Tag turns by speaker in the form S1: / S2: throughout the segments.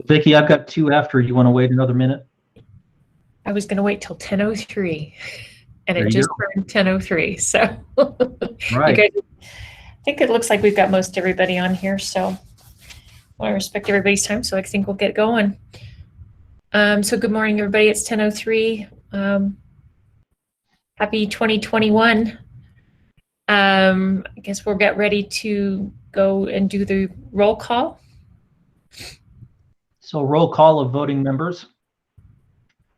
S1: Vicki, I've got two after. You want to wait another minute?
S2: I was going to wait till 10:03, and
S1: There
S2: it
S1: you
S2: just turned 10:03. So,
S1: Right.
S2: you guys, I think it looks like we've got most everybody on here. So, I want to respect everybody's time. So, I think we'll get going. So, good morning, everybody. It's 10:03. Happy 2021. I guess we'll get ready to go and do the roll call.
S1: So roll call of voting members.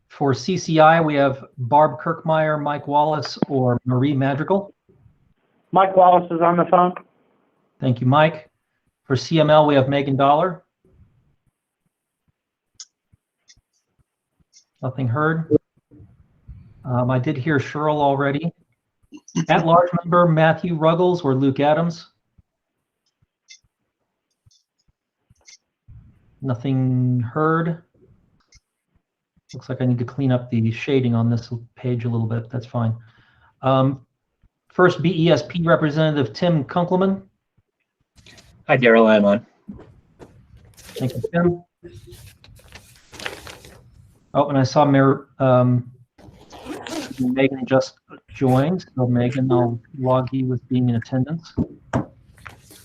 S1: For CCI, we have Barb Kirkmeyer, Mike Wallace, or Marie Madrigal.
S3: Mike Wallace is on the phone.
S1: Thank you, Mike. For CML, we have Megan Dollar. Nothing heard. I did hear Cheryl already. At-large member, Matthew Ruggles or Luke Adams. Nothing heard. Looks like I need to clean up the shading on this page a little bit. That's fine. First, BESP representative Tim Kunkelman.
S4: Hi, Daryl. I'm on.
S1: Thank you, Tim. Oh, and I saw Megan just joined. So Megan, I'll log you with being in attendance.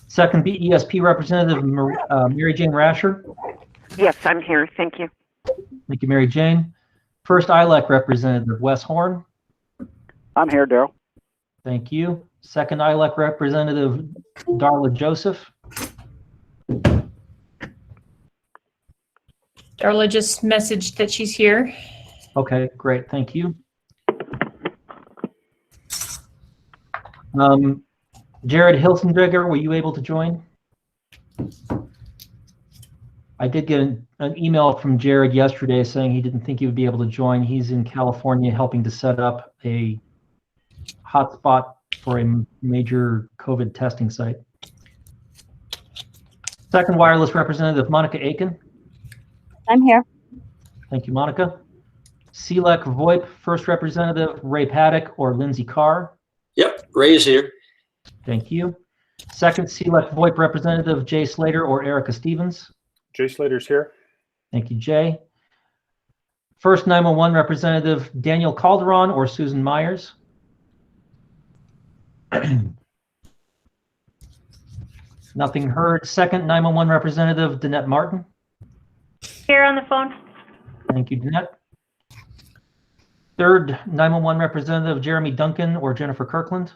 S1: Second, BESP representative Mary Jane Rasher.
S5: Yes, I'm here. Thank you.
S1: Thank you, Mary Jane. First, ILEC representative Wes Horn.
S3: I'm here, Daryl.
S1: Thank you. Second, ILEC representative Darla Joseph.
S2: Darla just messaged that she's here.
S1: Okay, great. Thank you. Jared Hilsendegger, were you able to join? I did get an email from Jared yesterday saying he didn't think he would be able to join. He's in California helping to set up a hotspot for a major COVID testing site. Second wireless representative, Monica Aiken.
S6: I'm here.
S1: Thank you, Monica. CLEC VoIP first representative, Ray Paddock or Lindsay Carr.
S7: Yep, Ray is here.
S1: Thank you. Second, CLEC VoIP representative, Jay Slater or Erica Stevens.
S8: Jay Slater's here.
S1: Thank you, Jay. First 911 representative, Daniel Calderon or Susan Myers. Nothing heard. Second 911 representative, Danette Martin.
S6: Here on the phone.
S1: Thank you, Danette. Third 911 representative, Jeremy Duncan or Jennifer Kirkland.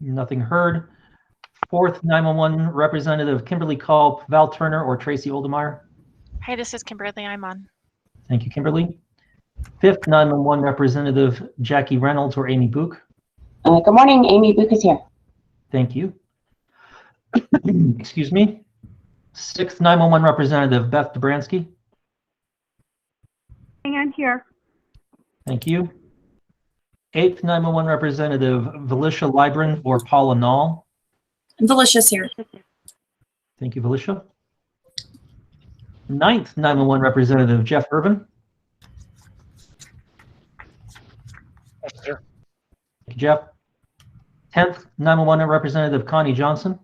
S1: Nothing heard. Fourth 911 representative, Kimberly Culp, Val Turner or Tracy Oldemeyer.
S9: Hi, this is Kimberly. I'm on.
S1: Thank you, Kimberly. Fifth 911 representative, Jackie Reynolds or Amy Book.
S6: Good morning. Amy Book is here.
S1: Thank you. Excuse me. Sixth 911 representative, Beth Dobransky.
S6: I'm here.
S1: Thank you. Eighth 911 representative, Valicia Libran or Paula Nall.
S9: Felicia's here.
S1: Thank you, Valicia. Ninth 911 representative, Jeff Irvin.
S8: That's here.
S1: Thank you, Jeff. 10th 911 representative, Connie Johnson.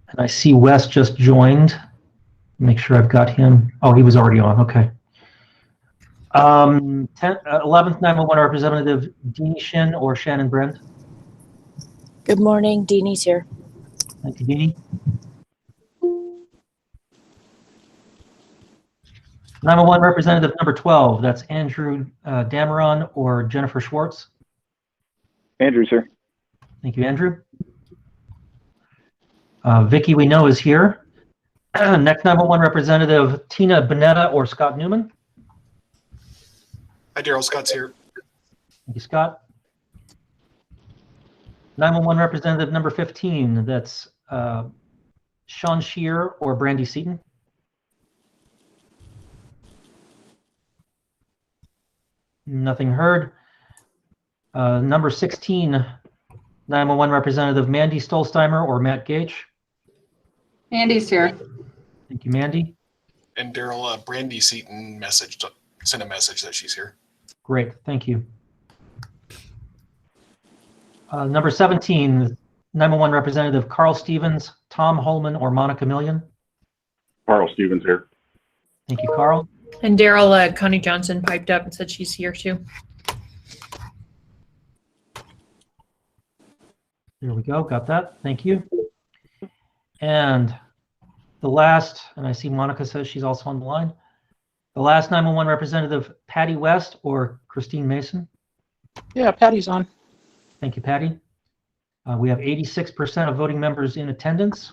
S1: And I see Wes just joined. Make sure I've got him. Oh, he was already on. Okay. 11th 911 representative, Deanie Shin or Shannon Brent.
S9: Good morning. Deanie's here.
S1: Thank you, Deanie. 911 representative number 12. That's Andrew Dameron or Jennifer Schwartz.
S3: Andrew's here.
S1: Thank you, Andrew. Vicki, we know, is here. Next 911 representative, Tina Bonetta or Scott Newman.
S10: Hi, Daryl. Scott's here.
S1: Thank you, Scott. 911 representative number 15. That's Sean Shear or Brandy Seaton. Nothing heard. Number 16, 911 representative Mandy Stolzheimer or Matt Gage.
S11: Andy's here.
S1: Thank you, Mandy.
S10: And Daryl, Brandy Seaton sent a message that she's here.
S1: Great, thank you. Number 17, 911 representative Carl Stevens, Tom Holman, or Monica Million.
S3: Carl Stevens here.
S1: Thank you, Carl.
S2: And Daryl, Connie Johnson piped up and said she's here too.
S1: There we go. Got that. Thank you. And the last, and I see Monica says she's also on the line. The last 911 representative, Patty West or Christine Mason.
S11: Yeah, Patty's on.
S1: Thank you, Patty. We have 86% of voting members in attendance.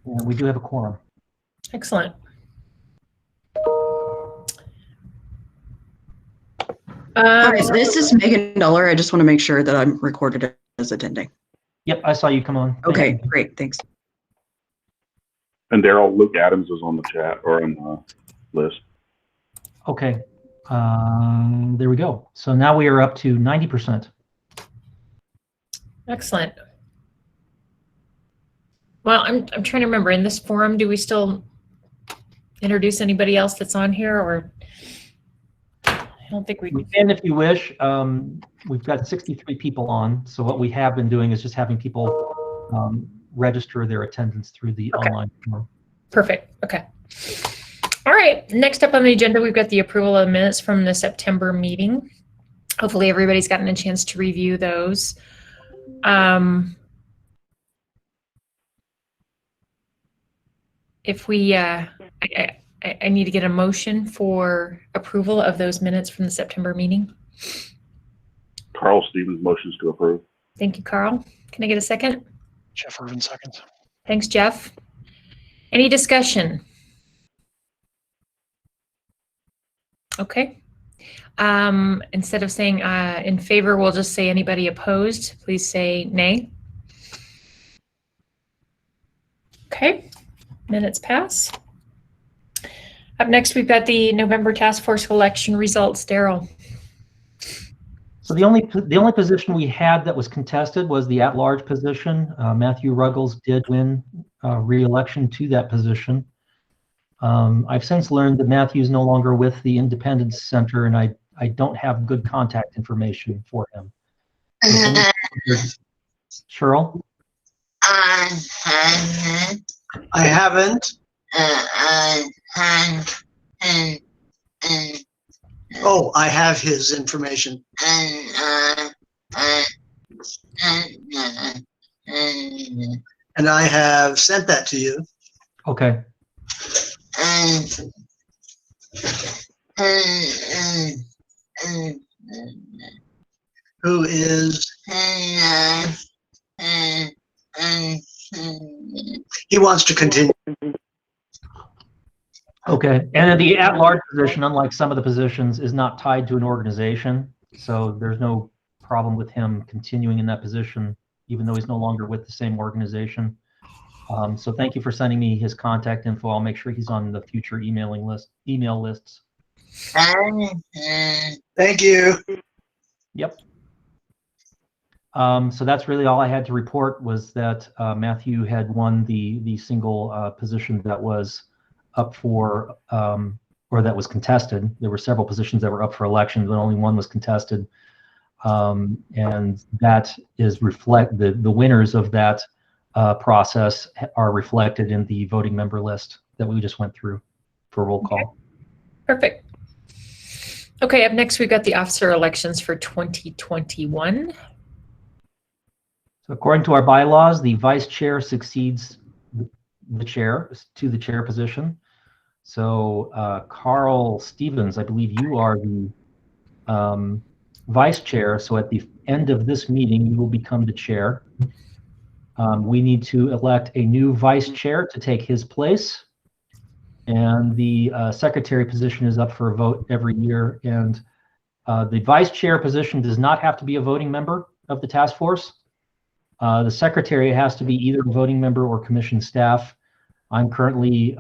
S1: And we do have a quorum.
S2: Excellent.
S7: Hi, this is Megan Dollar. I just want to make sure that I'm recorded as attending.
S1: Yep, I saw you come on.
S7: Okay, great, thanks.
S3: And Daryl, Luke Adams is on the chat or on the list.
S1: Okay. There we go. So now we are up to 90%.
S2: Excellent. Well, I'm trying to remember, in this forum, do we still introduce anybody else that's on here, or I don't think we do.
S1: And if you wish, we've got 63 people on. So what we have been doing is just having people register their attendance through the online form.
S2: Perfect. Okay. All right. Next up on the agenda, we've got the approval of minutes from the September meeting. Hopefully everybody's gotten a chance to review those. If we, I need to get a motion for approval of those minutes from the September meeting.
S3: Carl Stevens motions to approve.
S2: Thank you, Carl. Can I get a second?
S8: Jeff Irvin seconds.
S2: Thanks, Jeff. Any discussion? Okay. Instead of saying in favor, we'll just say anybody opposed. Please say nay. Okay. Minutes pass. Up next, we've got the November task force election results. Daryl.
S1: So the only position we had that was contested was the at-large position. Matthew Ruggles did win re-election to that position. I've since learned that Matthew is no longer with the Independence Center, and I don't have good contact information for him. Cheryl?
S12: I haven't. Oh, I have his information. And I have sent that to you.
S1: Okay.
S12: Who is? He wants to continue.
S1: Okay, and then the at-large position, unlike some of the positions, is not tied to an organization, so there's no problem with him continuing in that position, even though he's no longer with the same organization. So thank you for sending me his contact info. I'll make sure he's on the future email lists.
S12: Thank you.
S1: Yep. So that's really all I had to report, was that Matthew had won the single position that was up for, or that was contested. There were several positions that were up for election, but only one was contested. And that is the winners of that process are reflected in the voting member list that we just went through for roll call.
S2: Okay. Perfect. Okay, up next we've got the officer elections for 2021.
S1: So according to our bylaws, the vice chair succeeds the chair to the chair position. So Carl Stevens, I believe you are the vice chair. So at the end of this meeting, you will become the chair. We need to elect a new vice chair to take his place. And the secretary position is up for a vote every year. And the vice chair position does not have to be a voting member of the task force. The secretary has to be either a voting member or commission staff. I'm currently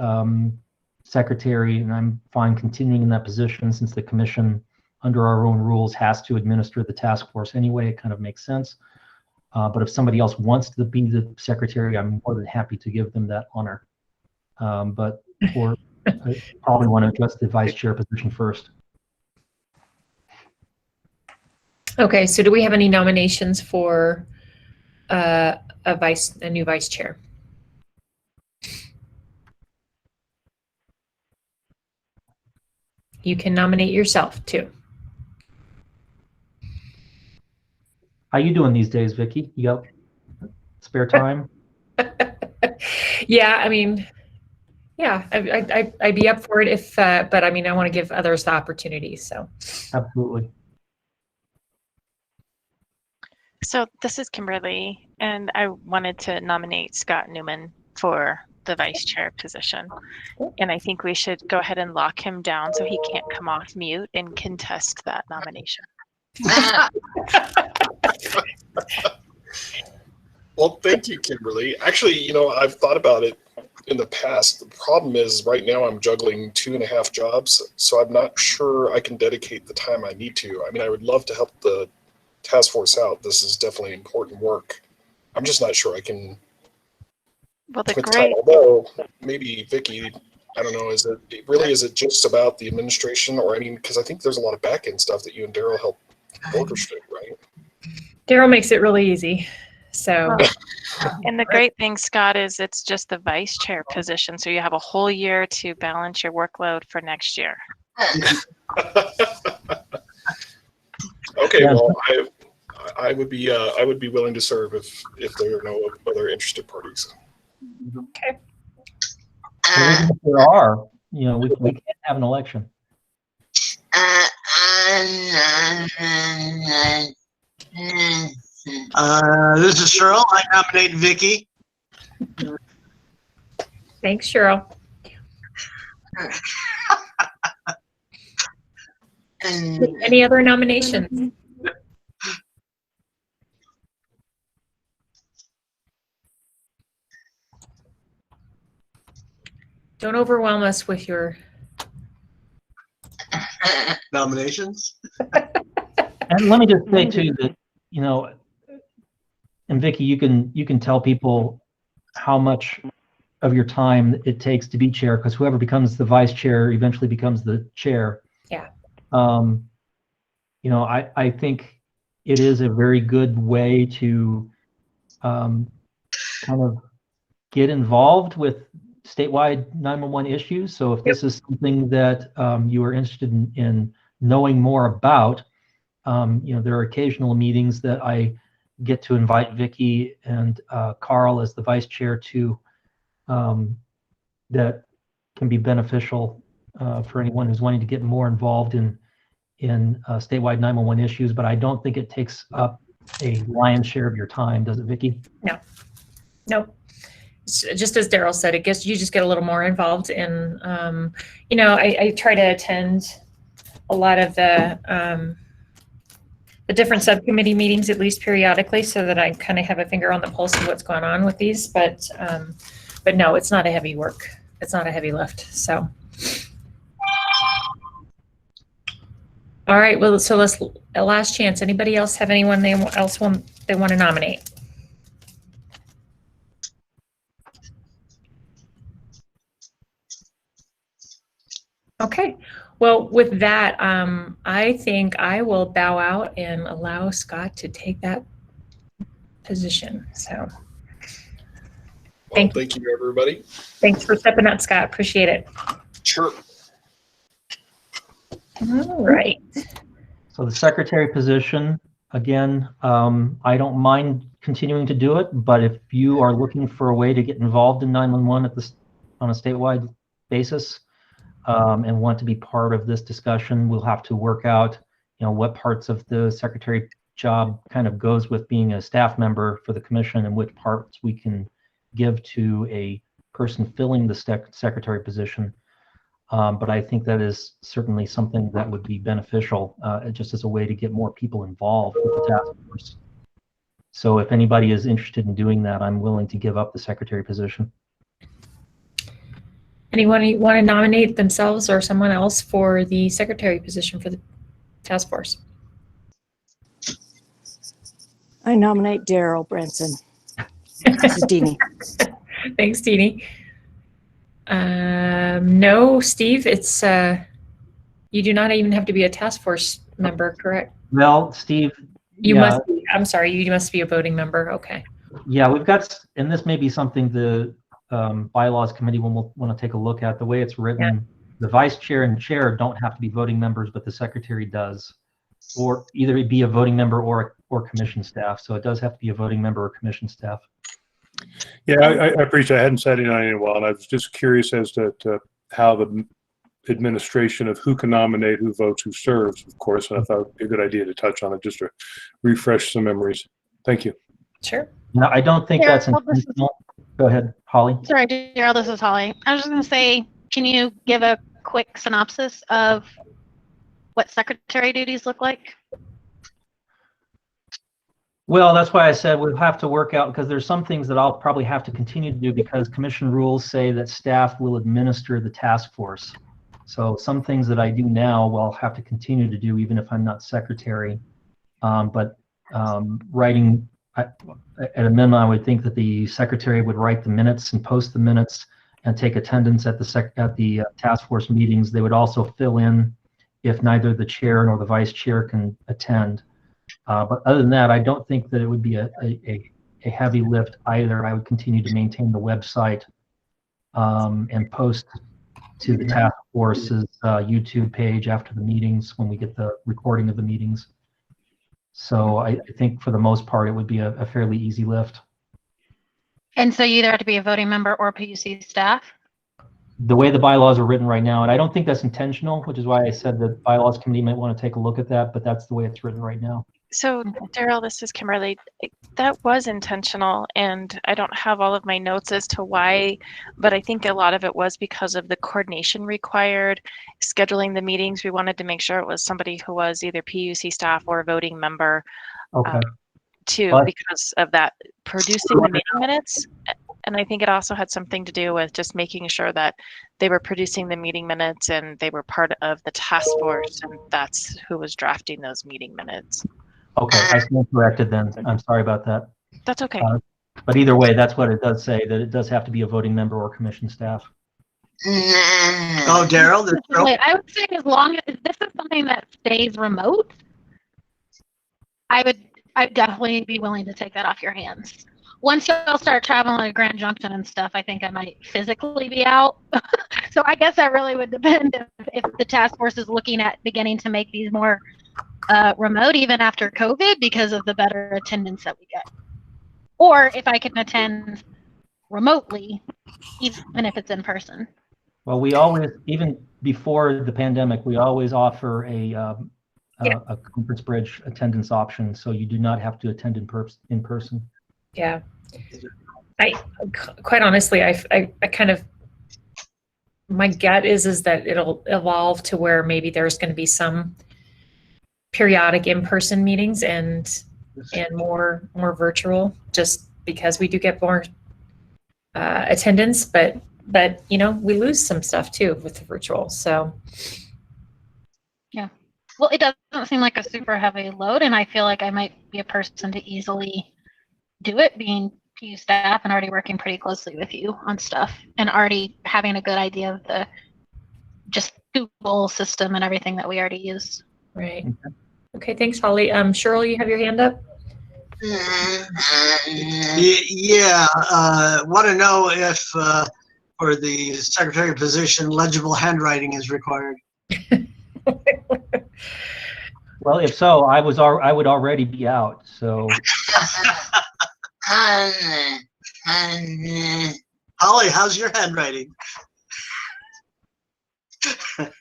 S1: secretary, and I'm fine continuing in that position since the commission, under our own rules, has to administer the task force anyway. It kind of makes sense. But if somebody else wants to be the secretary, I'm more than happy to give them that honor. But I probably want to address the vice chair position first.
S2: Okay, so do we have any nominations for a new vice chair? You can nominate yourself too.
S1: How you doing these days, Vicky? You got spare time?
S2: Yeah, I mean, yeah, I'd be up for it if, but I mean, I want to give others the opportunity. So
S1: Absolutely.
S9: So this is Kimberly, and I wanted to nominate Scott Newman for the vice chair position. And I think we should go ahead and lock him down so he can't come off mute and contest that nomination.
S10: Well, thank you, Kimberly. Actually, you know, I've thought about it in the past. The problem is right now I'm juggling 2.5 jobs, so I'm not sure I can dedicate the time I need to. I mean, I would love to help the task force out. This is definitely important work. I'm just not sure I can.
S9: Well, the
S10: commit
S9: great
S10: time. Although maybe Vicky, I don't know. Is it just about the administration, or I mean, because I think there's a lot of back end stuff that you and Daryl help orchestrate, right?
S2: Daryl makes it really easy. So,
S9: and the great thing, Scott, is it's just the vice chair position, so you have a whole year to balance your workload for next year.
S10: Okay,
S1: Yeah.
S10: well, I would be willing to serve if there are no other interested parties.
S2: okay.
S1: Well, even if there are, you know, we can't have an election.
S12: This is Cheryl. I nominate Vicky.
S2: Thanks, Cheryl. Any other nominations? Don't overwhelm us with your.
S12: Nominations?
S1: And let me just say too that, you know, and Vicky, you can tell people how much of your time it takes to be chair, because whoever becomes the vice chair eventually becomes the chair.
S2: Yeah.
S1: You know, I think it is a very good way to kind of get involved with statewide 911 issues. So if this is something that you are interested in knowing more about, you know, there are occasional meetings that I get to invite Vicky and Carl as the vice chair to, that can be beneficial for anyone who's wanting to get more involved in statewide 911 issues. But I don't think it takes up a lion's share of your time, does it, Vicky?
S2: No. Nope. Just as Daryl said, you just get a little more involved in, you know, I try to attend a lot of the different subcommittee meetings, at least periodically, so that I kind of have a finger on the pulse of what's going on with these. But no, it's not a heavy work. It's not a heavy lift. So, all right. Well, so let's last chance. Anybody else have anyone they want to nominate? Okay. Well, with that, I think I will bow out and allow Scott to take that position. So
S10: Well, thank you, everybody.
S2: thanks for stepping up, Scott. Appreciate it.
S10: Sure.
S2: All right.
S1: So the secretary position, again, I don't mind continuing to do it, but if you are looking for a way to get involved in 911 on a statewide basis, and want to be part of this discussion, we'll have to work out, you know, what parts of the secretary job kind of goes with being a staff member for the commission and which parts we can give to a person filling the secretary position. But I think that is certainly something that would be beneficial, just as a way to get more people involved with the task force. So if anybody is interested in doing that, I'm willing to give up the secretary position.
S2: Anyone want to nominate themselves or someone else for the secretary position for the task force?
S9: I nominate Daryl Branson. This is Deanie.
S2: Thanks, Deanie. No, Steve, it's you do not even have to be a task force member, correct?
S1: Well, Steve,
S2: You
S1: yeah,
S2: must be, I'm sorry, you must be a voting member. Okay.
S1: yeah, we've got, and this may be something the bylaws committee will want to take a look at. The way it's written, the vice chair and chair don't have to be voting members, but the secretary does, or either be a voting member or commission staff. So it does have to be a voting member or commission staff.
S8: Yeah, I appreciate. I hadn't sat in on it in a while, and I was just curious as to how the administration of who can nominate, who votes, who serves, of course. And I thought it'd be a good idea to touch on it just to refresh some memories. Thank you.
S2: Sure.
S1: No, I don't think that's intentional. Go ahead, Holly.
S13: Sorry, Daryl, this is Holly. I was just going to say, can you give a quick synopsis of what secretary duties look like?
S1: Well, that's why I said we'll have to work out, because there's some things that I'll probably have to continue to do because commission rules say that staff will administer the task force. So some things that I do now will have to continue to do even if I'm not secretary. Writing, at a minimum, I would think that the secretary would write the minutes and post the minutes and take attendance at the task force meetings. They would also fill in if neither the chair nor the vice chair can attend. But other than that, I don't think that it would be a heavy lift either. I would continue to maintain the website and post to the task force's YouTube page after the meetings when we get the recording of the meetings. So I think for the most part, it would be a fairly easy lift.
S13: And so you either have to be a voting member or PUC staff?
S1: The way the bylaws are written right now, and I don't think that's intentional, which is why I said the bylaws committee might want to take a look at that, but that's the way it's written right now.
S9: So Daryl, this is Kimberly. That was intentional, and I don't have all of my notes as to why, but I think a lot of it was because of the coordination required, scheduling the meetings. We wanted to make sure it was somebody who was either PUC staff or a voting member,
S1: Okay.
S9: Because of that, producing the meeting minutes. And I think it also had something to do with just making sure that they were producing the meeting minutes and they were part of the task force, and that's who was drafting those meeting minutes.
S1: Okay, I stand corrected then. I'm sorry about that.
S9: That's okay.
S1: But either way, that's what it does say, that it does have to be a voting member or commission staff.
S12: Oh, Daryl,
S13: I would say as long as this is something that stays remote, I'd definitely be willing to take that off your hands. Once y'all start traveling to Grand Junction and stuff, I think I might physically be out. So I guess that really would depend if the task force is looking at beginning to make these more remote even after COVID because of the better attendance that we get. Or if I can attend remotely, even if it's in person.
S1: Well, we always, even before the pandemic, we always offer a Conference Bridge attendance option, so you do not have to attend in person.
S2: Yeah. I quite honestly, I kind of, my gut is that it'll evolve to where maybe there's going to be some periodic in-person meetings and more virtual, just because we do get more attendance, but you know, we lose some stuff too with the virtual. So
S13: yeah, well, it doesn't seem like a super heavy load, and I feel like I might be a person to easily do it, being PU staff and already working pretty closely with you on stuff and already having a good idea of the just Google system and everything that we already use.
S2: Right. Okay, thanks, Holly. Cheryl, you have your hand up?
S12: Yeah, want to know if for the secretary position, legible handwriting is required.
S1: Well, if so, I would already be out. So.
S12: Holly, how's your handwriting?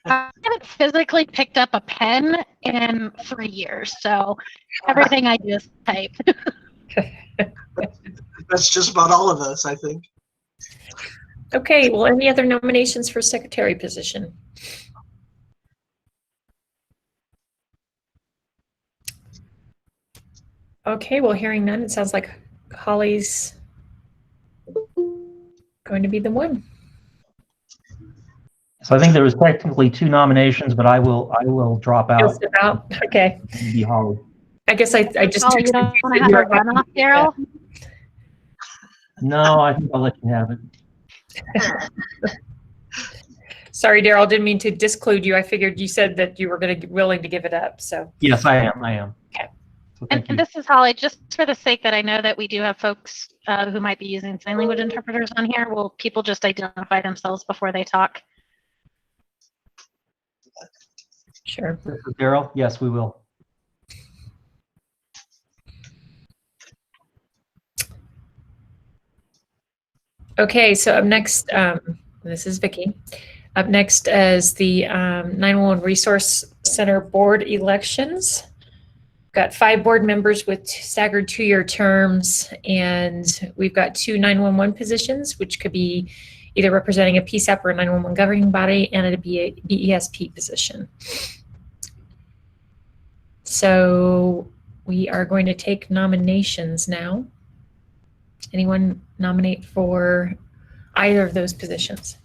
S13: I haven't physically picked up a pen in 3 years, so everything I do is type.
S12: That's just about all of us, I think.
S2: Okay, well, any other nominations for secretary position? Okay, well, hearing none, it sounds like Holly's going to be the one.
S1: So I think there was technically 2 nominations, but I will drop out.
S2: Okay.
S1: Be Holly.
S2: I guess I just.
S13: Oh, you don't want to have a runoff, Daryl?
S1: No, I think I'll let you have it.
S2: Sorry, Daryl, didn't mean to disclude you. I figured you said that you were willing to give it up. So
S1: Yes, I am.
S2: Okay.
S1: So
S13: And,
S1: thank you.
S13: and this is Holly, just for the sake that I know that we do have folks who might be using sign language interpreters on here, will people just identify themselves before they talk?
S2: Sure.
S1: This is Daryl. Yes, we will.
S2: Okay, so up next, this is Vicki. Up next is the 911 Resource Center Board elections. Got 5 board members with staggered 2-year terms, and we've got 2 911 positions, which could be either representing a PSAP or a 911 governing body, and a BESP position. So we are going to take nominations now. Anyone nominate for either of those positions?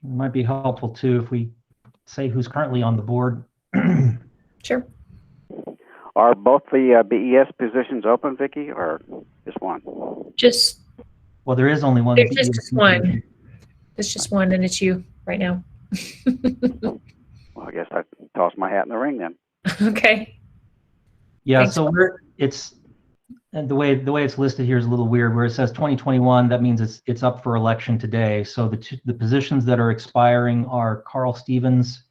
S1: It might be helpful too if we say who's currently on the board.
S2: Sure.
S14: Are both the BES positions open, Vicki, or just one?
S2: Just
S1: Well, there is only one.
S2: there's
S1: BESP
S2: just one.
S1: position.
S2: There's just one, and it's you right now.
S14: Well, I guess I toss my hat in the ring then.
S2: Okay.
S1: Yeah,
S2: Thanks.
S1: so and the way it's listed here is a little weird. Where it says 2021, that means it's up for election today. So the positions that are expiring are Carl Stevens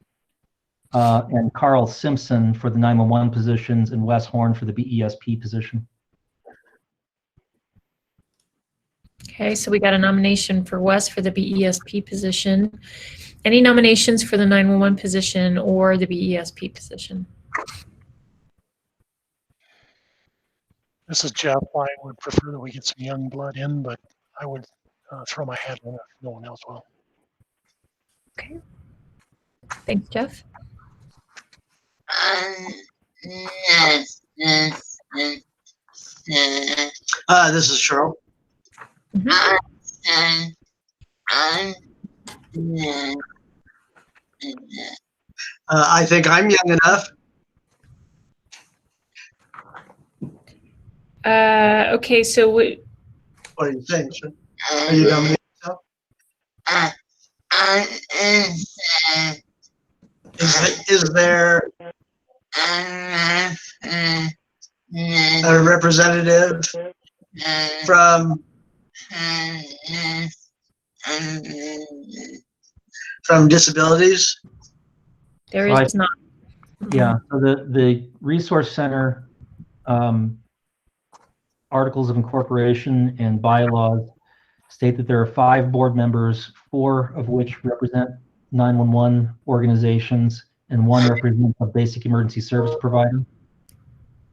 S1: and Carl Simpson for the 911 positions, and Wes Horn for the BESP position.
S2: Okay, so we got a nomination for Wes for the BESP position. Any nominations for the 911 position or the BESP position?
S11: This is Jeff. I would prefer that we get some young blood in, but I would throw my hat in if no one else will.
S2: Okay. Thanks, Jeff.
S12: This is Cheryl. I think I'm young enough.
S2: Okay, so
S12: What do you think? Are you nominating yourself? Is there a representative from disabilities?
S2: there
S1: So
S2: is not.
S1: Yeah, so the Resource Center articles of incorporation and bylaws state that there are 5 board members, 4 of which represent 911 organizations, and 1 represents a basic emergency service provider.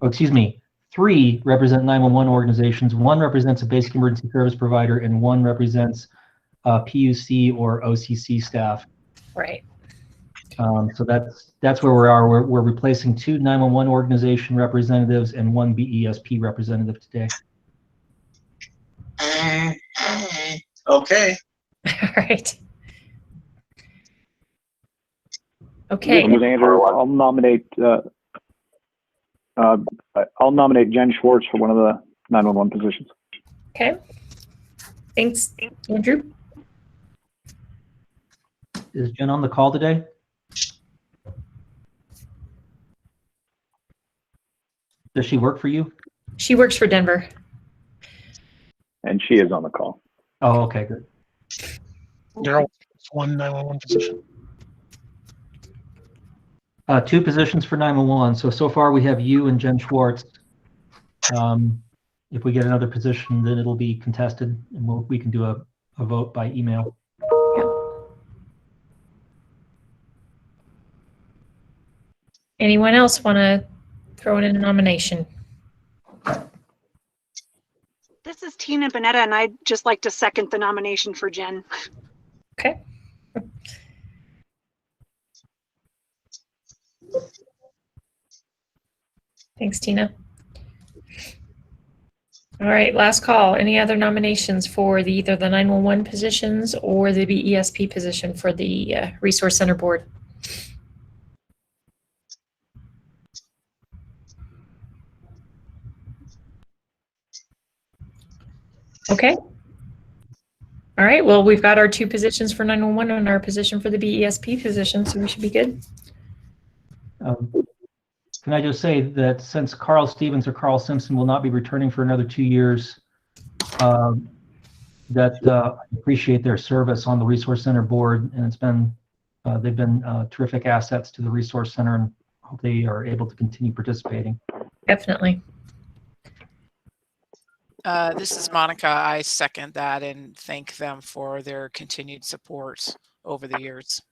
S1: Oh, excuse me, 3 represent 911 organizations, 1 represents a basic emergency service provider, and 1 represents PUC or OCC staff.
S2: Right.
S1: So that's where we are. We're replacing 2 911 organization representatives and 1 BESP representative today.
S12: Okay.
S2: All right. Okay.
S15: This is Andrew. I'll nominate Jen Schwartz for one of the 911 positions.
S2: Okay. Thanks, Andrew.
S1: Is Jen on the call today? Does she work for you?
S2: She works for Denver.
S15: And she is on the call.
S1: Oh, okay, good.
S11: Daryl, one 911 position.
S1: 2 positions for 911. So far we have you and Jen Schwartz. If we get another position, then it'll be contested, and we can do a vote by email.
S2: Anyone else want to throw in a nomination?
S16: This is Tina Bonetta, and I'd just like to second the nomination for Jen.
S2: Okay. Thanks, Tina. All right, last call. Any other nominations for either the 911 positions or the BESP position for the Resource Center Board? Okay. All right, well, we've got our 2 positions for 911 and our position for the BESP position, so we should be good.
S1: Can I just say that since Carl Stevens or Carl Simpson will not be returning for another 2 years, I appreciate their service on the Resource Center board, and it's been they've been terrific assets to the Resource Center, and hope they are able to continue participating.
S2: Definitely.
S17: This is Monica. I second that and thank them for their continued support over the years.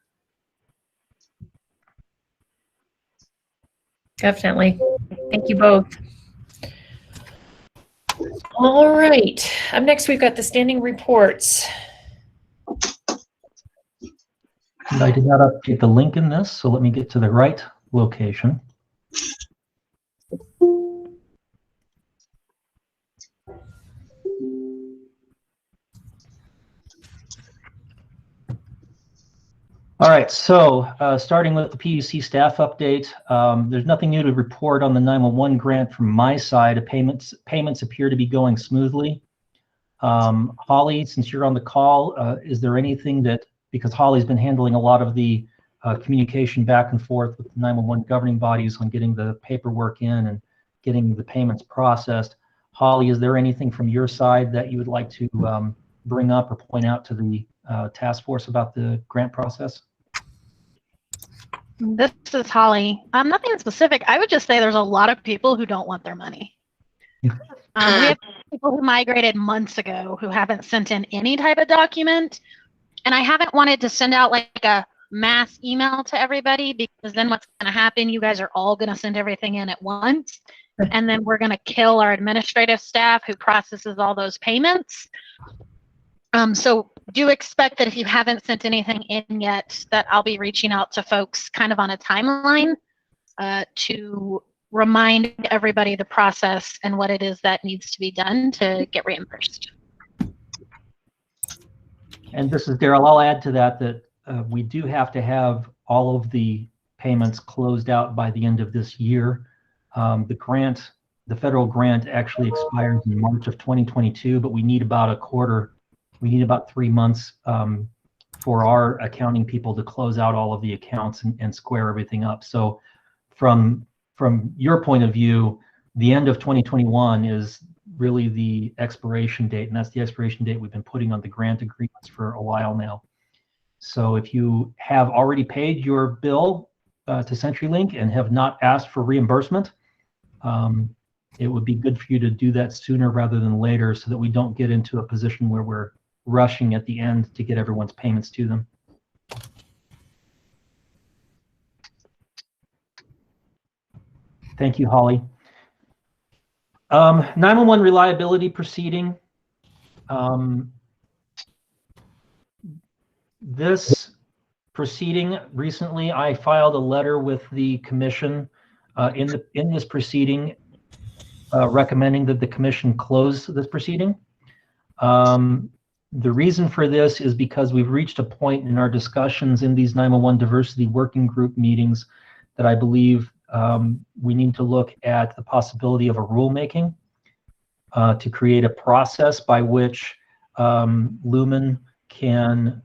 S2: Definitely. Thank you both. All right. Up next, we've got the standing reports.
S1: And I did not update the link in this, so let me get to the right location. All right, so starting with the PUC staff update, there's nothing new to report on the 911 grant from my side. Payments appear to be going smoothly. Holly, since you're on the call, is there anything that, because Holly's been handling a lot of the communication back and forth with the 911 governing bodies on getting the paperwork in and getting the payments processed. Holly, is there anything from your side that you would like to bring up or point out to the task force about the grant process?
S13: This is Holly. Nothing specific. I would just say there's a lot of people who don't want their money. We have people who migrated months ago who haven't sent in any type of document. And I haven't wanted to send out like a mass email to everybody, because then what's going to happen, you guys are all going to send everything in at once. And then we're going to kill our administrative staff who processes all those payments. So do expect that if you haven't sent anything in yet, that I'll be reaching out to folks kind of on a timeline to remind everybody the process and what it is that needs to be done to get reimbursed.
S1: And this is Daryl. I'll add to that we do have to have all of the payments closed out by the end of this year. The federal grant actually expires in March of 2022, but we need about a quarter. We need about 3 months for our accounting people to close out all of the accounts and square everything up. So from your point of view, the end of 2021 is really the expiration date, and that's the expiration date we've been putting on the grant agreements for a while now. So if you have already paid your bill to CenturyLink and have not asked for reimbursement, it would be good for you to do that sooner rather than later, so that we don't get into a position where we're rushing at the end to get everyone's payments to them. Thank you, Holly. 911 reliability proceeding. This proceeding, recently I filed a letter with the commission in this proceeding recommending that the commission close this proceeding. The reason for this is because we've reached a point in our discussions in these 911 diversity working group meetings that I believe we need to look at the possibility of a rulemaking to create a process by which Lumen can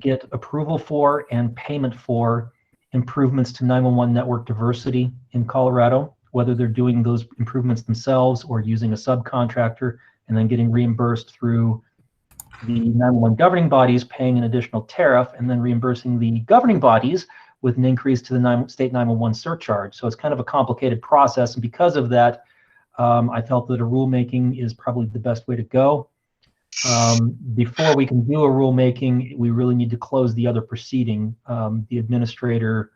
S1: get approval for and payment for improvements to 911 network diversity in Colorado, whether they're doing those improvements themselves or using a subcontractor and then getting reimbursed through the 911 governing bodies paying an additional tariff and then reimbursing the governing bodies with an increase to the state 911 surcharge. So it's kind of a complicated process, and because of that, I felt that a rulemaking is probably the best way to go. Before we can do a rulemaking, we really need to close the other proceeding. The administrators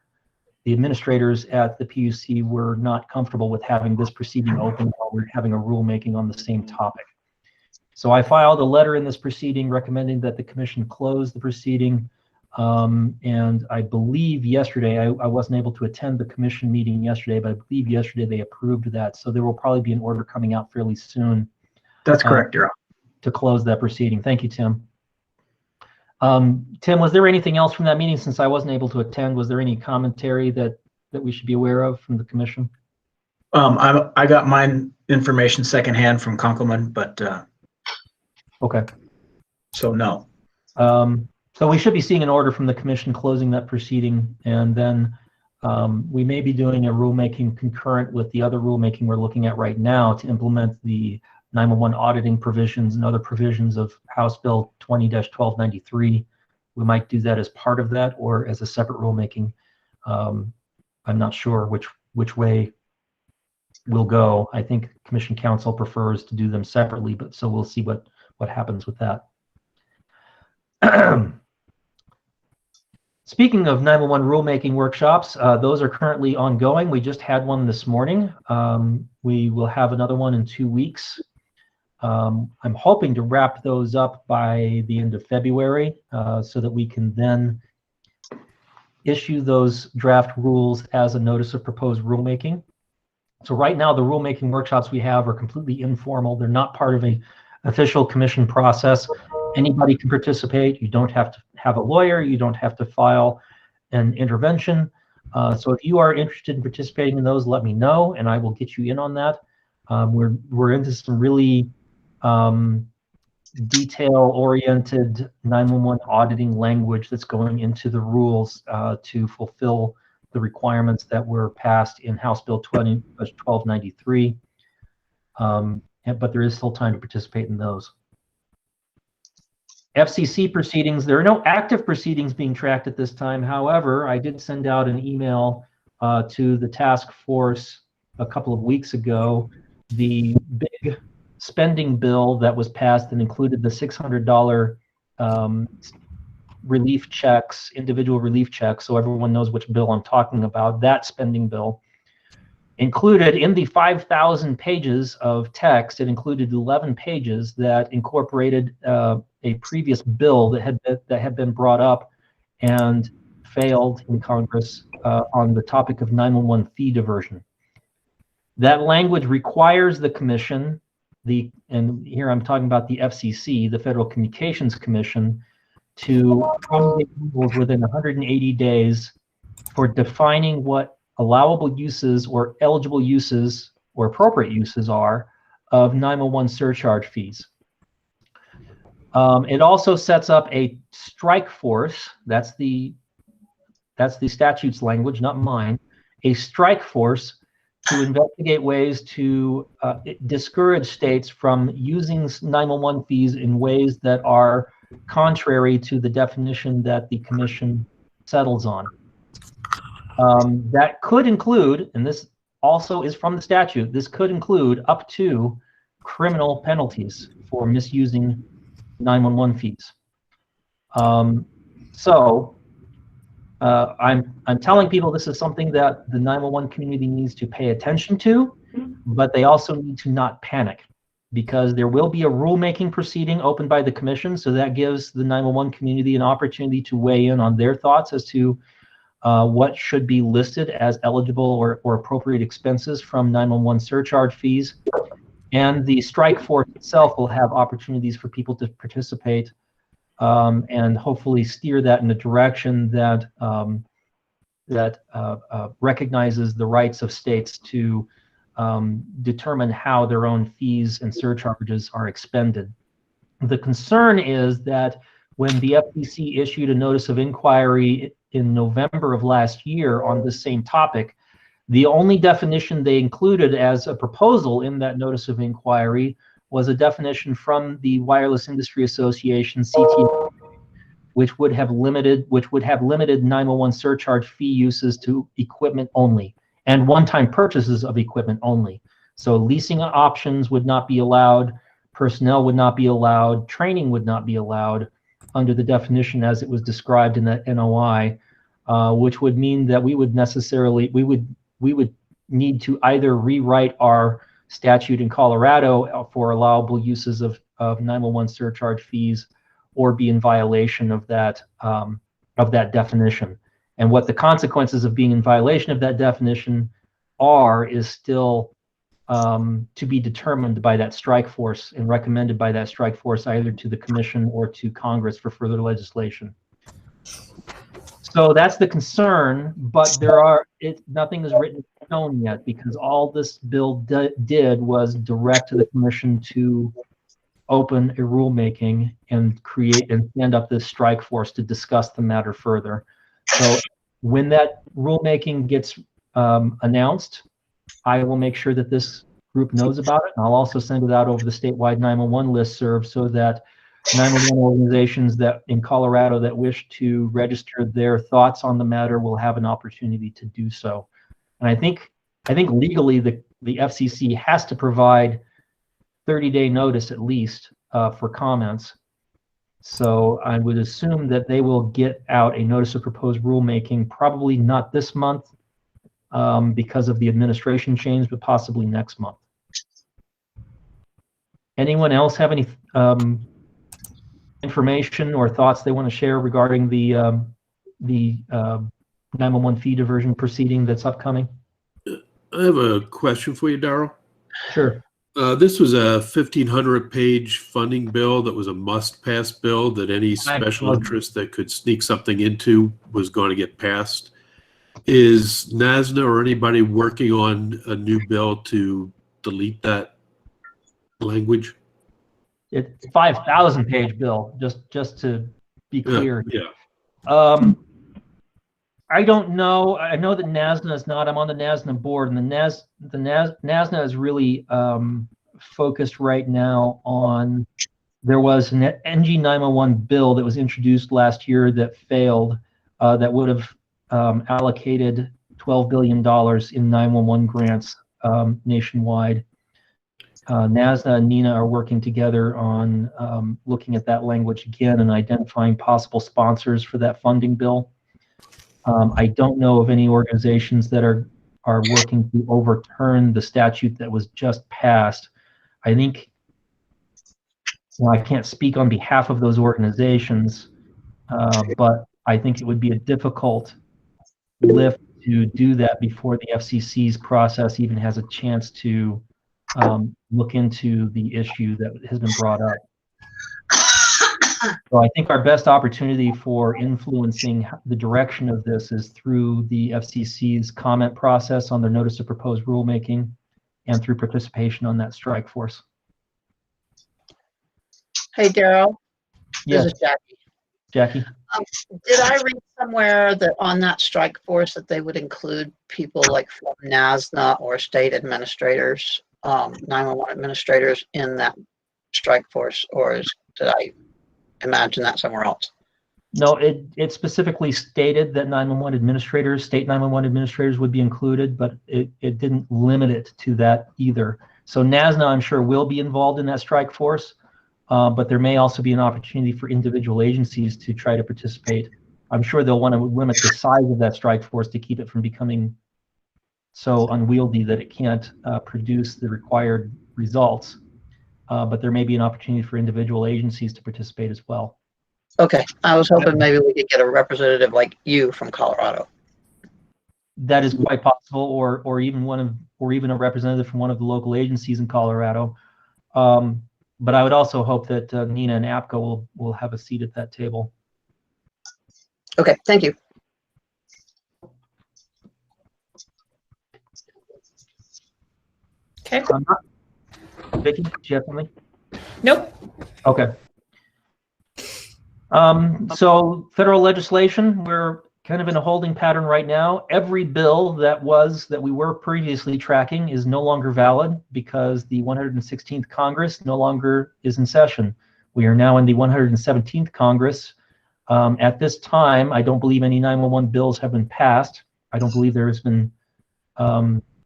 S1: at the PUC were not comfortable with having this proceeding open while we're having a rulemaking on the same topic. So I filed a letter in this proceeding recommending that the commission close the proceeding. And I believe yesterday, I wasn't able to attend the commission meeting yesterday, but I believe yesterday they approved that. So there will probably be an order coming out fairly soon.
S4: That's correct, Daryl.
S1: To close that proceeding. Thank you, Tim. Tim, was there anything else from that meeting since I wasn't able to attend? Was there any commentary that we should be aware of from the commission?
S4: I got my information secondhand from Conkelman, but
S1: okay.
S4: So no.
S1: So we should be seeing an order from the commission closing that proceeding, and then we may be doing a rulemaking concurrent with the other rulemaking we're looking at right now to implement the 911 auditing provisions and other provisions of House Bill 20-1293. We might do that as part of that or as a separate rulemaking. I'm not sure which way we'll go. I think Commission Council prefers to do them separately, but so we'll see what happens with that. Speaking of 911 rulemaking workshops, those are currently ongoing. We just had one this morning. We will have another one in 2 weeks. I'm hoping to wrap those up by the end of February so that we can then issue those draft rules as a notice of proposed rulemaking. So right now, the rulemaking workshops we have are completely informal. They're not part of an official commission process. Anybody can participate. You don't have to have a lawyer. You don't have to file an intervention. So if you are interested in participating in those, let me know, and I will get you in on that. We're into some really detail-oriented 911 auditing language that's going into the rules to fulfill the requirements that were passed in House Bill 1293. But there is still time to participate in those. FCC proceedings, there are no active proceedings being tracked at this time. However, I did send out an email to the task force a couple of weeks ago. The big spending bill that was passed and included the $600 relief checks, individual relief checks, so everyone knows which bill I'm talking about, that spending bill. Included in the 5,000 pages of text, it included 11 pages that incorporated a previous bill that had been brought up and failed in Congress on the topic of 911 fee diversion. That language requires the commission, and here I'm talking about the FCC, the Federal Communications Commission, to promulgate rules within 180 days for defining what allowable uses or eligible uses or appropriate uses are of 911 surcharge fees. It also sets up a strike force. That's the statute's language, not mine. A strike force to investigate ways to discourage states from using 911 fees in ways that are contrary to the definition that the commission settles on. That could include, and this also is from the statute, this could include up to criminal penalties for misusing 911 fees. I'm telling people this is something that the 911 community needs to pay attention to, but they also need to not panic, because there will be a rulemaking proceeding opened by the commission, so that gives the 911 community an opportunity to weigh in on their thoughts as to what should be listed as eligible or appropriate expenses from 911 surcharge fees. And the strike force itself will have opportunities for people to participate and hopefully steer that in a direction that recognizes the rights of states to determine how their own fees and surcharges are expended. The concern is that when the FCC issued a notice of inquiry in November of last year on this same topic, the only definition they included as a proposal in that notice of inquiry was a definition from the Wireless Industry Association, CTA, which would have limited 911 surcharge fee uses to equipment only and one-time purchases of equipment only. So leasing options would not be allowed, personnel would not be allowed, training would not be allowed under the definition as it was described in that NOI, which would mean that we would need to either rewrite our statute in Colorado for allowable uses of 911 surcharge fees, or be in violation of that definition. And what the consequences of being in violation of that definition are is still to be determined by that strike force and recommended by that strike force either to the commission or to Congress for further legislation. So that's the concern, but nothing is written in stone yet, because all this bill did was direct the commission to open a rulemaking and create and stand up this strike force to discuss the matter further. So when that rulemaking gets announced, I will make sure that this group knows about it. And I'll also send it out over the statewide 911 listserv so that 911 organizations that in Colorado that wish to register their thoughts on the matter will have an opportunity to do so. And I think legally the FCC has to provide 30-day notice at least for comments. So I would assume that they will get out a notice of proposed rulemaking, probably not this month because of the administration change, but possibly next month. Anyone else have any information or thoughts they want to share regarding the 911 fee diversion proceeding that's upcoming?
S18: I have a question for you, Darrell.
S1: Sure.
S18: This was a 1,500-page funding bill that was a must-pass bill that any special interest that could sneak something into was going to get passed. Is NASNA or anybody working on a new bill to delete that language?
S1: It's a 5,000-page bill, just to be clear.
S18: Yeah.
S1: I don't know. I know that NASNA is not. I'm on the NASNA board, and NASNA is really focused right now on. There was an NG 911 bill that was introduced last year that failed. That would have allocated $12 billion in 911 grants nationwide. NASNA and NENA are working together on looking at that language again and identifying possible sponsors for that funding bill. I don't know of any organizations that are working to overturn the statute that was just passed. I think, well, I can't speak on behalf of those organizations, but I think it would be a difficult lift to do that before the FCC's process even has a chance to look into the issue that has been brought up. So I think our best opportunity for influencing the direction of this is through the FCC's comment process on their notice of proposed rulemaking and through participation on that strike force.
S19: Hey, Darrell.
S1: Yes.
S19: This is Jackie.
S1: Jackie?
S19: Did I read somewhere that on that strike force that they would include people like from NASNA or state administrators, 911 administrators in that strike force, or did I imagine that somewhere else?
S1: No, it specifically stated that 911 administrators, state 911 administrators would be included, but it didn't limit it to that either. So NASNA, I'm sure, will be involved in that strike force, but there may also be an opportunity for individual agencies to try to participate. I'm sure they'll want to limit the size of that strike force to keep it from becoming so unwieldy that it can't produce the required results. But there may be an opportunity for individual agencies to participate as well.
S19: Okay, I was hoping maybe we could get a representative like you from Colorado.
S1: That is quite possible, or even a representative from one of the local agencies in Colorado. But I would also hope that NENA and APCO will have a seat at that table.
S19: Okay, thank you.
S2: Okay.
S1: Vicki, do you have something?
S2: Nope.
S1: Okay. So federal legislation, we're kind of in a holding pattern right now. Every bill that we were previously tracking is no longer valid because the 116th Congress no longer is in session. We are now in the 117th Congress. At this time, I don't believe any 911 bills have been passed. I don't believe there has been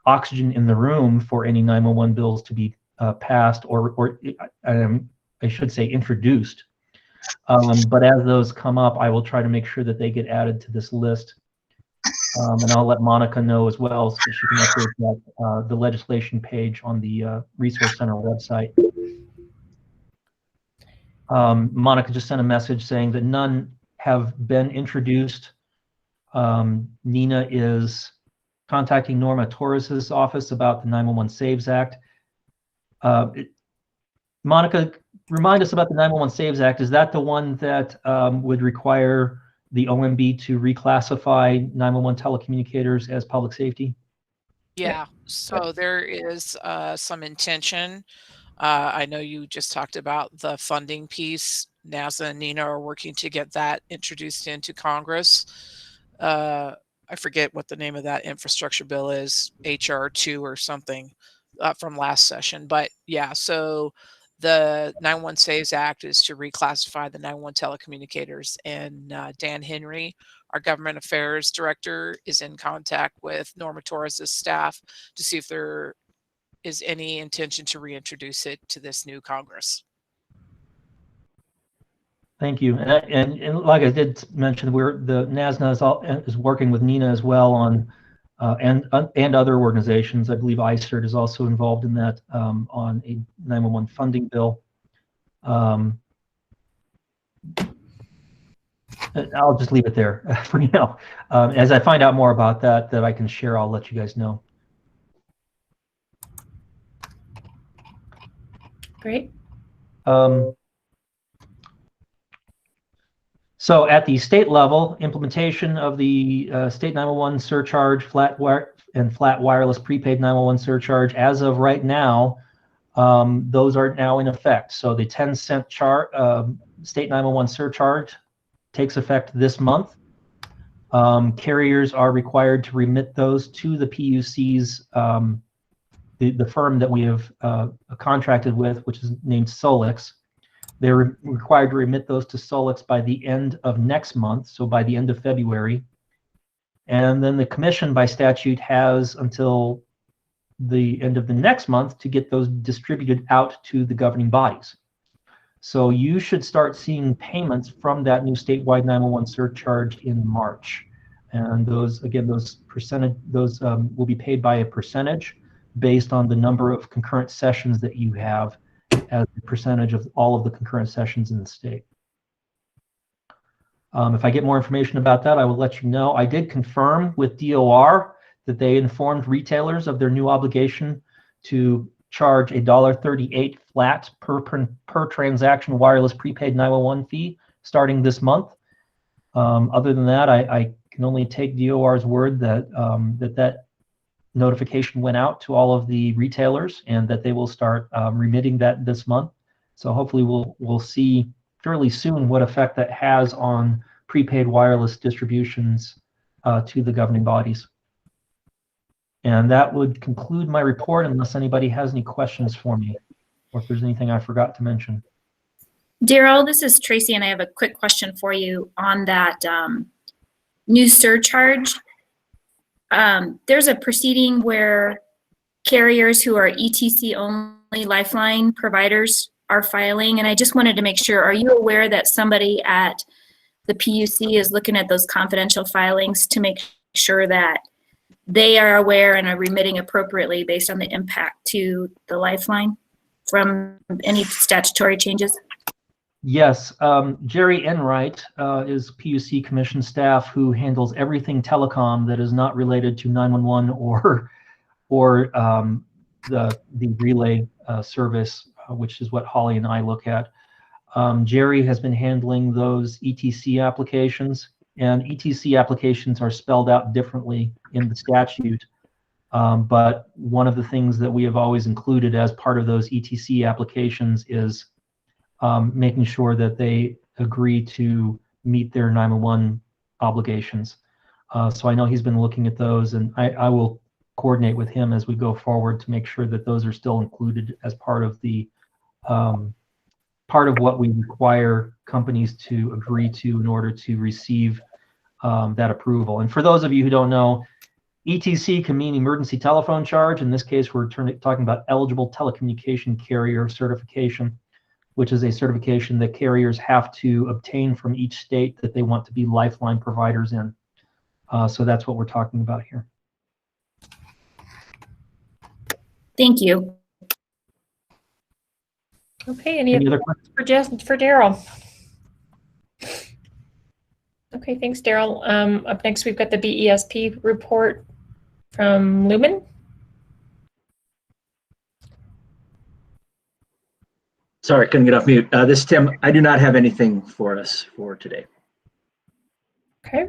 S1: oxygen in the room for any 911 bills to be passed or I should say introduced. But as those come up, I will try to make sure that they get added to this list. And I'll let Monica know as well so she can update that, the legislation page on the Resource Center website. Monica just sent a message saying that none have been introduced. NENA is contacting Norma Torres's office about the 911 Saves Act. Monica, remind us about the 911 Saves Act. Is that the one that would require the OMB to reclassify 911 telecommunicators as public safety?
S17: Yeah, so there is some intention I know you just talked about the funding piece. NASA and NINA are working to get that introduced into Congress. I forget what the name of that infrastructure bill is, HR2 or something from last session. But yeah, so the 911 Saves Act is to reclassify the 911 telecommunicators. And Dan Henry, our government affairs director, is in contact with Norma Torres' staff to see if there is any intention to reintroduce it to this new Congress.
S1: Thank you. And like I did mention, the NASNA is working with NINA as well on and other organizations. I believe ICERT is also involved in that on a 911 funding bill. I'll just leave it there for now. As I find out more about that I can share, I'll let you guys know.
S2: Great.
S1: So at the state level, implementation of the state 911 surcharge, flat wireless prepaid 911 surcharge, as of right now, those are now in effect. So the 10-cent state 911 surcharge takes effect this month. Carriers are required to remit those to the PUCs, the firm that we have contracted with, which is named Solix. They're required to remit those to Solix by the end of next month, so by the end of February. And then the commission by statute has until the end of the next month to get those distributed out to the governing bodies. So you should start seeing payments from that new statewide 911 surcharge in March. And those, again, those will be paid by a percentage based on the number of concurrent sessions that you have as a percentage of all of the concurrent sessions in the state. If I get more information about that, I will let you know. I did confirm with DOR that they informed retailers of their new obligation to charge a $1.38 flat per transaction wireless prepaid 911 fee starting this month. Other than that, I can only take DOR's word that that notification went out to all of the retailers and that they will start remitting that this month. So hopefully we'll see fairly soon what effect that has on prepaid wireless distributions to the governing bodies. And that would conclude my report unless anybody has any questions for me or if there's anything I forgot to mention.
S20: Daryl, this is Tracy, and I have a quick question for you on that new surcharge. There's a proceeding where carriers who are ETC only Lifeline providers are filing, and I just wanted to make sure, are you aware that somebody at the PUC is looking at those confidential filings to make sure that they are aware and are remitting appropriately based on the impact to the Lifeline from any statutory changes?
S1: Yes, Jerry Enright is PUC commission staff who handles everything telecom that is not related to 911 or the relay service, which is what Holly and I look at. Jerry has been handling those ETC applications, and ETC applications are spelled out differently in the statute. But one of the things that we have always included as part of those ETC applications is making sure that they agree to meet their 911 obligations. So I know he's been looking at those, and I will coordinate with him as we go forward to make sure that those are still included as part of the part of what we require companies to agree to in order to receive that approval. And for those of you who don't know, ETC can mean emergency telephone charge. In this case, we're talking about eligible telecommunication carrier certification, which is a certification that carriers have to obtain from each state that they want to be Lifeline providers in. So that's what we're talking about here.
S20: Thank you.
S2: Okay, any other questions for Daryl? Okay, thanks, Daryl. Up next, we've got the BESP report from Lumen.
S4: Sorry, couldn't get off mute. This is Tim. I do not have anything for us for today.
S2: Okay.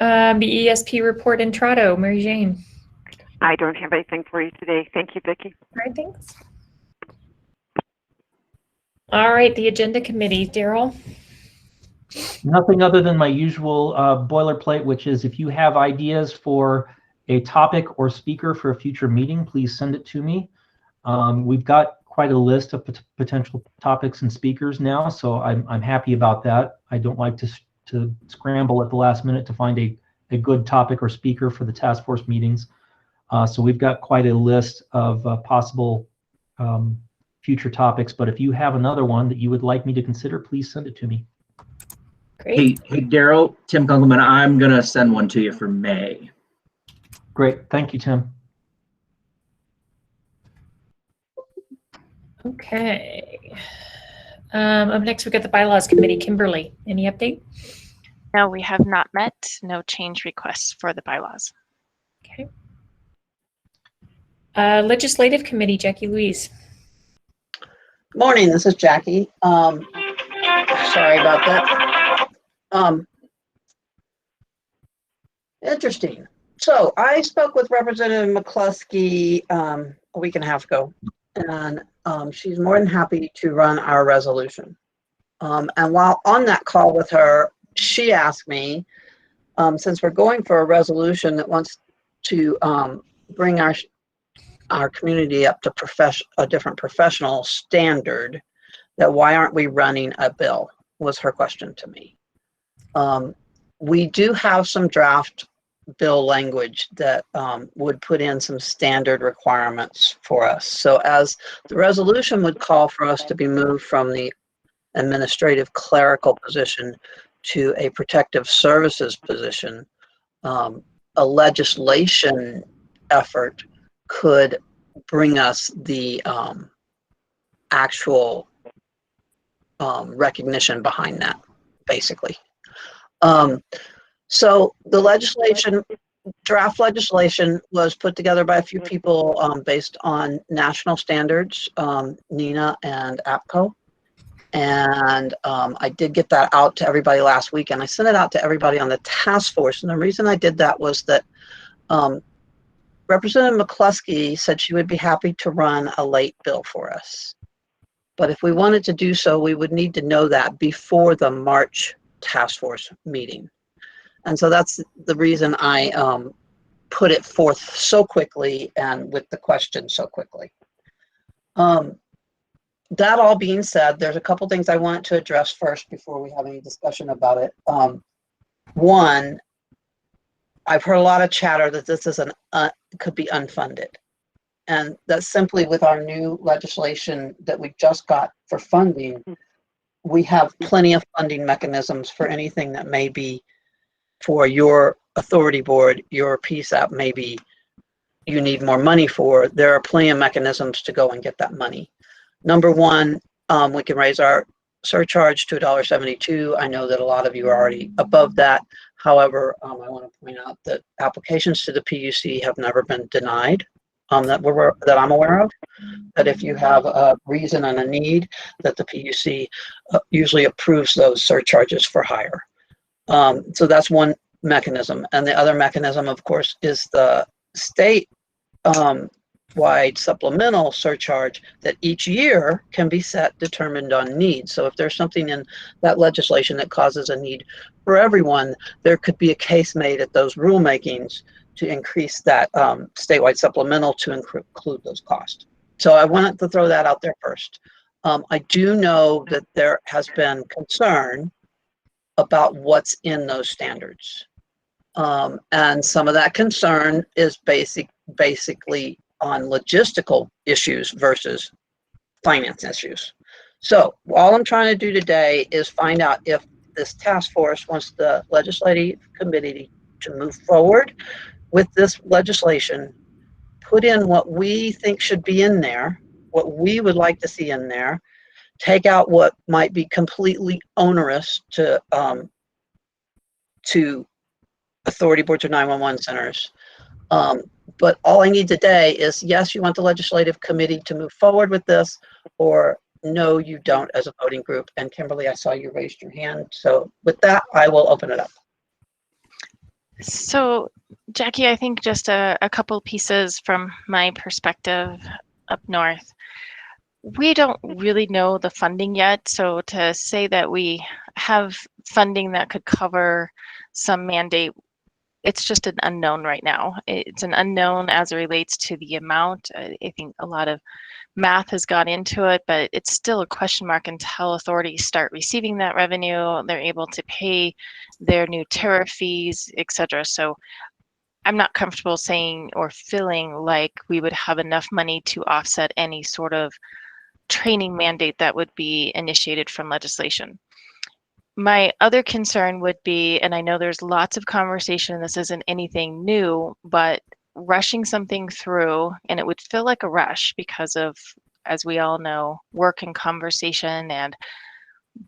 S2: BESP report Intrado, Mary Jane.
S5: I don't have anything for you today. Thank you, Vicki.
S2: All right, thanks. All right, the agenda committee, Daryl.
S1: Nothing other than my usual boilerplate, which is if you have ideas for a topic or speaker for a future meeting, please send it to me. We've got quite a list of potential topics and speakers now, so I'm happy about that. I don't like to scramble at the last minute to find a good topic or speaker for the task force meetings. So we've got quite a list of possible future topics, but if you have another one that you would like me to consider, please send it to me.
S2: Great.
S4: Hey, Daryl, Tim Kunkelman, I'm going to send one to you for May.
S1: Great. Thank you, Tim.
S2: Okay. Up next, we've got the bylaws committee. Kimberly, any update?
S9: No, we have not met. No change requests for the bylaws.
S2: Okay. Legislative committee, Jackie Louise.
S19: Good morning, this is Jackie. Sorry about that. Interesting. So I spoke with Representative McCluskey a week and a half ago, and she's more than happy to run our resolution. And while on that call with her, she asked me, since we're going for a resolution that wants to bring our community up to a different professional standard, that why aren't we running a bill, was her question to me. We do have some draft bill language that would put in some standard requirements for us. So as the resolution would call for us to be moved from the administrative clerical position to a protective services position, a legislation effort could bring us the actual recognition behind that, basically. So the legislation, draft legislation, was put together by a few people based on national standards, NINA and APCO. And I did get that out to everybody last week, and I sent it out to everybody on the task force. And the reason I did that was that Representative McCluskey said she would be happy to run a late bill for us. But if we wanted to do so, we would need to know that before the March task force meeting. And so that's the reason I put it forth so quickly and with the question so quickly. That all being said, there's a couple things I wanted to address first before we have any discussion about it. One, I've heard a lot of chatter that this is could be unfunded. And that's simply with our new legislation that we just got for funding. We have plenty of funding mechanisms for anything that may be for your authority board, your PSAP, maybe you need more money for. There are plenty of mechanisms to go and get that money. Number one, we can raise our surcharge to $1.72. I know that a lot of you are already above that. However, I want to point out that applications to the PUC have never been denied that I'm aware of. That if you have a reason and a need, that the PUC usually approves those surcharges for hire. So that's one mechanism. And the other mechanism, of course, is the state wide supplemental surcharge that each year can be set determined on need. So if there's something in that legislation that causes a need for everyone, there could be a case made at those rulemakings to increase that statewide supplemental to include those costs. So I wanted to throw that out there first. I do know that there has been concern about what's in those standards. And some of that concern is basically on logistical issues versus finance issues. So all I'm trying to do today is find out if this task force wants the legislative committee to move forward with this legislation, put in what we think should be in there, what we would like to see in there, take out what might be completely onerous to authority boards or 911 centers. But all I need today is, yes, you want the legislative committee to move forward with this, or no, you don't as a voting group. And Kimberly, I saw you raised your hand. So with that, I will open it up.
S9: So Jackie, I think just a couple pieces from my perspective up north. we don't really know the funding yet. So to say that we have funding that could cover some mandate, it's just an unknown right now. It's an unknown as it relates to the amount. I think a lot of math has gone into it, but it's still a question mark until authorities start receiving that revenue. They're able to pay their new tariff fees, et cetera. So I'm not comfortable saying or feeling like we would have enough money to offset any sort of training mandate that would be initiated from legislation. My other concern would be, and I know there's lots of conversation, this isn't anything new, but rushing something through, and it would feel like a rush because of, as we all know, work and conversation and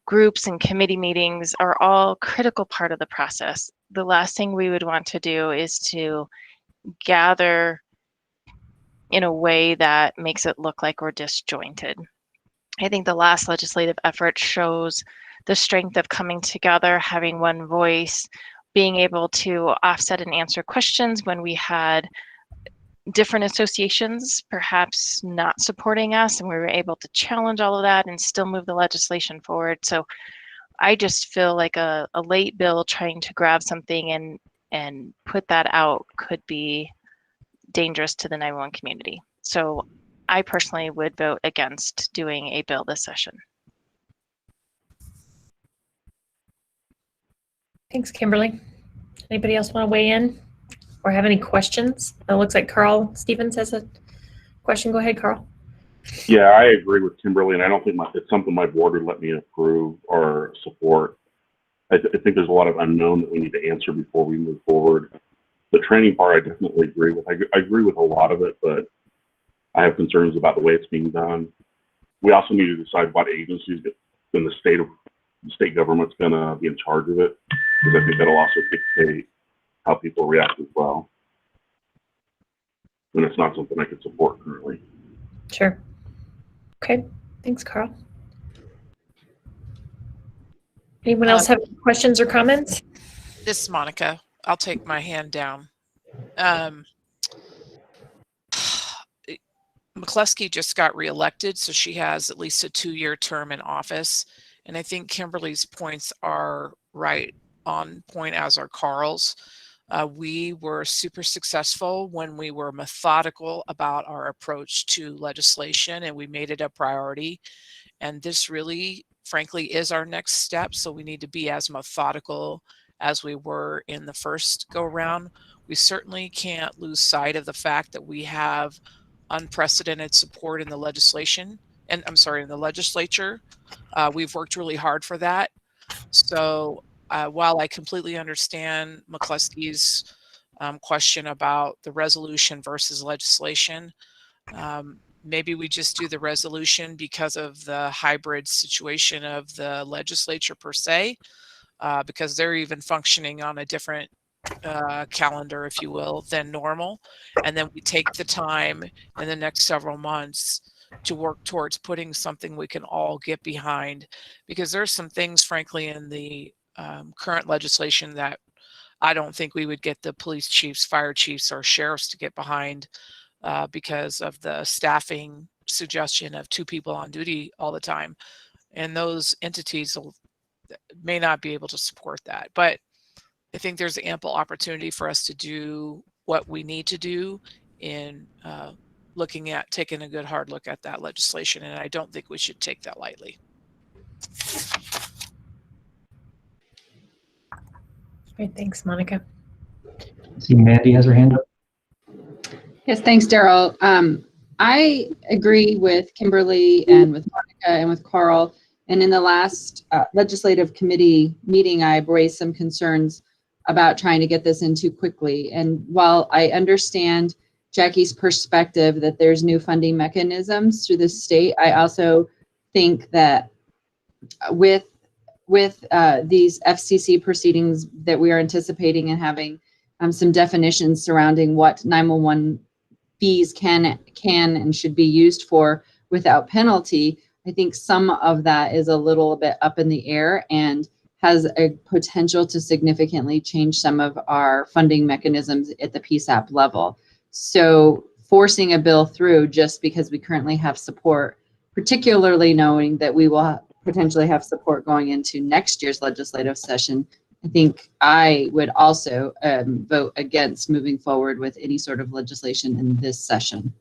S9: groups and committee meetings are all critical part of the process. The last thing we would want to do is to gather in a way that makes it look like we're disjointed. I think the last legislative effort shows the strength of coming together, having one voice, being able to offset and answer questions when we had different associations perhaps not supporting us, and we were able to challenge all of that and still move the legislation forward. So I just feel like a late bill trying to grab something and put that out could be dangerous to the 911 community. So I personally would vote against doing a bill this session.
S2: Thanks, Kimberly. Anybody else want to weigh in or have any questions? It looks like Carl Stevens has a question. Go ahead, Carl.
S3: Yeah, I agree with Kimberly, and I don't think it's something my board would let me approve or support. I think there's a lot of unknown that we need to answer before we move forward. The training part, I definitely agree with. I agree with a lot of it, but I have concerns about the way it's being done. We also need to decide what agencies in the state government's going to be in charge of it, because I think that'll also dictate how people react as well. And it's not something I could support currently.
S2: Sure. Okay. Thanks, Carl. Anyone else have questions or comments?
S17: This is Monica. I'll take my hand down. McCluskey just got reelected, so she has at least a 2-year term in office. And I think Kimberly's points are right on point, as are Carl's. We were super successful when we were methodical about our approach to legislation, and we made it a priority. And this really, frankly, is our next step. So we need to be as methodical as we were in the first go round. We certainly can't lose sight of the fact that we have unprecedented support in the legislation, and I'm sorry, in the legislature. We've worked really hard for that. So while I completely understand McCluskey's question about the resolution versus legislation, maybe we just do the resolution because of the hybrid situation of the legislature per se, because they're even functioning on a different calendar, if you will, than normal. And then we take the time in the next several months to work towards putting something we can all get behind, because there's some things, frankly, in the current legislation that I don't think we would get the police chiefs, fire chiefs, or sheriffs to get behind because of the staffing suggestion of 2 people on duty all the time. And those entities may not be able to support that. But I think there's ample opportunity for us to do what we need to do in looking at taking a good hard look at that legislation. And I don't think we should take that lightly.
S2: Great, thanks, Monica.
S1: See, Mandy has her hand up.
S21: Yes, thanks, Daryl. I agree with Kimberly and with Monica and with Carl. And in the last legislative committee meeting, I raised some concerns about trying to get this in too quickly. And while I understand Jackie's perspective that there's new funding mechanisms through the state, I also think that with these FCC proceedings that we are anticipating and having some definitions surrounding what 911 fees can and should be used for without penalty, I think some of that is a little bit up in the air and has a potential to significantly change some of our funding mechanisms at the PSAP level. So forcing a bill through just because we currently have support particularly knowing that we will potentially have support going into next year's legislative session, I think I would also vote against moving forward with any sort of legislation in this session.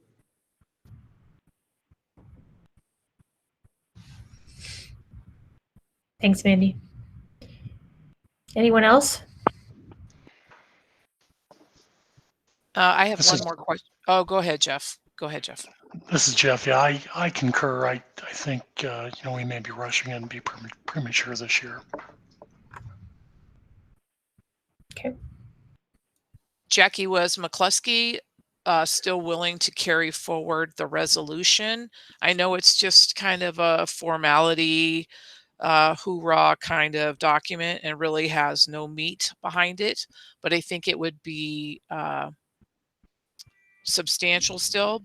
S2: Thanks, Mandy. Anyone else?
S17: I have one more question. Oh, go ahead, Jeff. Go ahead, Jeff.
S11: This is Jeff. Yeah, I concur. I think, we may be rushing and be premature this year.
S2: Okay.
S17: Jackie, was McCluskey still willing to carry forward the resolution? I know it's just kind of a formality, hoorah kind of document and really has no meat behind it, but I think it would be substantial still,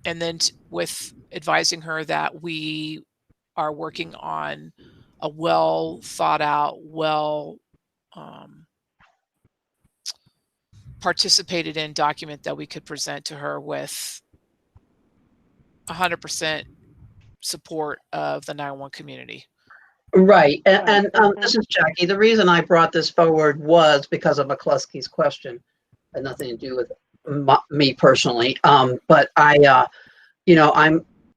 S17: and then with advising her that we are working on a well thought out, participated in document that we could present to her with 100% support of the 911 community.
S19: Right. And this is Jackie. The reason I brought this forward was because of McCluskey's question. It had nothing to do with me personally. But I'm,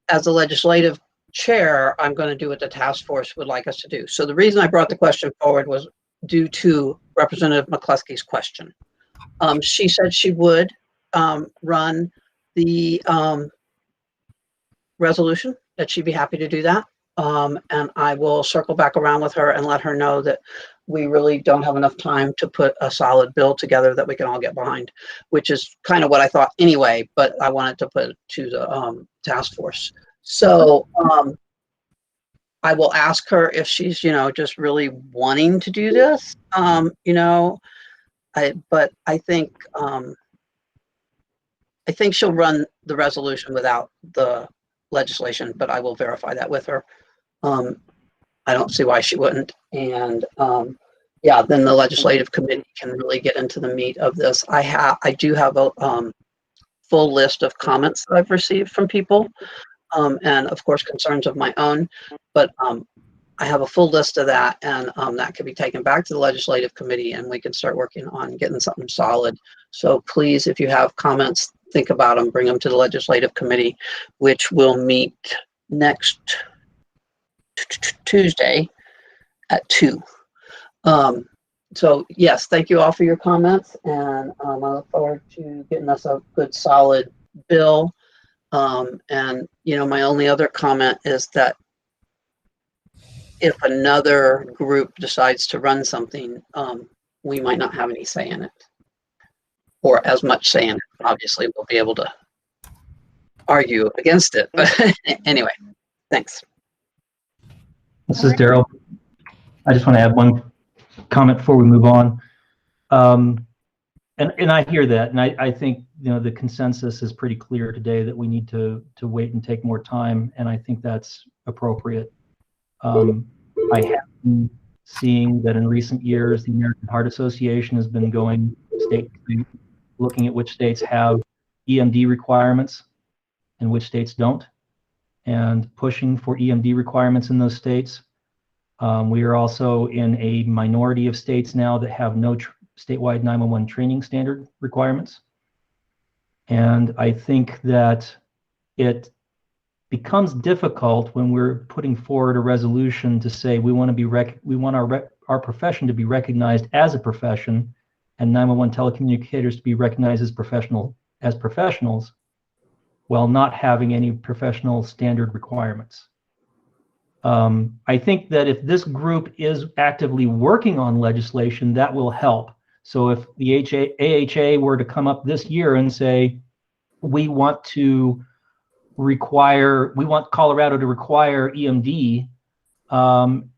S19: as a legislative chair, I'm going to do what the task force would like us to do. So the reason I brought the question forward was due to Representative McCluskey's question. She said she would run the resolution, that she'd be happy to do that. And I will circle back around with her and let her know that we really don't have enough time to put a solid bill together that we can all get behind, which is kind of what I thought anyway, but I wanted to put it to the task force. So I will ask her if she's, just really wanting to do this, but I think she'll run the resolution without the legislation, but I will verify that with her. I don't see why she wouldn't. And then the legislative committee can really get into the meat of this. I do have a full list of comments that I've received from people, and of course concerns of my own, but I have a full list of that, and that can be taken back to the legislative committee and we can start working on getting something solid. So please, if you have comments, think about them, bring them to the legislative committee, which will meet next Tuesday at 2. So yes, thank you all for your comments, and I look forward to getting us a good solid bill. And my only other comment is that if another group decides to run something, we might not have any say in it, or as much say in it. Obviously, we'll be able to argue against it. But anyway, thanks.
S1: This is Daryl. I just want to add one comment before we move on. And I hear that, and I think the consensus is pretty clear today that we need to wait and take more time, and I think that's appropriate. I have been seeing that in recent years, the American Heart Association has been going state to state, looking at which states have EMD requirements and which states don't, and pushing for EMD requirements in those states. We are also in a minority of states now that have no statewide 911 training standard requirements. And I think that it becomes difficult when we're putting forward a resolution to say we want our profession to be recognized as a profession, and 911 telecommunicators to be recognized as professionals, while not having any professional standard requirements. I think that if this group is actively working on legislation, that will help. So if the AHA were to come up this year and say, we want Colorado to require EMD,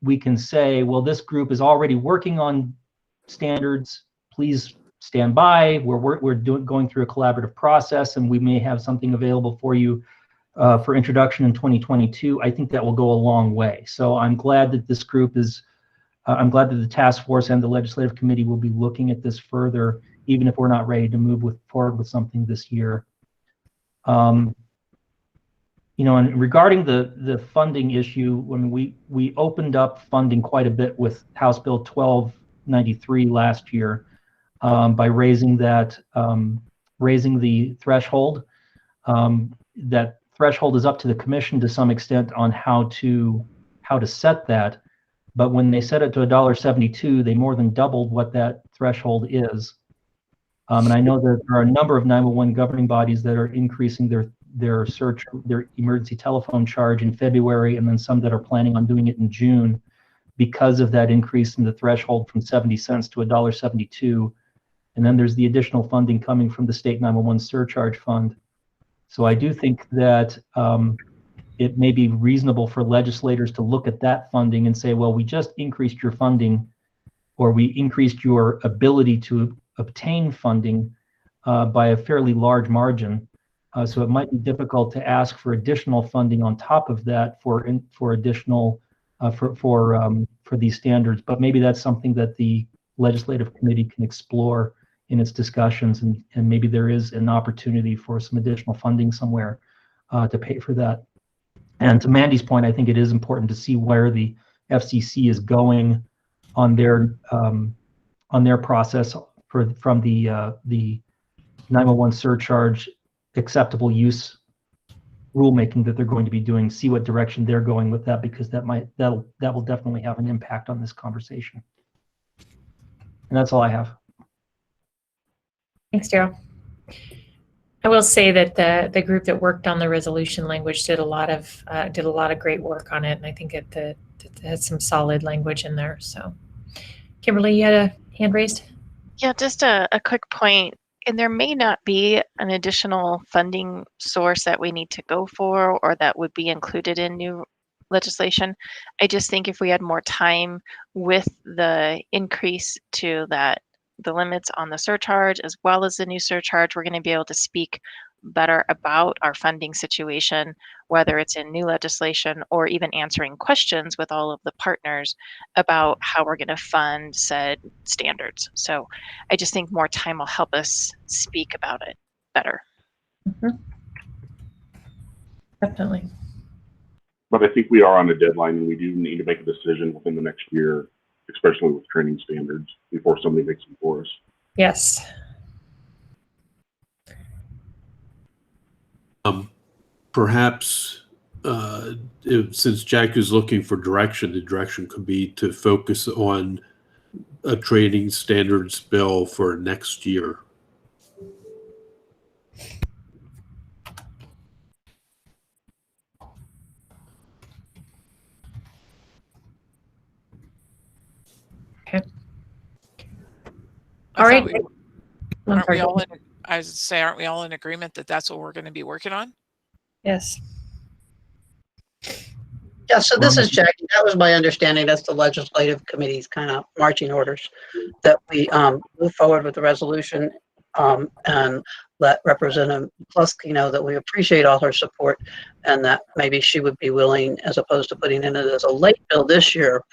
S1: we can say, well, this group is already working on standards. Please stand by. We're going through a collaborative process, and we may have something available for you for introduction in 2022. I think that will go a long way. So I'm glad that this group is, I'm glad that the task force and the legislative committee will be looking at this further, even if we're not ready to move forward with something this year. you know, and regarding the funding issue, when we opened up funding quite a bit with House Bill 1293 last year by raising that raising the threshold. That threshold is up to the commission to some extent on how to set that. But when they set it to $1.72, they more than doubled what that threshold is. And I know that there are a number of 911 governing bodies that are increasing their emergency telephone charge in February, and then some that are planning on doing it in June because of that increase in the threshold from 70 cents to $1.72. And then there's the additional funding coming from the state 911 surcharge fund. So I do think that it may be reasonable for legislators to look at that funding and say, well, we just increased your funding, or we increased your ability to obtain funding by a fairly large margin. So it might be difficult to ask for additional funding on top of that for additional for these standards. But maybe that's something that the legislative committee can explore in its discussions, and maybe there is an opportunity for some additional funding somewhere to pay for that. And to Mandy's point, I think it is important to see where the FCC is going on their process from the 911 surcharge acceptable use rulemaking that they're going to be doing. See what direction they're going with that, because that will definitely have an impact on this conversation. And that's all I have.
S2: Thanks, Daryl. I will say that the group that worked on the resolution language did a lot of great work on it, and I think it had some solid language in there. So, Kimberly, you had a hand raised?
S9: Yeah, just a quick point. And there may not be an additional funding source that we need to go for or that would be included in new legislation. I just think if we had more time with the increase to the limits on the surcharge as well as the new surcharge, we're going to be able to speak better about our funding situation, whether it's in new legislation or even answering questions with all of the partners about how we're going to fund said standards. So I just think more time will help us speak about it better.
S2: Mm-hmm. Definitely.
S3: But I think we are on a deadline, and we do need to make a decision within the next year, especially with training standards, before somebody makes them for us.
S2: Yes.
S18: Perhaps since Jack is looking for direction, the direction could be to focus on a training standards bill for next year.
S2: Okay. All right.
S17: Aren't we all in, I would say, aren't we all in agreement that that's what we're going to be working on?
S2: Yes.
S19: Yeah, so this is Jackie. That was my understanding. That's the legislative committee's kind of marching orders, that we move forward with the resolution and let Representative Plusky know that we appreciate all her support, and that maybe she would be willing, as opposed to putting in it as a late bill this year,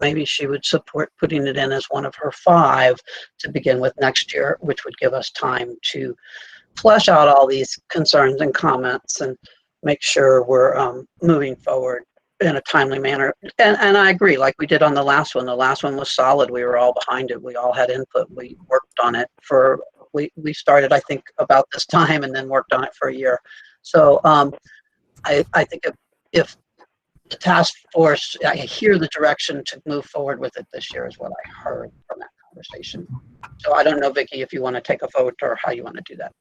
S19: maybe she would support putting it in as one of her 5 to begin with next year, which would give us time to flesh out all these concerns and comments and make sure we're moving forward in a timely manner. And I agree, like we did on the last one. The last one was solid. We were all behind it. We all had input. We worked on it we started, I think, about this time and then worked on it for a year. So I think if the task force, I hear the direction to move forward with it this year is what I heard from that conversation. So I don't know, Vicki, if you want to take a vote or how you want to do that.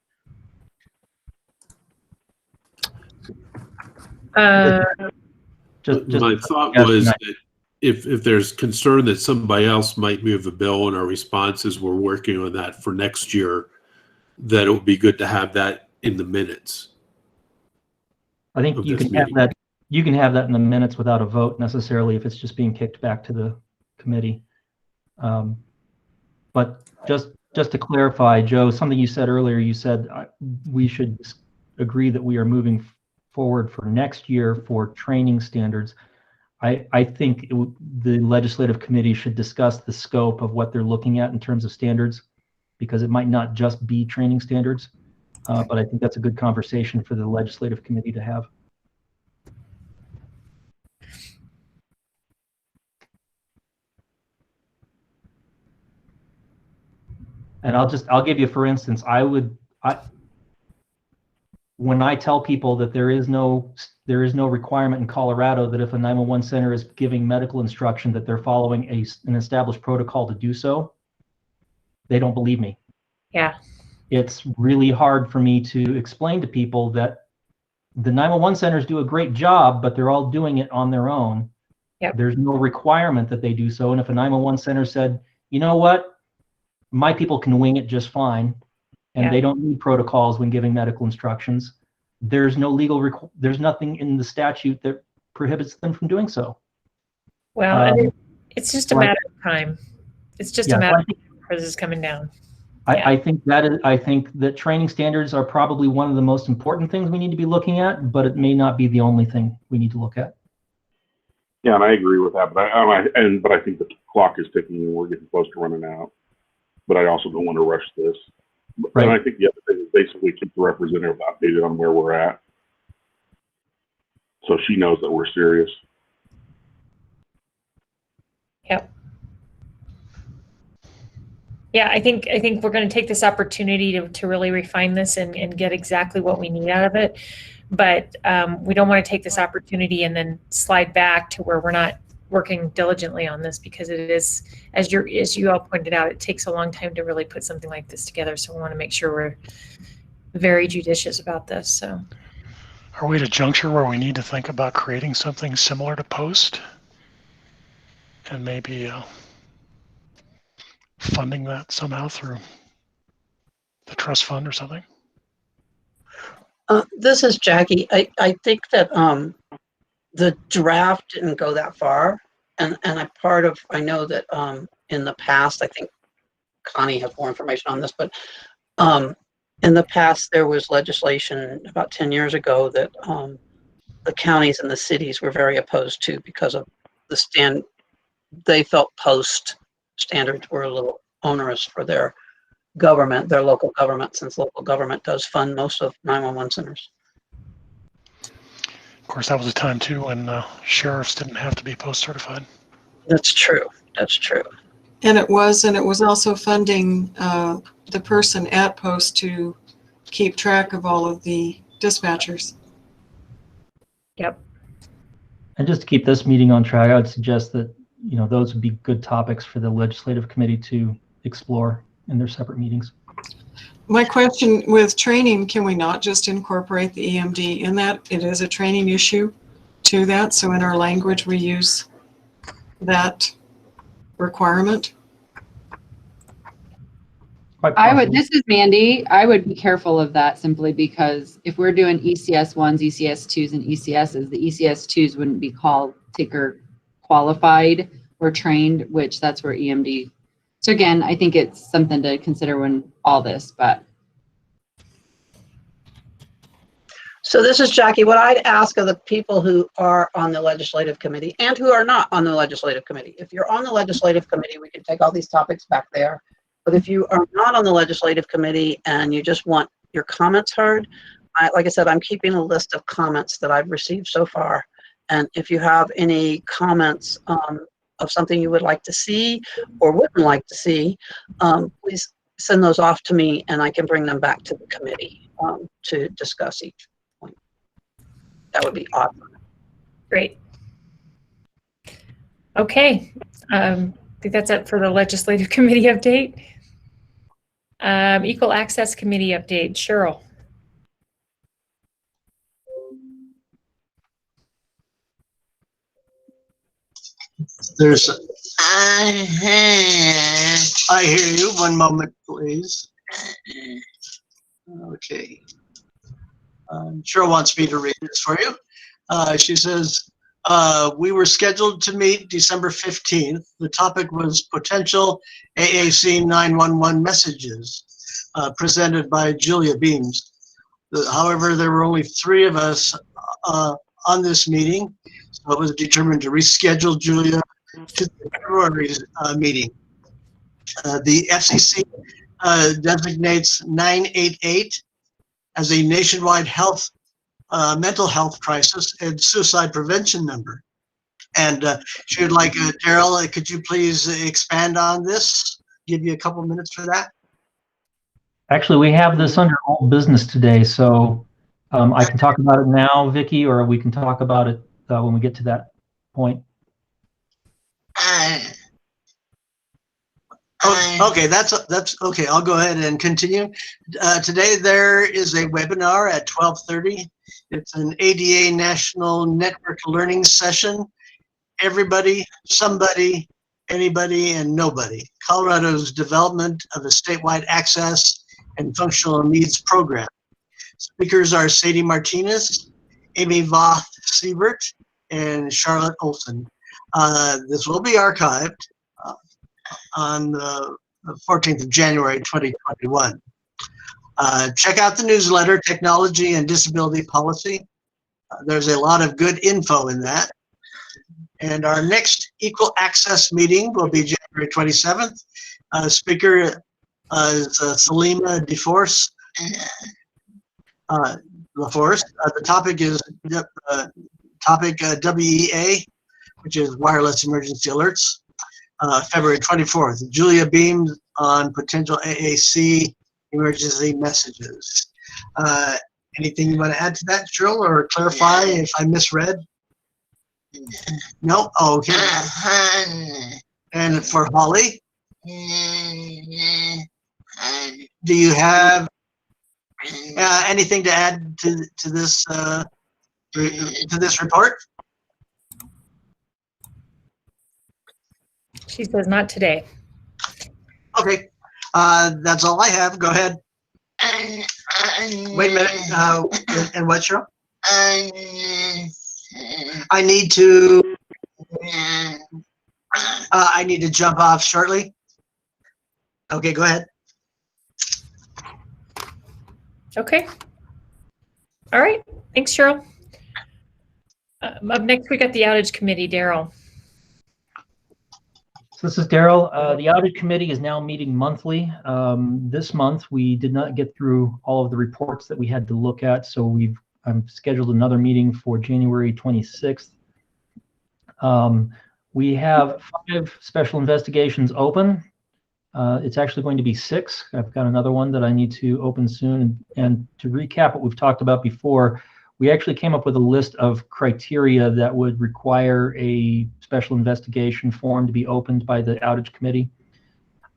S18: My thought was that if there's concern that somebody else might move a bill and our response is we're working on that for next year, that it would be good to have that in the minutes.
S1: I think you can have that. You can have that in the minutes without a vote necessarily if it's just being kicked back to the committee. But just to clarify, Joe, something you said earlier, you said we should agree that we are moving forward for next year for training standards. I think the legislative committee should discuss the scope of what they're looking at in terms of standards, because it might not just be training standards. But I think that's a good conversation for the legislative committee to have. And I'll give you, for instance, when I tell people that there is no requirement in Colorado that if a 911 center is giving medical instruction that they're following an established protocol to do so, they don't believe me.
S2: Yeah.
S1: It's really hard for me to explain to people that the 911 centers do a great job, but they're all doing it on their own.
S2: Yep.
S1: There's no requirement that they do so. And if a 911 center said, you know what, my people can wing it just fine, and they don't need protocols when giving medical instructions, there's no there's nothing in the statute that prohibits them from doing so.
S2: Well, it's just a matter of time. It's just a matter of time for this is coming down.
S1: I think that training standards are probably one of the most important things we need to be looking at, but it may not be the only thing we need to look at.
S3: Yeah, and I agree with that, but I think the clock is ticking and we're getting close to running out. But I also don't want to rush this.
S1: Right.
S3: And I think the other thing is basically keep the representative updated on where we're at, so she knows that we're serious.
S2: Yep. Yeah, I think we're going to take this opportunity to really refine this and get exactly what we need out of it. But we don't want to take this opportunity and then slide back to where we're not working diligently on this, because it is, as you all pointed out, it takes a long time to really put something like this together. So we want to make sure we're very judicious about this. So,
S11: are we at a juncture where we need to think about creating something similar to POST, and maybe funding that somehow through the trust fund or something?
S19: This is Jackie. I think that the draft didn't go that far, and I know that in the past, I think Connie has more information on this, but in the past there was legislation about 10 years ago that the counties and the cities were very opposed to, because of they felt POST standards were a little onerous for their government, their local government, since local government does fund most of 911 centers.
S11: Of course, that was a time too when sheriffs didn't have to be POST certified.
S19: That's true. That's true.
S6: And it was also funding the person at POST to keep track of all of the dispatchers.
S2: Yep.
S1: And just to keep this meeting on track, I would suggest that those would be good topics for the legislative committee to explore in their separate meetings.
S6: My question with training, can we not just incorporate the EMD in that? It is a training issue to that. So in our language, we use that requirement.
S21: This is Mandy. I would be careful of that, simply because if we're doing ECS 1s, ECS 2s, and ECSs, the ECS 2s wouldn't be called ticker qualified or trained, which that's where EMD. So again, I think it's something to consider when all this, but.
S19: So this is Jackie. What I'd ask of the people who are on the legislative committee and who are not on the legislative committee, if you're on the legislative committee, we can take all these topics back there. But if you are not on the legislative committee and you just want your comments heard, like I said, I'm keeping a list of comments that I've received so far. And if you have any comments of something you would like to see or wouldn't like to see, please send those off to me and I can bring them back to the committee to discuss each point. That would be awesome.
S2: Great. Okay. I think that's it for the legislative committee update. Equal access committee update, Cheryl.
S12: There's, I hear you. One moment, please. Okay. Cheryl wants me to read this for you. She says, we were scheduled to meet December 15th. The topic was potential AAC 911 messages presented by Julia Beams. However, there were only 3 of us on this meeting, so it was determined to reschedule Julia to the February meeting. The FCC designates 988 as a nationwide mental health crisis and suicide prevention number. And she would like, Daryl, could you please expand on this? Give you a couple minutes for that.
S1: Actually, we have this under old business today, so I can talk about it now, Vicky, or we can talk about it when we get to that point.
S12: Okay, that's okay. I'll go ahead and continue. Today there is a webinar at 12:30. It's an ADA National Network Learning Session. Everybody, somebody, anybody, and nobody. Colorado's development of a statewide access and functional needs program. Speakers are Sadie Martinez, Amy Voth Siebert, and Charlotte Olson. This will be archived on the 14th of January 2021. Check out the newsletter, Technology and Disability Policy. There's a lot of good info in that. And our next Equal Access meeting will be January 27th. Speaker is Salima DeForce. The topic is WEA, which is Wireless Emergency Alerts. February 24th, Julia Beam on potential AAC emergency messages. Anything you want to add to that, Cheryl, or clarify if I misread? No? Oh, okay. And for Holly? Do you have anything to add to this report?
S2: She says not today.
S12: Okay, that's all I have. Go ahead. Wait a minute. And what, Cheryl? I need to jump off shortly. Okay, go ahead.
S2: Okay. All right. Thanks, Cheryl. Up next, we got the outage committee, Daryl.
S1: So this is Daryl. The audit committee is now meeting monthly. This month, we did not get through all of the reports that we had to look at, so I've scheduled another meeting for January 26th. We have 5 special investigations open. It's actually going to be 6. I've got another one that I need to open soon. And to recap what we've talked about before, we actually came up with a list of criteria that would require a special investigation form to be opened by the outage committee.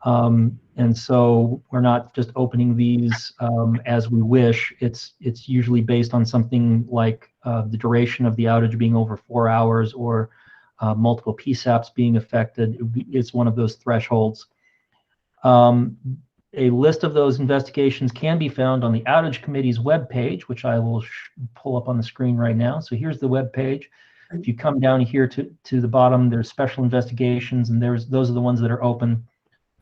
S1: And so we're not just opening these as we wish. It's usually based on something like the duration of the outage being over 4 hours or multiple PSAPs being affected. It's one of those thresholds. A list of those investigations can be found on the outage committee's webpage, which I will pull up on the screen right now. So here's the webpage. If you come down here to the bottom, there's special investigations, and those are the ones that are open.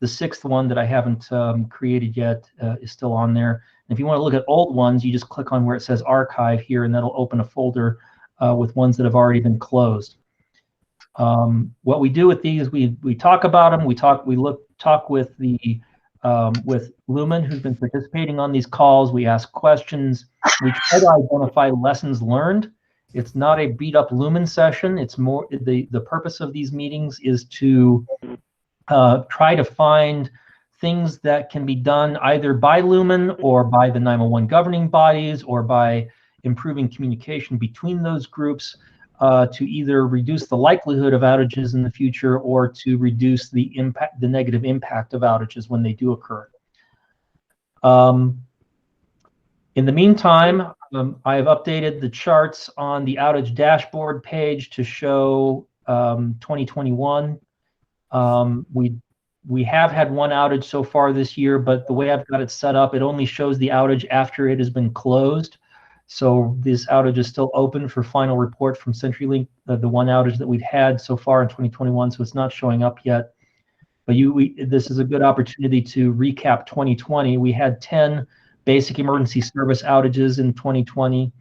S1: The 6th one that I haven't created yet is still on there. And if you want to look at old ones, you just click on where it says archive here, and that'll open a folder with ones that have already been closed. What we do with these, we talk about them. We talk with the with Lumen, who's been participating on these calls. We ask questions. We try to identify lessons learned. It's not a beat up Lumen session. It's more the purpose of these meetings is to try to find things that can be done either by Lumen or by the 911 governing bodies or by improving communication between those groups to either reduce the likelihood of outages in the future or to reduce the negative impact of outages when they do occur. In the meantime, I have updated the charts on the outage dashboard page to show 2021. We have had one outage so far this year, but the way I've got it set up, it only shows the outage after it has been closed. So this outage is still open for final report from CenturyLink, the one outage that we've had so far in 2021, so it's not showing up yet. But this is a good opportunity to recap 2020. We had 10 basic emergency service outages in 2020.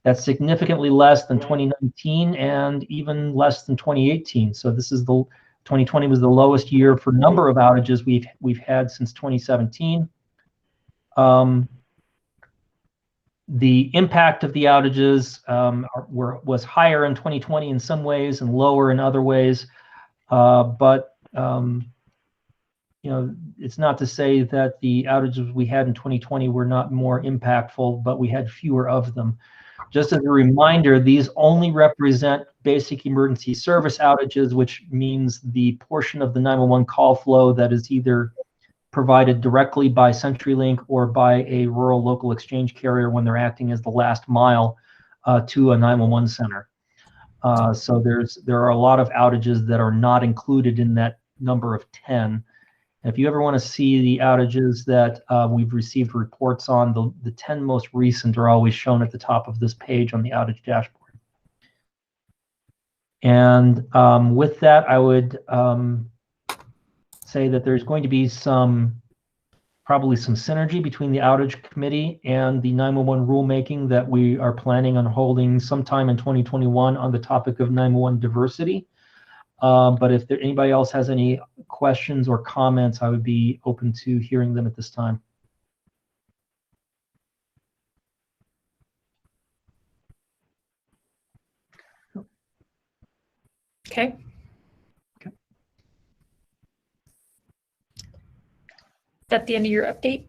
S1: That's significantly less than 2019 and even less than 2018. So this is 2020 was the lowest year for number of outages we've had since 2017. The impact of the outages was higher in 2020 in some ways and lower in other ways, but it's not to say that the outages we had in 2020 were not more impactful, but we had fewer of them. Just as a reminder, these only represent basic emergency service outages, which means the portion of the 911 call flow that is either provided directly by CenturyLink or by a rural local exchange carrier when they're acting as the last mile to a 911 center. So there are a lot of outages that are not included in that number of 10. If you ever want to see the outages that we've received reports on, the 10 most recent are always shown at the top of this page on the outage dashboard. And with that, I would say that there's going to be probably some synergy between the outage committee and the 911 rulemaking that we are planning on holding sometime in 2021 on the topic of 911 diversity. But if anybody else has any questions or comments, I would be open to hearing them at this time.
S2: Okay. Is that the end of your update?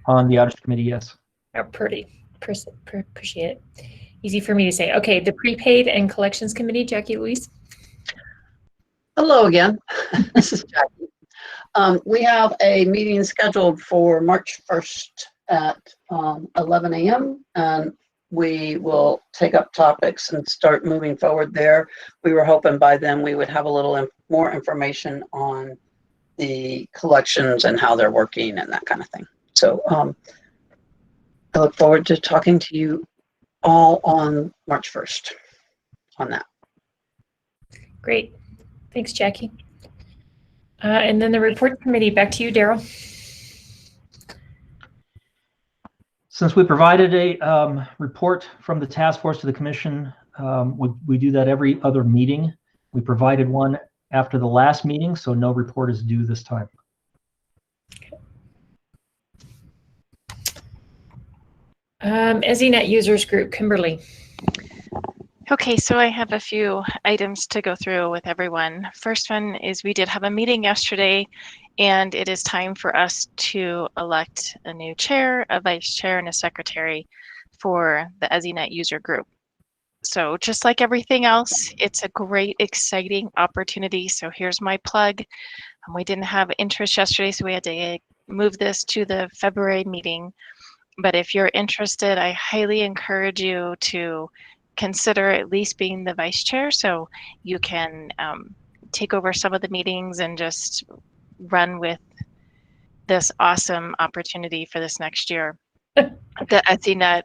S1: On the outage committee, yes.
S2: Oh, appreciate it. Easy for me to say. Okay, the prepaid and collections committee, Jackie Louise.
S19: Hello again. This is Jackie. We have a meeting scheduled for March 1st at 11 a.m. and we will take up topics and start moving forward there. We were hoping by then we would have a little more information on the collections and how they're working and that kind of thing. So I look forward to talking to you all on March 1st on that.
S2: Great. Thanks, Jackie. And then the report committee, back to you, Daryl.
S1: Since we provided a report from the task force to the commission, we do that every other meeting. We provided one after the last meeting, so no report is due this time.
S2: EZNet users group, Kimberly.
S9: Okay, so I have a few items to go through with everyone. First one is we did have a meeting yesterday, and it is time for us to elect a new chair, a vice chair, and a secretary for the EZNet user group. So just like everything else, it's a great, exciting opportunity. So here's my plug. We didn't have interest yesterday, so we had to move this to the February meeting. But if you're interested, I highly encourage you to consider at least being the vice chair so you can take over some of the meetings and just run with this awesome opportunity for this next year. The EZNet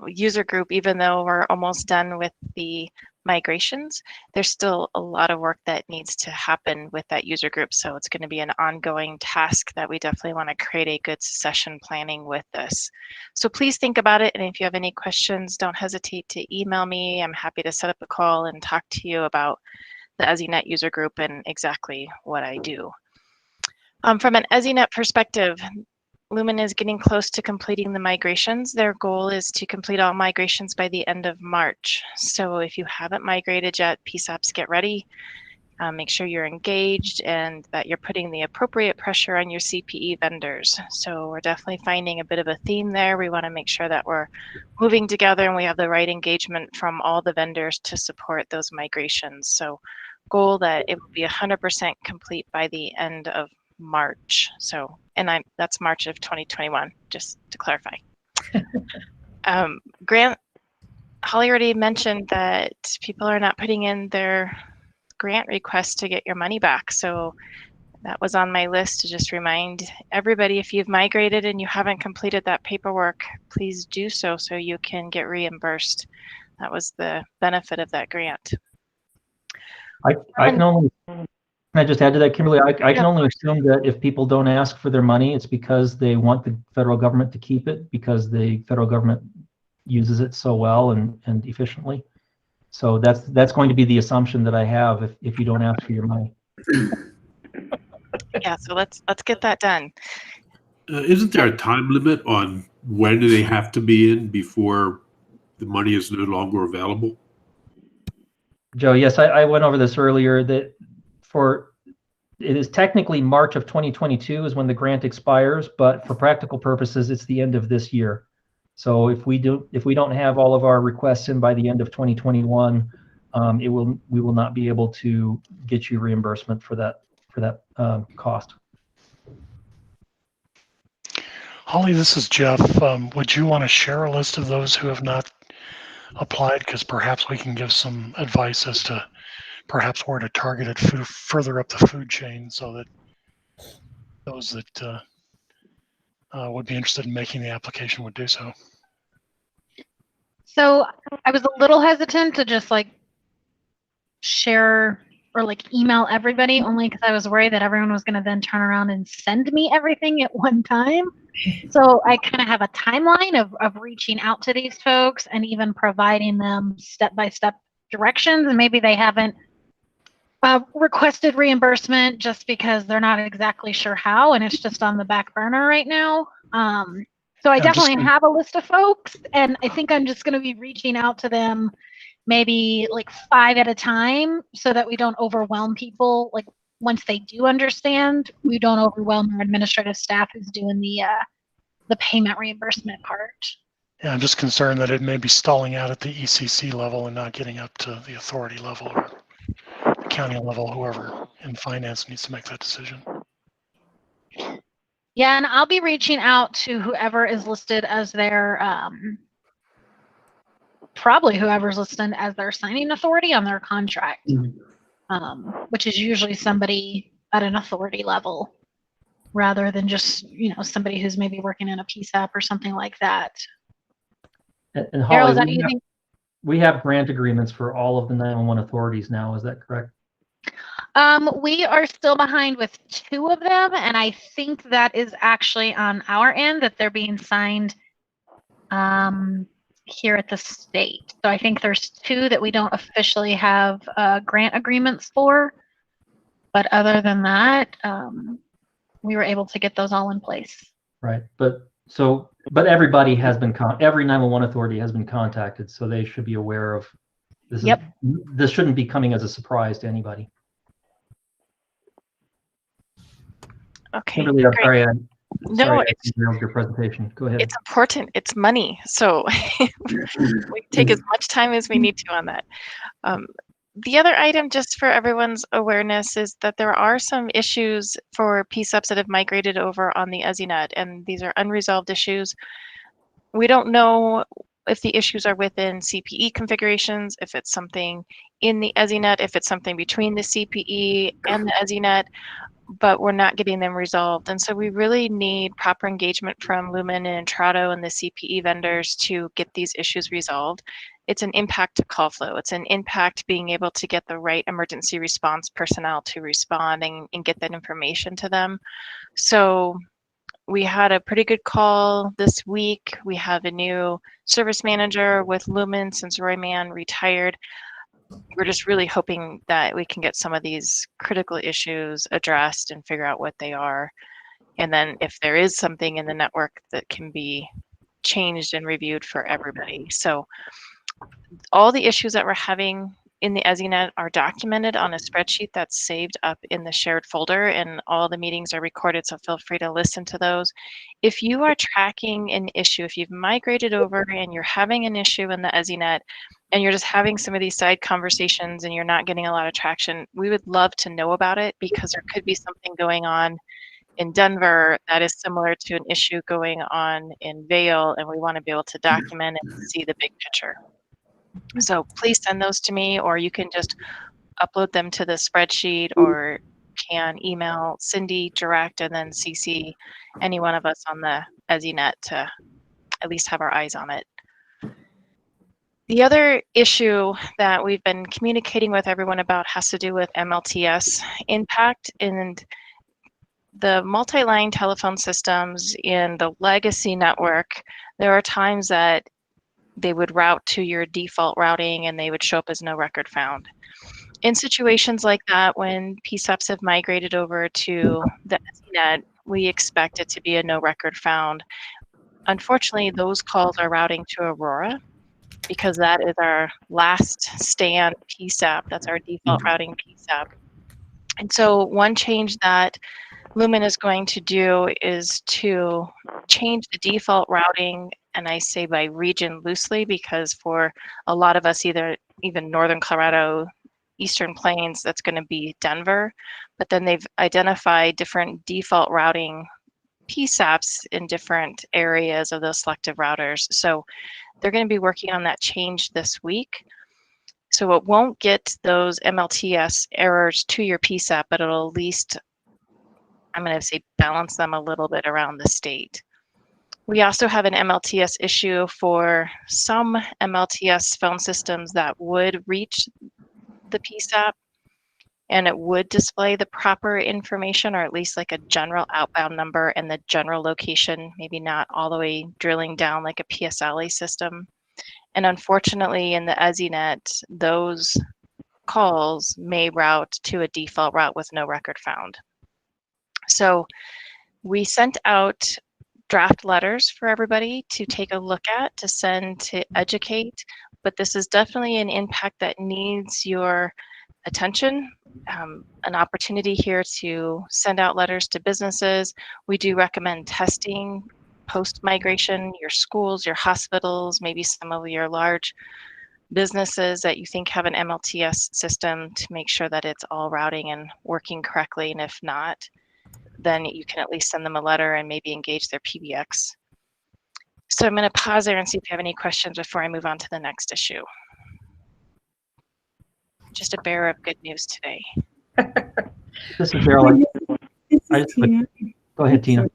S9: user group, even though we're almost done with the migrations, there's still a lot of work that needs to happen with that user group. So it's going to be an ongoing task that we definitely want to create a good session planning with this. So please think about it. And if you have any questions, don't hesitate to email me. I'm happy to set up a call and talk to you about the EZNet user group and exactly what I do. From an EZNet perspective, Lumen is getting close to completing the migrations. Their goal is to complete all migrations by the end of March. So if you haven't migrated yet, PSAPs, get ready. Make sure you're engaged and that you're putting the appropriate pressure on your CPE vendors. So we're definitely finding a bit of a theme there. We want to make sure that we're moving together and we have the right engagement from all the vendors to support those migrations. So goal that it will be 100% complete by the end of March. So, and that's March of 2021, just to clarify. Grant, Holly already mentioned that people are not putting in their grant requests to get your money back. So that was on my list to just remind everybody, if you've migrated and you haven't completed that paperwork, please do so you can get reimbursed. That was the benefit of that grant.
S1: I can only, can I just add to that, Kimberly? I can only assume that if people don't ask for their money, it's because they want the federal government to keep it, because the federal government uses it so well and efficiently. So that's going to be the assumption that I have if you don't ask for your money.
S9: Yeah, so let's get that done.
S18: Isn't there a time limit on when they have to be in before the money is no longer available?
S1: Joe, yes, I went over this earlier, that it is technically March of 2022 is when the grant expires, but for practical purposes, it's the end of this year. So if we don't have all of our requests in by the end of 2021, we will not be able to get you reimbursement for that cost.
S11: Holly, this is Jeff. Would you want to share a list of those who have not applied? Because perhaps we can give some advice as to perhaps where to target it further up the food chain, so that those that would be interested in making the application would do so.
S13: So I was a little hesitant to just like share or like email everybody, only because I was worried that everyone was going to then turn around and send me everything at one time. So I kind of have a timeline of reaching out to these folks and even providing them step-by-step directions. And maybe they haven't requested reimbursement just because they're not exactly sure how, and it's just on the back burner right now. So I definitely have a list of folks, and I think I'm just going to be reaching out to them maybe like 5 at a time, so that we don't overwhelm people. Like once they do understand, we don't overwhelm our administrative staff who's doing the payment reimbursement part.
S11: Yeah, I'm just concerned that it may be stalling out at the ECC level and not getting up to the authority level or the county level, whoever in finance needs to make that decision.
S13: Yeah, and I'll be reaching out to whoever is listed as their probably whoever's listed as their signing authority on their contract, which is usually somebody at an authority level rather than just, somebody who's maybe working in a PSAP or something like that.
S1: And
S13: Carol,
S1: Holly,
S13: is that you think?
S1: we have grant agreements for all of the 911 authorities now. Is that correct?
S13: We are still behind with 2 of them, and I think that is actually on our end that they're being signed here at the state. So I think there's 2 that we don't officially have grant agreements for, but other than that, we were able to get those all in place.
S1: Right, but everybody has been every 911 authority has been contacted, so they should be aware of this.
S13: Yep.
S1: This shouldn't be coming as a surprise to anybody.
S9: Okay.
S1: Kimberly, I'm
S9: great.
S1: sorry.
S9: No,
S1: I derailed your presentation. Go ahead.
S9: it's important. It's money. So we take as much time as we need to on that. The other item, just for everyone's awareness, is that there are some issues for PSAPs that have migrated over on the EZNet, and these are unresolved issues. We don't know if the issues are within CPE configurations, if it's something in the EZNet, if it's something between the CPE and the EZNet, but we're not getting them resolved. And so we really need proper engagement from Lumen and Intrado and the CPE vendors to get these issues resolved. It's an impact to call flow. It's an impact being able to get the right emergency response personnel to respond and get that information to them. So we had a pretty good call this week. We have a new service manager with Lumen since Roy Mann retired. We're just really hoping that we can get some of these critical issues addressed and figure out what they are. And then if there is something in the network that can be changed and reviewed for everybody. So all the issues that we're having in the EZNet are documented on a spreadsheet that's saved up in the shared folder, and all the meetings are recorded, so feel free to listen to those. If you are tracking an issue, if you've migrated over and you're having an issue in the EZNet and you're just having some of these side conversations and you're not getting a lot of traction, we would love to know about it, because there could be something going on in Denver that is similar to an issue going on in Vail, and we want to be able to document and see the big picture. So please send those to me, or you can just upload them to the spreadsheet, or can email Cindy direct and then CC any one of us on the EZNet to at least have our eyes on it. The other issue that we've been communicating with everyone about has to do with MLTS impact. And the multi-line telephone systems in the legacy network, there are times that they would route to your default routing and they would show up as no record found. In situations like that, when PSAPs have migrated over to the EZNet, we expect it to be a no record found. Unfortunately, those calls are routing to Aurora, because that is our last stand PSAP. That's our default routing PSAP. And so one change that Lumen is going to do is to change the default routing, and I say by region loosely because for a lot of us, even Northern Colorado, Eastern Plains, that's going to be Denver, but then they've identified different default routing PSAPs in different areas of those selective routers. So they're going to be working on that change this week. So it won't get those MLTS errors to your PSAP, but it'll at least, I'm going to say, balance them a little bit around the state. We also have an MLTS issue for some MLTS phone systems that would reach the PSAP and it would display the proper information, or at least like a general outbound number and the general location, maybe not all the way drilling down like a PSLA system. And unfortunately in the EZNet, those calls may route to a default route with no record found. So we sent out draft letters for everybody to take a look at, to send, to educate, but this is definitely an impact that needs your attention, an opportunity here to send out letters to businesses. We do recommend testing post-migration, your schools, your hospitals, maybe some of your large businesses that you think have an MLTS system to make sure that it's all routing and working correctly. And if not, then you can at least send them a letter and maybe engage their PBX. So I'm going to pause there and see if you have any questions before I move on to the next issue. Just a bearer of good news today.
S1: This is Daryl.
S7: This is Tina.
S1: Go ahead, Tina.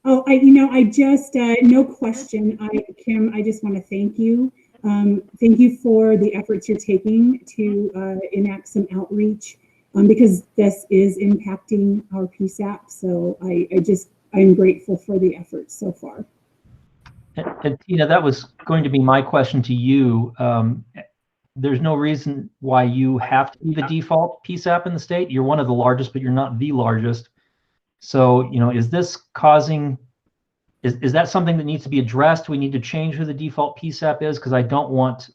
S7: Oh, I just, no question. Kim, I just want to thank you. Thank you for the efforts you're taking to enact some outreach because this is impacting our PSAP. So I'm grateful for the efforts so far.
S1: And Tina, that was going to be my question to you. There's no reason why you have to be the default PSAP in the state. You're one of the largest, but you're not the largest. So, is this causing, is that something that needs to be addressed? We need to change who the default PSAP is, because I don't want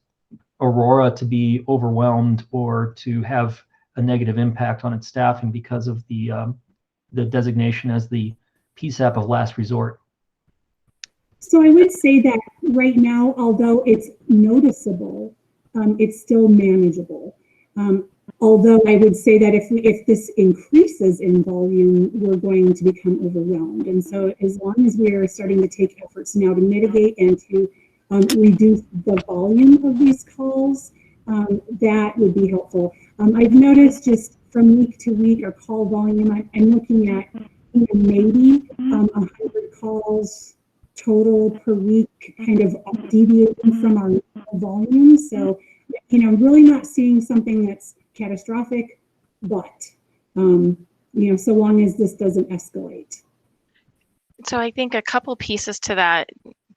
S1: Aurora to be overwhelmed or to have a negative impact on its staffing because of the designation as the PSAP of last resort.
S7: So I would say that right now, although it's noticeable, it's still manageable. Although I would say that if this increases in volume, we're going to become overwhelmed. And so as long as we are starting to take efforts now to mitigate and to reduce the volume of these calls, that would be helpful. I've noticed just from week to week, our call volume, I'm looking at maybe 100 calls total per week, kind of deviating from our volume. So, really not seeing something that's catastrophic, but, so long as this doesn't escalate.
S9: So I think a couple pieces to that,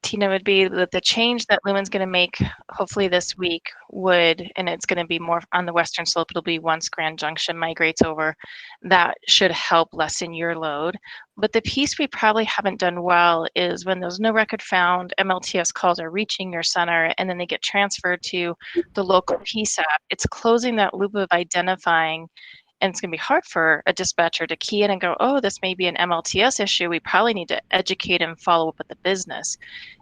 S9: Tina, would be that the change that Lumen's going to make hopefully this week would, and it's going to be more on the western slope, it'll be once Grand Junction migrates over, that should help lessen your load. But the piece we probably haven't done well is when those no record found MLTS calls are reaching your center and then they get transferred to the local PSAP, it's closing that loop of identifying. And it's going to be hard for a dispatcher to key in and go, oh, this may be an MLTS issue. We probably need to educate and follow up with the business.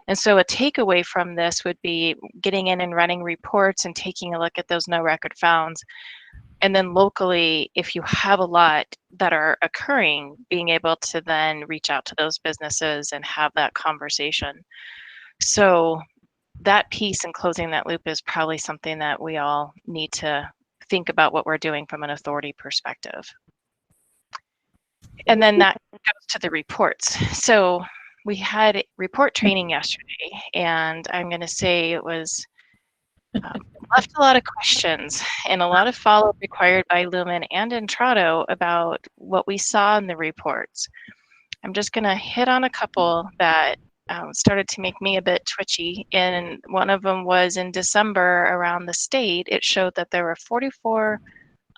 S9: And so a takeaway from this would be getting in and running reports and taking a look at those no record founds. And then locally, if you have a lot that are occurring, being able to then reach out to those businesses and have that conversation. So that piece and closing that loop is probably something that we all need to think about what we're doing from an authority perspective. And then that goes to the reports. So we had report training yesterday, and I'm going to say it was left a lot of questions and a lot of follow-up required by Lumen and Intrado about what we saw in the reports. I'm just going to hit on a couple that started to make me a bit twitchy. And one of them was in December around the state, it showed that there were 44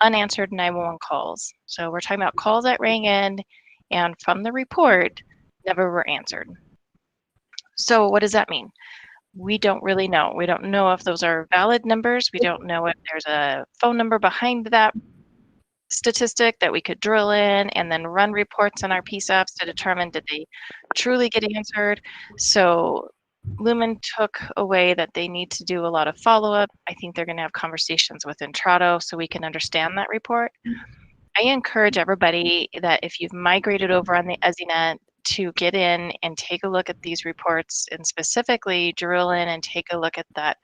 S9: unanswered 911 calls. So we're talking about calls that rang in and from the report never were answered. So what does that mean? We don't really know. We don't know if those are valid numbers. We don't know if there's a phone number behind that statistic that we could drill in and then run reports on our PSAPs to determine did they truly get answered. So Lumen took away that they need to do a lot of follow-up. I think they're going to have conversations with Intrado so we can understand that report. I encourage everybody that if you've migrated over on the EZNet to get in and take a look at these reports and specifically drill in and take a look at that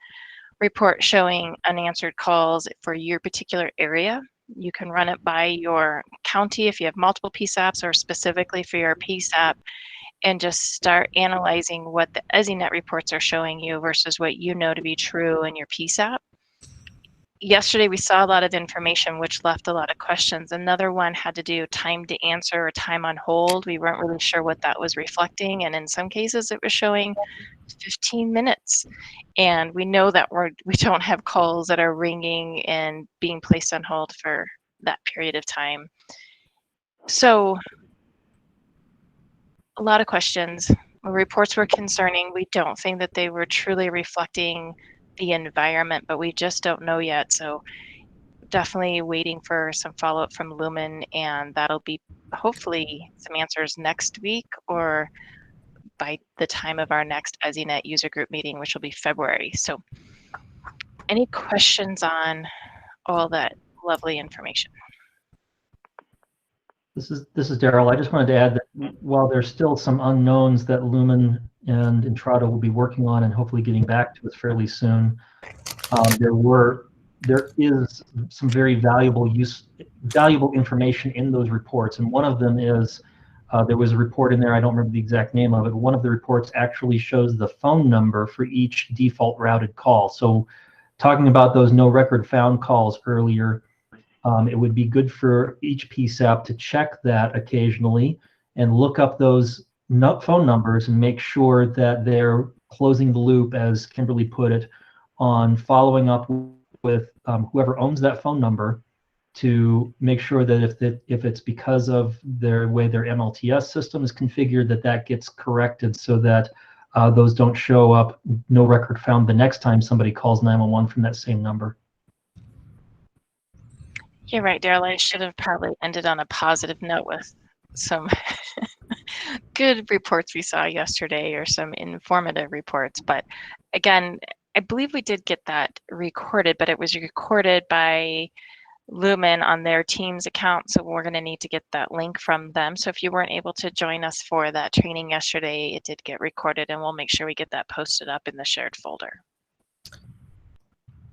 S9: report showing unanswered calls for your particular area. You can run it by your county if you have multiple PSAPs or specifically for your PSAP and just start analyzing what the EZNet reports are showing you versus what you know to be true in your PSAP. Yesterday, we saw a lot of information which left a lot of questions. Another one had to do time to answer or time on hold. We weren't really sure what that was reflecting. And in some cases, it was showing 15 minutes. And we know that we don't have calls that are ringing and being placed on hold for that period of time. So a lot of questions. The reports were concerning. We don't think that they were truly reflecting the environment, but we just don't know yet. So definitely waiting for some follow-up from Lumen, and that'll be hopefully some answers next week or by the time of our next EZNet user group meeting, which will be February. So any questions on all that lovely information?
S1: This is Daryl. I just wanted to add that while there's still some unknowns that Lumen and Intrado will be working on and hopefully getting back to us fairly soon, there is some very valuable information in those reports. And one of them is there was a report in there, I don't remember the exact name of it, but one of the reports actually shows the phone number for each default routed call. So talking about those no record found calls earlier, it would be good for each PSAP to check that occasionally and look up those phone numbers and make sure that they're closing the loop, as Kimberly put it, on following up with whoever owns that phone number to make sure that if it's because of their way their MLTS system is configured, that gets corrected so that those don't show up no record found the next time somebody calls 911 from that same number.
S9: You're right, Daryl. I should have probably ended on a positive note with some good reports we saw yesterday or some informative reports. But again, I believe we did get that recorded, but it was recorded by Lumen on their Teams account. So we're going to need to get that link from them. So if you weren't able to join us for that training yesterday, it did get recorded, and we'll make sure we get that posted up in the shared folder.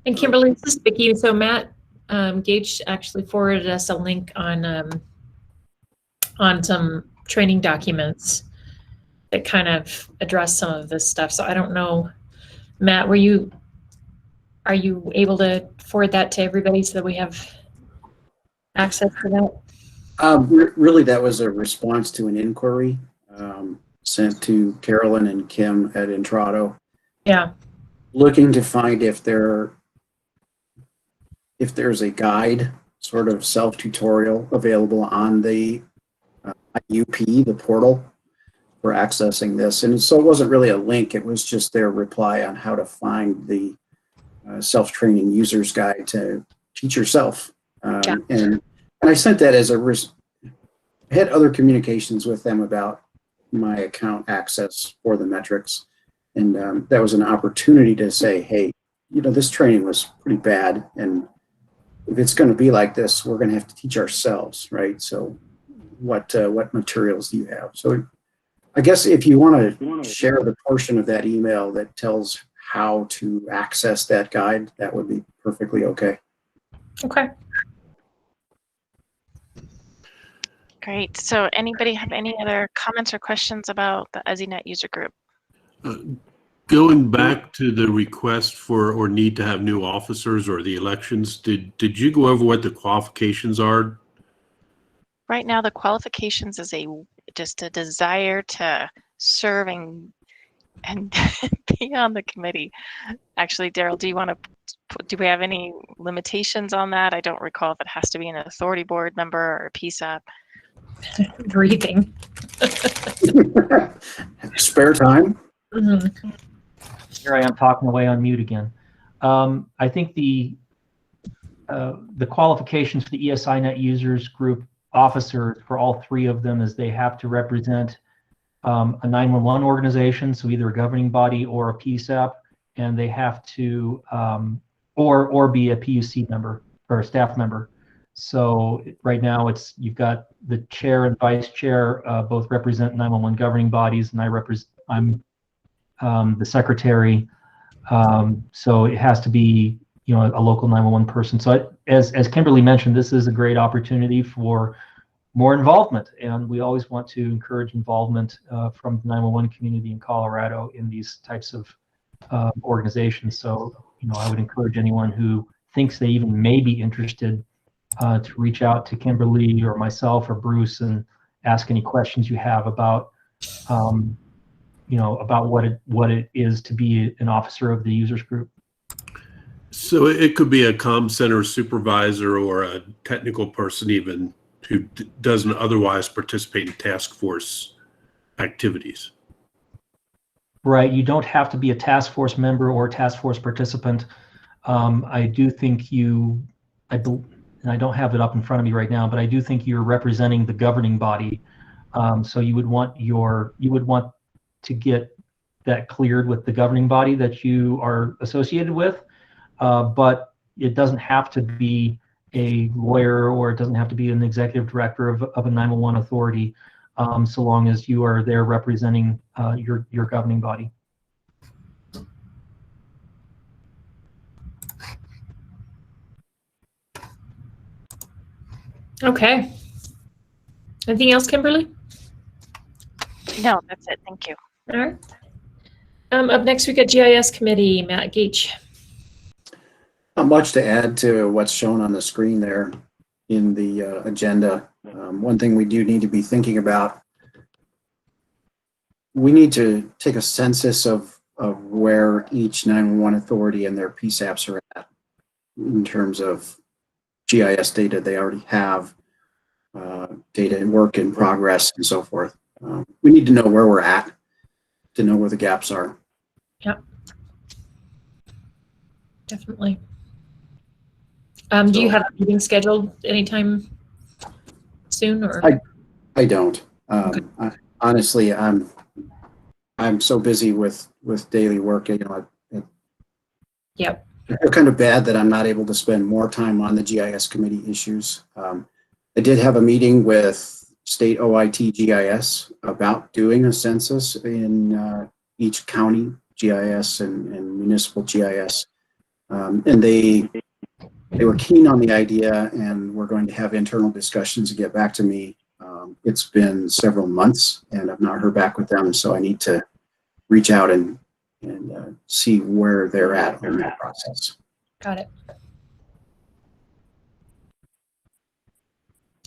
S2: And Kimberly, this is Vicki. So Matt Gage actually forwarded us a link on some training documents that kind of address some of this stuff. So I don't know, Matt, are you able to forward that to everybody so that we have access to that?
S10: Really, that was a response to an inquiry sent to Carolyn and Kim at Intrado.
S2: Yeah. Looking
S10: to find if there's a guide, sort of self-tutorial available on the IUP, the portal, for accessing this. And so it wasn't really a link, it was just their reply on how to find the self-training user's guide to teach yourself. And I sent that as I had other communications with them about my account access for the metrics. And that was an opportunity to say, hey, this training was pretty bad. And if it's going to be like this, we're going to have to teach ourselves, right? So what materials do you have? So I guess if you want to share the portion of that email that tells how to access that guide, that would be perfectly okay.
S2: Okay.
S9: Great. So anybody have any other comments or questions about the EZNet user group?
S18: Going back to the request for or need to have new officers or the elections, did you go over what the qualifications are?
S9: Right now, the qualifications is just a desire to serve and be on the committee. Actually, Daryl, do we have any limitations on that? I don't recall if it has to be an authority board member or a PSAP.
S2: Breathing.
S10: Spare time.
S2: Mm-hmm.
S1: Here I am talking away on mute again. I think the qualifications for the ESINet users group officers for all three of them is they have to represent a 911 organization, so either a governing body or a PSAP, and they have to or be a PUC member or a staff member. So right now you've got the chair and vice chair both represent 911 governing bodies, and I'm the secretary. So it has to be a local 911 person. So as Kimberly mentioned, this is a great opportunity for more involvement, and we always want to encourage involvement from the 911 community in Colorado in these types of organizations. So I would encourage anyone who thinks they even may be interested to reach out to Kimberly or myself or Bruce and ask any questions you have about about what it is to be an officer of the users group.
S18: So it could be a comm center supervisor or a technical person even who doesn't otherwise participate in task force activities.
S1: Right. You don't have to be a task force member or a task force participant. I do think and I don't have it up in front of me right now, but I do think you're representing the governing body. So you would want to get that cleared with the governing body that you are associated with. But it doesn't have to be a lawyer, or it doesn't have to be an executive director of a 911 authority, so long as you are there representing your governing body.
S2: Okay. Anything else, Kimberly?
S9: No, that's it. Thank you.
S2: All right. Up next, we got GIS committee, Matt Gage.
S10: Not much to add to what's shown on the screen there in the agenda. One thing we do need to be thinking about, we need to take a census of where each 911 authority and their PSAPs are at in terms of GIS data they already have, data in work in progress, and so forth. We need to know where we're at to know where the gaps are.
S2: Yep. Definitely. Do you have a meeting scheduled anytime soon, or?
S10: I don't. Honestly, I'm so busy with daily work.
S2: Yep.
S10: I feel kind of bad that I'm not able to spend more time on the GIS committee issues. I did have a meeting with state OIT GIS about doing a census in each county GIS and municipal GIS, and they were keen on the idea, and we're going to have internal discussions and get back to me. It's been several months, and I've not heard back with them, so I need to reach out and see where they're at in that process.
S2: Got it.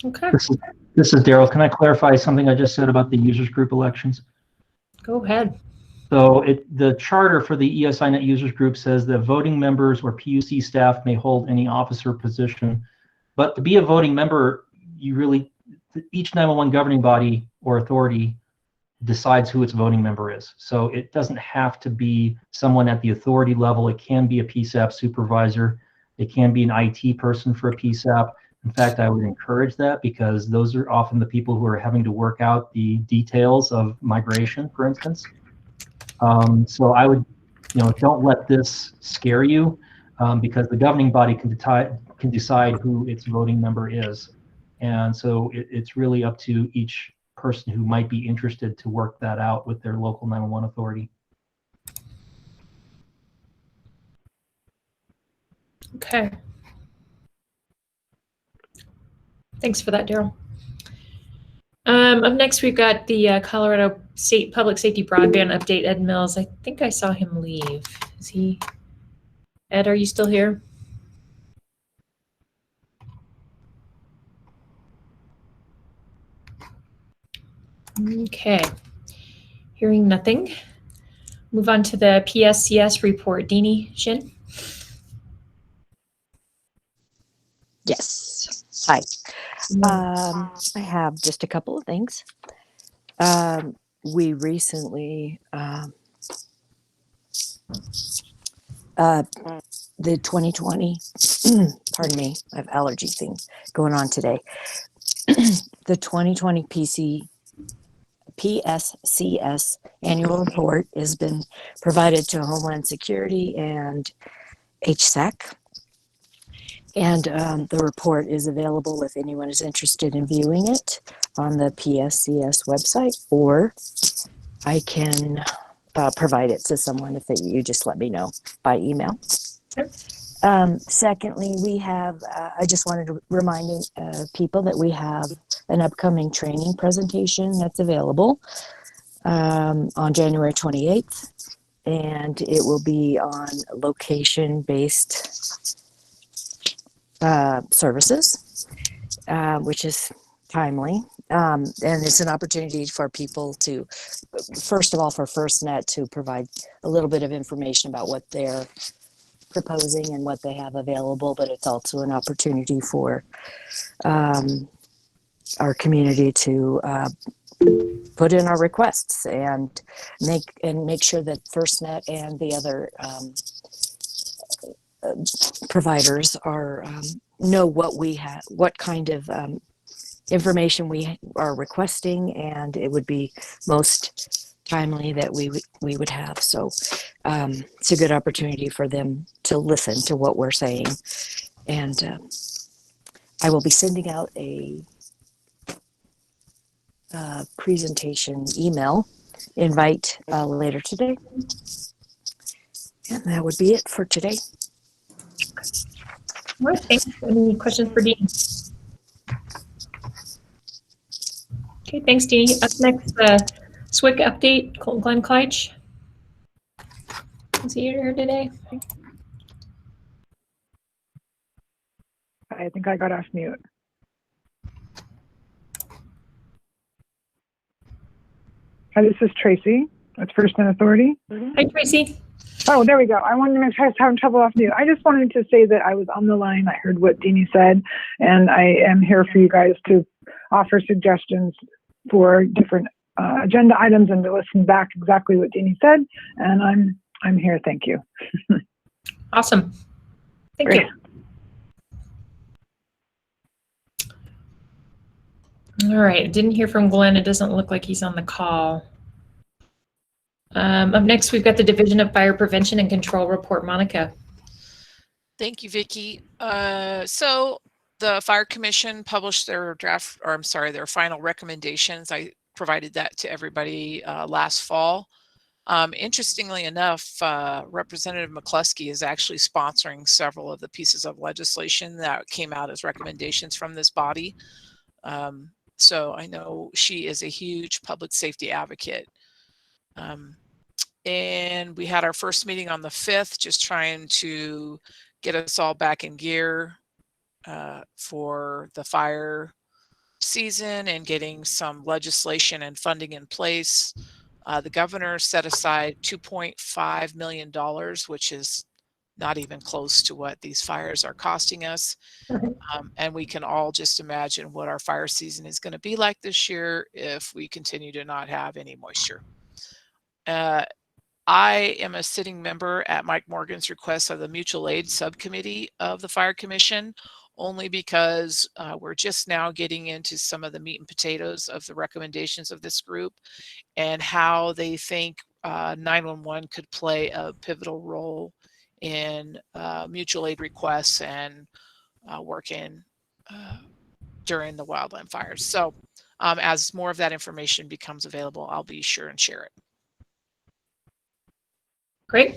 S2: Okay.
S1: This is Daryl. Can I clarify something I just said about the users group elections?
S2: Go ahead.
S1: So the charter for the ESINet users group says that voting members or PUC staff may hold any officer position, but to be a voting member, each 911 governing body or authority decides who its voting member is. So it doesn't have to be someone at the authority level. It can be a PSAP supervisor. It can be an IT person for a PSAP. In fact, I would encourage that, because those are often the people who are having to work out the details of migration, for instance. So I would, don't let this scare you, because the governing body can decide who its voting member is. And so it's really up to each person who might be interested to work that out with their local 911 authority.
S2: Okay. Thanks for that, Daryl. Up next, we've got the Colorado State Public Safety Broadband Update, Ed Mills. I think I saw him leave. Is he? Ed, are you still here? Okay. Hearing nothing. Move on to the PSCS report. Deanie Shin.
S8: Yes. Hi. I have just a couple of things. We recently the 2020, pardon me, I have allergy things going on today. The 2020 PSCS annual report has been provided to Homeland Security and HSEC. And the report is available if anyone is interested in viewing it on the PSCS website, or I can provide it to someone if you just let me know by email. Secondly, we have, I just wanted to remind people that we have an upcoming training presentation that's available on January 28th, and it will be on location-based services, which is timely. And it's an opportunity for people to, first of all, for FirstNet to provide a little bit of information about what they're proposing and what they have available, but it's also an opportunity for our community to put in our requests and make sure that FirstNet and the other providers are know what we have, what kind of information we are requesting, and it would be most timely that we would have. So it's a good opportunity for them to listen to what we're saying. And I will be sending out a presentation email invite later today. And that would be it for today.
S2: All right, thanks. Any questions for Dean? Okay, thanks, Dean. Up next, SWIC update, Glenn Kleitch. Is he here today?
S14: I think I got off mute. Hi, this is Tracy with FirstNet Authority.
S2: Hi, Tracy.
S14: Oh, there we go. I wanted to make sure I was having trouble off mute. I just wanted to say that I was on the line. I heard what Deanie said, and I am here for you guys to offer suggestions for different agenda items and to listen back exactly what Deanie said. And I'm here. Thank you.
S2: Awesome. Thank
S14: Great.
S2: you. All right. Didn't hear from Glenn. It doesn't look like he's on the call. Up next, we've got the Division of Fire Prevention and Control report. Monica.
S17: Thank you, Vicki. So the Fire Commission published their their final recommendations. I provided that to everybody last fall. Interestingly enough, Representative McCluskey is actually sponsoring several of the pieces of legislation that came out as recommendations from this body. So I know she is a huge public safety advocate. And we had our first meeting on the 5th, just trying to get us all back in gear for the fire season and getting some legislation and funding in place. The governor set aside $2.5 million, which is not even close to what these fires are costing us. And we can all just imagine what our fire season is going to be like this year if we continue to not have any moisture. I am a sitting member at Mike Morgan's request of the Mutual Aid Subcommittee of the Fire Commission, only because we're just now getting into some of the meat and potatoes of the recommendations of this group and how they think 911 could play a pivotal role in mutual aid requests and working during the wildland fires. So as more of that information becomes available, I'll be sure and share it.
S2: Great.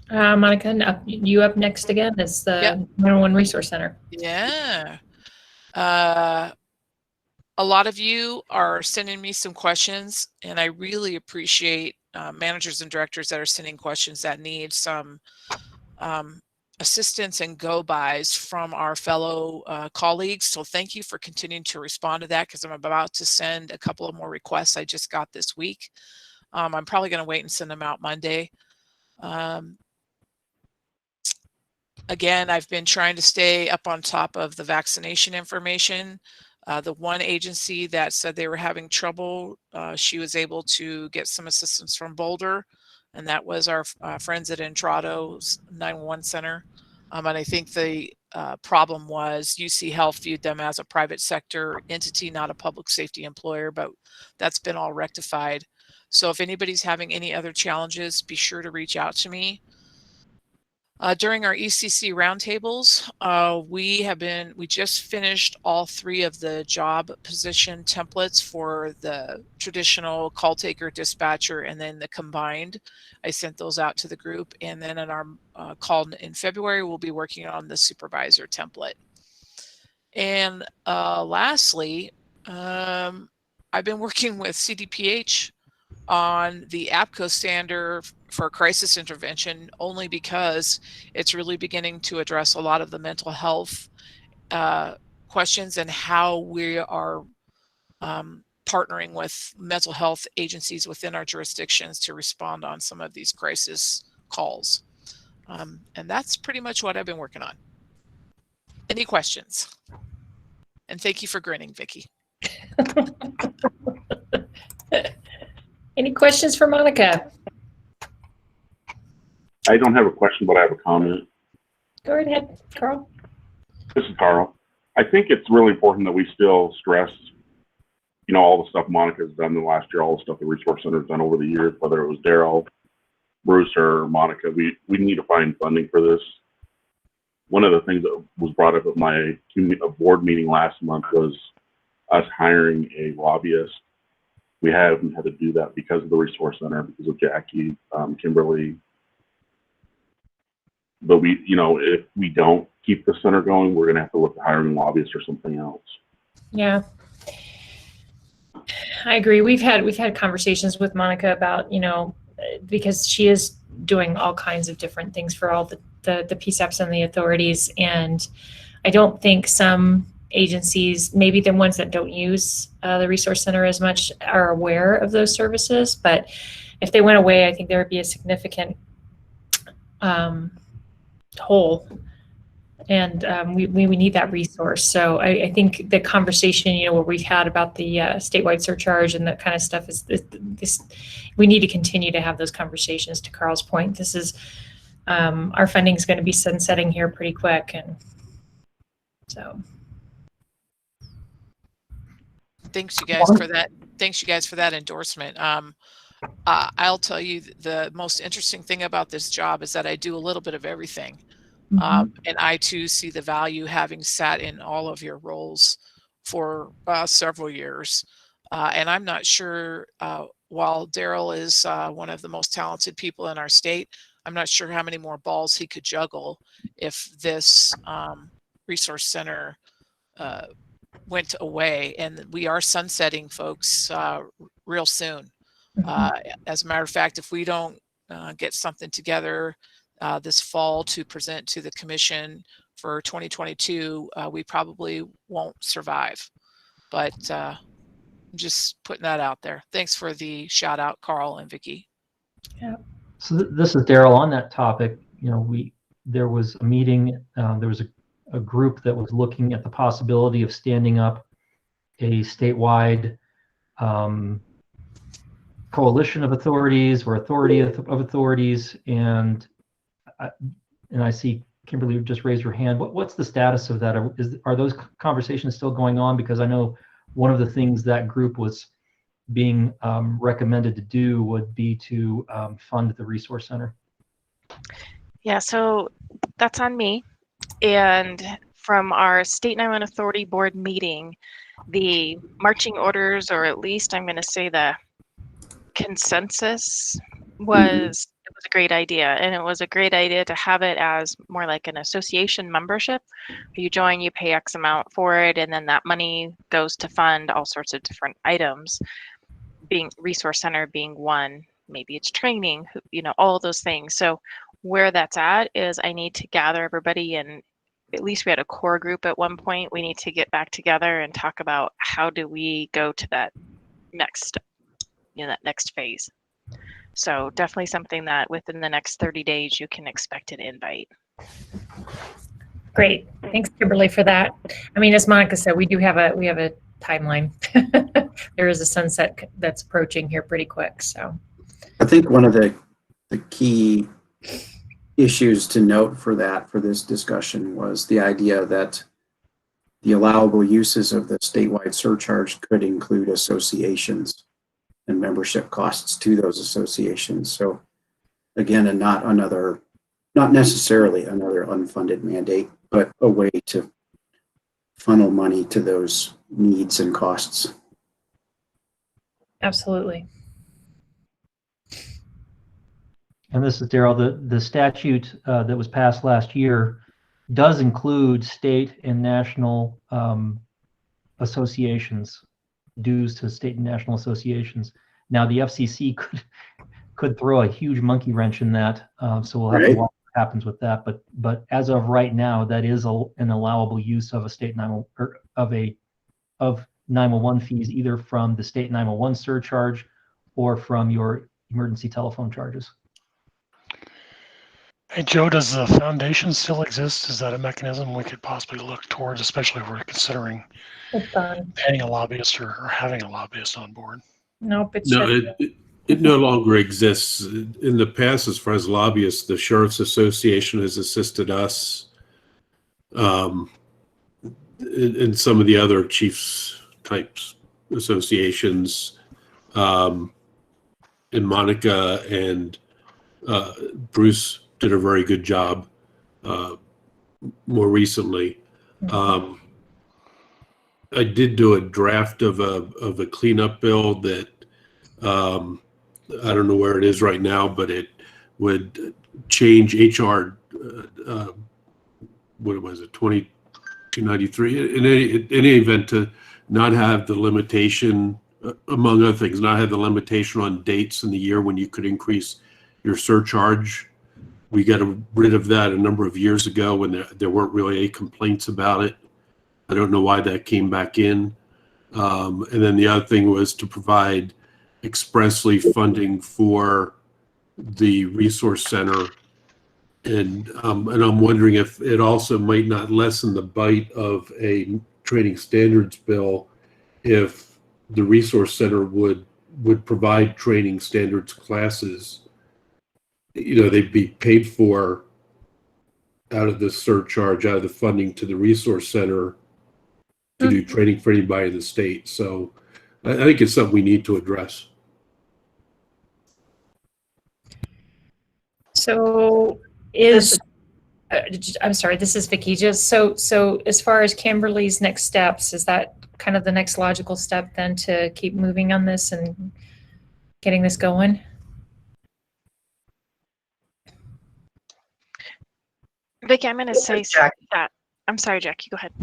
S2: Monica, you up next again as the 911 Resource Center.
S17: Yeah. A lot of you are sending me some questions, and I really appreciate managers and directors that are sending questions that need some assistance and go-bys from our fellow colleagues. So thank you for continuing to respond to that, because I'm about to send a couple of more requests I just got this week. I'm probably going to wait and send them out Monday. Again, I've been trying to stay up on top of the vaccination information. The one agency that said they were having trouble, she was able to get some assistance from Boulder and that was our friends at Entrado's 911 center. And I think the problem was UC Health viewed them as a private sector entity, not a public safety employer, but that's been all rectified. So if anybody's having any other challenges, be sure to reach out to me. During our ECC roundtables, we just finished all 3 of the job position templates for the traditional call taker, dispatcher, and then the combined. I sent those out to the group, and then in our call in February, we'll be working on the supervisor template. And lastly, I've been working with CDPH on the APCO standard for crisis intervention, only because it's really beginning to address a lot of the mental health questions and how we are partnering with mental health agencies within our jurisdictions to respond on some of these crisis calls. And that's pretty much what I've been working on. Any questions? And thank you for grinning, Vicki.
S2: Any questions for Monica?
S3: I don't have a question, but I have a comment.
S2: Go right ahead, Carl.
S3: This is Carl. I think it's really important that we still stress, you know, all the stuff Monica's done in the last year, all the stuff the Resource Center's done over the years, whether it was Daryl, Bruce, or Monica. We need to find funding for this. One of the things that was brought up at my board meeting last month was us hiring a lobbyist. We haven't had to do that because of the Resource Center, because of Jackie, Kimberly. But we, you know, if we don't keep the center going, we're going to have to look at hiring lobbyists or something else.
S2: Yeah, I agree. We've had conversations with Monica about, you know, because she is doing all kinds of different things for all the PSAPs and the authorities, and I don't think some agencies, maybe the ones that don't use the Resource Center as much, are aware of those services. But if they went away, I think there would be a significant hole, and we need that resource. So I think the conversation, you know, what we've had about the statewide surcharge and that kind of stuff is this. We need to continue to have those conversations. To Carl's point, this is our funding is going to be sunsetting here pretty quick, and so.
S17: Thanks you guys for that. Thanks you guys for that endorsement. I'll tell you the most interesting thing about this job is that I do a little bit of everything. And I too see the value having sat in all of your roles for several years. And I'm not sure, while Daryl is one of the most talented people in our state, I'm not sure how many more balls he could juggle if this Resource Center went away. And we are sunsetting, folks, real soon. As a matter of fact, if we don't get something together this fall to present to the commission for 2022, we probably won't survive. But just putting that out there. Thanks for the shout out, Carl and Vicki.
S2: Yeah.
S1: So this is Daryl. On that topic, you know, there was a meeting, there was a group that was looking at the possibility of standing up a statewide coalition of authorities or authority of authorities, and I see Kimberly just raised her hand. What's the status of that? Are those conversations still going on? Because I know one of the things that group was being recommended to do would be to fund the Resource Center.
S9: Yeah, so that's on me. And from our State 911 Authority Board meeting, the marching orders, or at least I'm going to say the consensus, was it was a great idea. And it was a great idea to have it as more like an association membership. You join, you pay X amount for it, and then that money goes to fund all sorts of different items, being Resource Center being one. Maybe it's training, you know, all of those things. So where that's at is I need to gather everybody, and at least we had a core group at one point. We need to get back together and talk about how do we go to that next, you know, that next phase. So definitely something that within the next 30 days you can expect an invite.
S2: Great, thanks Kimberly for that. I mean, as Monica said, we have a timeline. There is a sunset that's approaching here pretty quick. So
S10: I think one of the the key issues to note for this discussion was the idea that the allowable uses of the statewide surcharge could include associations and membership costs to those associations. So again, and not necessarily another unfunded mandate, but a way to funnel money to those needs and costs.
S2: Absolutely.
S1: And this is Daryl. The statute that was passed last year does include state and national associations, dues to state and national associations. Now the FCC could throw a huge monkey wrench in that, so we'll have to watch what happens with that. But as of right now, that is an allowable use of a state 911 fees, either from the state 911 surcharge or from your emergency telephone charges.
S11: Hey, Joe, does the foundation still exist? Is that a mechanism we could possibly look towards, especially if we're considering paying a lobbyist or having a lobbyist on board?
S2: Nope,
S18: it no longer exists. In the past, as far as lobbyists, the Sheriff's Association has assisted us, and some of the other chiefs types associations, and Monica and Bruce did a very good job more recently. I did do a draft of a cleanup bill that I don't know where it is right now, but it would change HR what was it, 2293? In any event, to not have the limitation, among other things, not have the limitation on dates in the year when you could increase your surcharge. We got rid of that a number of years ago when there weren't really any complaints about it. I don't know why that came back in. And then the other thing was to provide expressly funding for the resource center. And I'm wondering if it also might not lessen the bite of a training standards bill if the resource center would provide training standards classes. You know, they'd be paid for out of the surcharge, out of the funding to the resource center to do training for anybody in the state. So I think it's something we need to address.
S2: So I'm sorry, this is Vicki. Just so as far as Kimberly's next steps, is that kind of the next logical step then to keep moving on this and getting this going?
S9: Vicki, I'm going to say that. I'm sorry, Jackie, go ahead.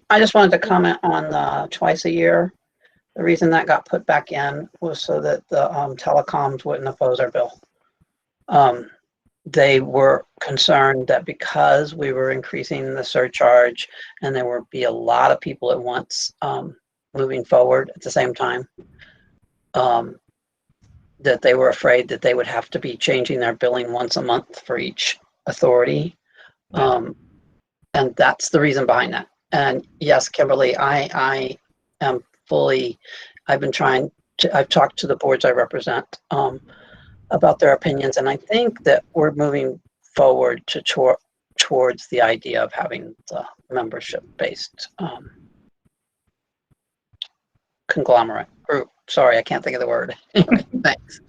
S19: I just wanted to comment on the twice a year. The reason that got put back in was so that the telecoms wouldn't oppose our bill. They were concerned that because we were increasing the surcharge and there would be a lot of people at once moving forward at the same time, that they were afraid that they would have to be changing their billing once a month for each authority. And that's the reason behind that. And yes, Kimberly, I am fully, I've talked to the boards I represent about their opinions, and I think that we're moving forward towards the idea of having the membership-based conglomerate group. Sorry, I can't think of the word. Thanks.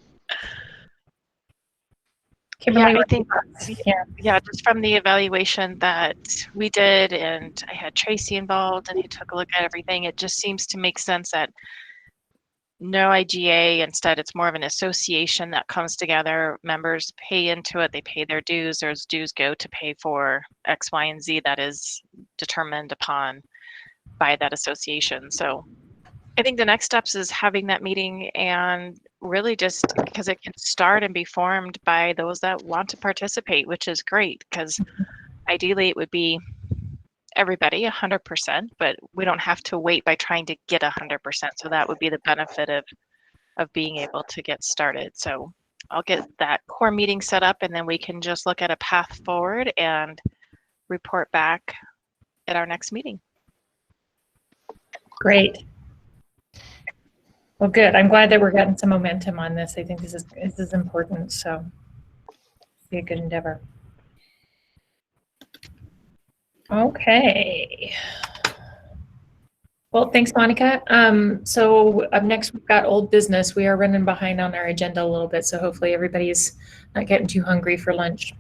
S9: Yeah, I think, just from the evaluation that we did, and I had Tracy involved and he took a look at everything, it just seems to make sense that no IGA, instead it's more of an association that comes together, members pay into it, they pay their dues, those dues go to pay for X, Y, and Z that is determined upon by that association. So I think the next steps is having that meeting, and really just because it can start and be formed by those that want to participate, which is great, because ideally it would be everybody 100%, but we don't have to wait by trying to get 100%. So that would be the benefit of being able to get started. So I'll get that core meeting set up, and then we can just look at a path forward and report back at our next meeting.
S2: Great. Well, good. I'm glad that we're getting some momentum on this. I think this is important. So, be a good endeavor. Okay. Well, thanks, Monica. So up next, we've got old business. We are running behind on our agenda a little bit, so hopefully everybody's not getting too hungry for lunch.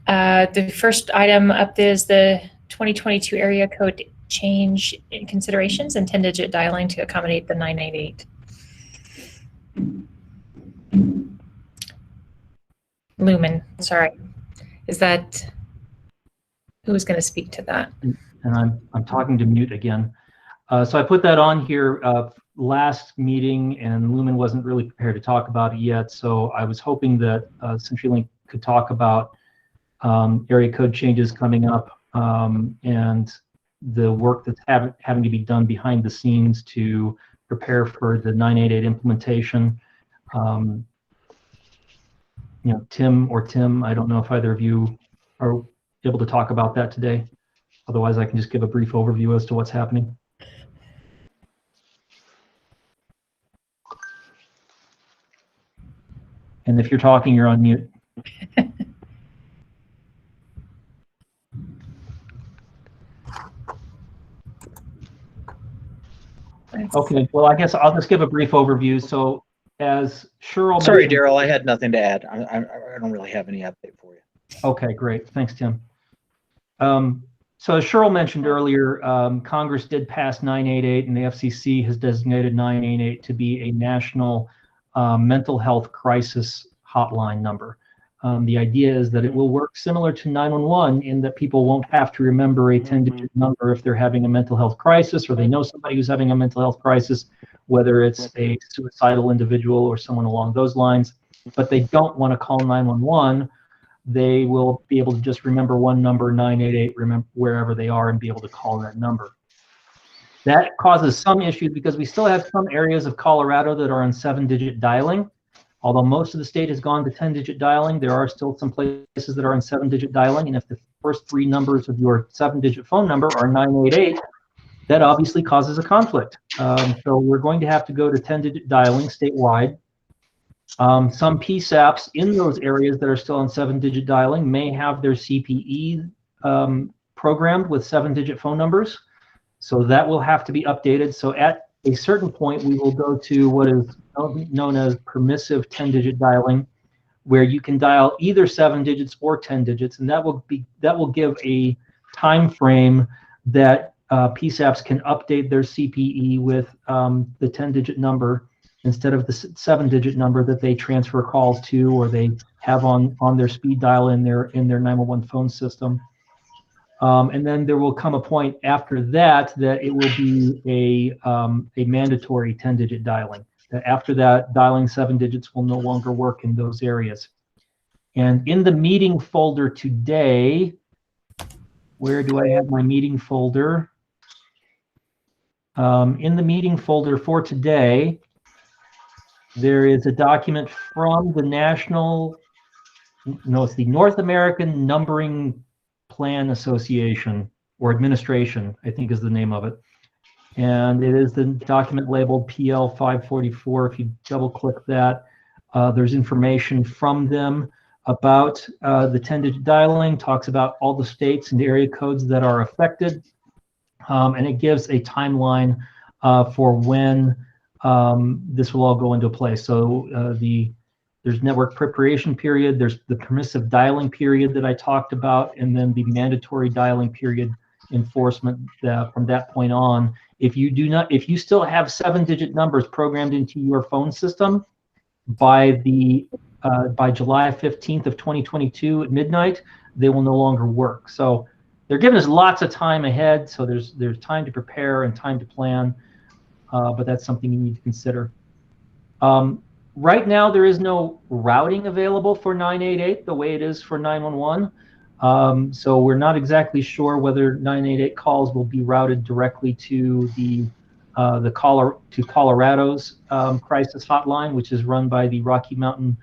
S2: The first item up is the 2022 area code change in considerations and 10-digit dialing to accommodate the 988. Lumen, sorry. Is that, who's going to speak to that?
S1: And I'm talking to mute again. So I put that on here last meeting, and Lumen wasn't really prepared to talk about it yet. So I was hoping that CenturyLink could talk about area code changes coming up and the work that's having to be done behind the scenes to prepare for the 988 implementation. Tim, I don't know if either of you are able to talk about that today. Otherwise, I can just give a brief overview as to what's happening. And if you're talking, you're on mute. Okay, well, I guess I'll just give a brief overview. So as Cheryl
S15: Sorry,
S1: mentioned-
S15: Daryl, I had nothing to add. I don't really have any update for you.
S1: Okay, great. Thanks, Tim. So as Cheryl mentioned earlier, Congress did pass 988, and the FCC has designated 988 to be a national mental health crisis hotline number. The idea is that it will work similar to 911 in that people won't have to remember a 10-digit number if they're having a mental health crisis or they know somebody who's having a mental health crisis, whether it's a suicidal individual or someone along those lines, but they don't want to call 911. They will be able to just remember one number, 988, remember wherever they are and be able to call that number. That causes some issues because we still have some areas of Colorado that are on 7-digit dialing. Although most of the state has gone to 10-digit dialing, there are still some places that are on 7-digit dialing. And if the first 3 numbers of your 7-digit phone number are 988, that obviously causes a conflict. So we're going to have to go to 10-digit dialing statewide. Some PSAPs in those areas that are still on 7-digit dialing may have their CPE programmed with 7-digit phone numbers. So that will have to be updated. So at a certain point, we will go to what is known as permissive 10-digit dialing, where you can dial either 7 digits or 10 digits, and that will give a time frame that PSAPs can update their CPE with the 10-digit number instead of the 7-digit number that they transfer calls to or they have on their speed dial in their 911 phone system. And then there will come a point after that that it will be a mandatory 10-digit dialing. After that, dialing 7 digits will no longer work in those areas. And in the meeting folder today, where do I have my meeting folder? In the meeting folder for today, there is a document from the it's the North American Numbering Plan Association or Administration, I think is the name of it. And it is the document labeled PL 544. If you double click that, there's information from them about the 10-digit dialing, talks about all the states and area codes that are affected, and it gives a timeline for when this will all go into place. So there's network preparation period, there's the permissive dialing period that I talked about, and then the mandatory dialing period enforcement from that point on. If you still have 7-digit numbers programmed into your phone system by July 15th of 2022 at midnight, they will no longer work. So they're giving us lots of time ahead. So there's time to prepare and time to plan, but that's something you need to consider. Right now, there is no routing available for 988 the way it is for 911. So we're not exactly sure whether 988 calls will be routed directly to Colorado's crisis hotline, which is run by the Rocky Mountain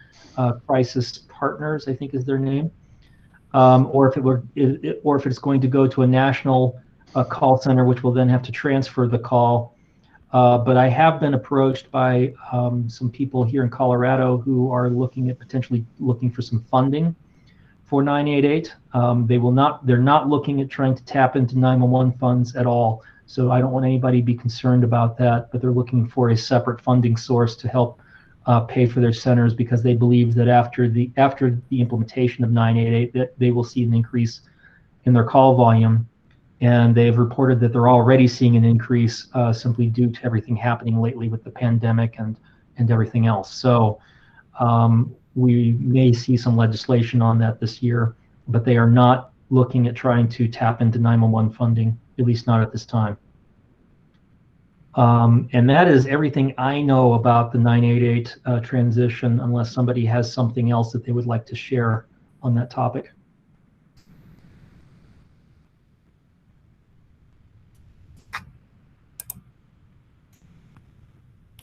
S1: Crisis Partners, I think is their name, or if it's going to go to a national call center, which will then have to transfer the call. But I have been approached by some people here in Colorado who are potentially looking for some funding for 988. They're not looking at trying to tap into 911 funds at all. So I don't want anybody to be concerned about that, but they're looking for a separate funding source to help pay for their centers, because they believe that after the implementation of 988, that they will see an increase in their call volume. And they've reported that they're already seeing an increase simply due to everything happening lately with the pandemic and everything else. So we may see some legislation on that this year, but they are not looking at trying to tap into 911 funding, at least not at this time. And that is everything I know about the 988 transition, unless somebody has something else that they would like to share on that topic.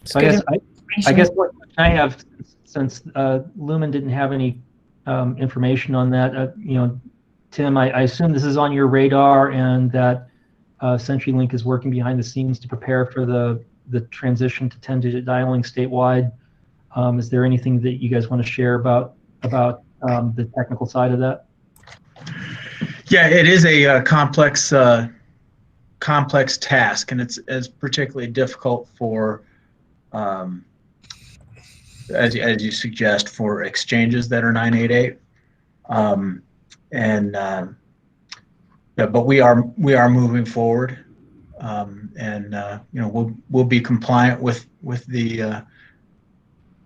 S1: So I guess what I have, since Lumen didn't have any information on that, Tim, I assume this is on your radar, and that CenturyLink is working behind the scenes to prepare for the transition to 10-digit dialing statewide. Is there anything that you guys want to share about the technical side of that?
S15: Yeah, it is a complex task, and it's particularly difficult for, as you suggest, for exchanges that are 988. But we are moving forward, and we'll be compliant with the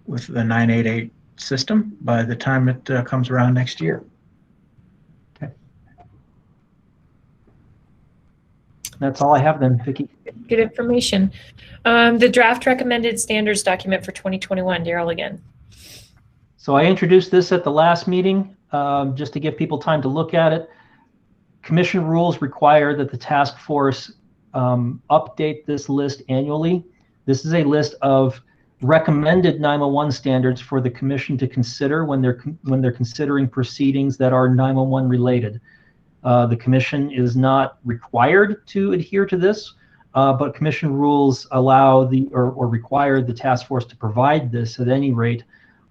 S15: 988 system by the time it comes around next year.
S1: Okay. That's all I have then, Vicki.
S2: Good information. The draft recommended standards document for 2021, Daryl again.
S1: So I introduced this at the last meeting just to give people time to look at it. Commission rules require that the task force update this list annually. This is a list of recommended 911 standards for the commission to consider when they're considering proceedings that are 911 related. The commission is not required to adhere to this, but commission rules allow or require the task force to provide this at any rate.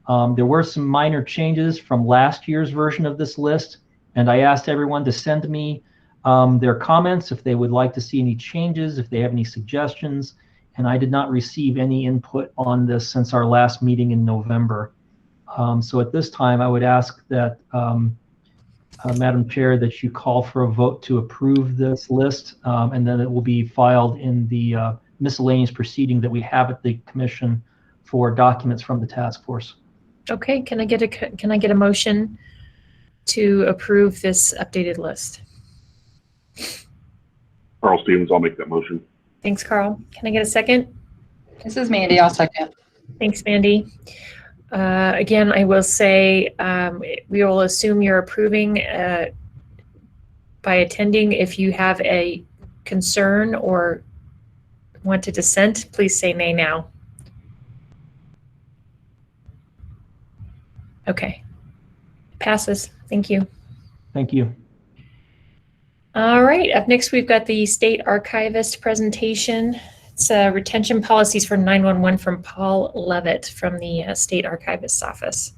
S1: There were some minor changes from last year's version of this list, and I asked everyone to send me their comments if they would like to see any changes, if they have any suggestions, and I did not receive any input on this since our last meeting in November. So at this time, I would ask that, Madam Chair, that you call for a vote to approve this list, and then it will be filed in the miscellaneous proceeding that we have at the commission for documents from the task force.
S2: Okay, can I get a motion to approve this updated list?
S3: Carl Stevens, I'll make that motion.
S2: Thanks, Carl. Can I get a second?
S21: This is Mandy. I'll second.
S2: Thanks, Mandy. Again, I will say we will assume you're approving by attending. If you have a concern or want to dissent, please say nay now. Okay. Passes. Thank you.
S1: Thank you.
S2: All right. Up next, we've got the state archivist presentation. It's retention policies for 911 from Paul Levitt from the state archivist's office.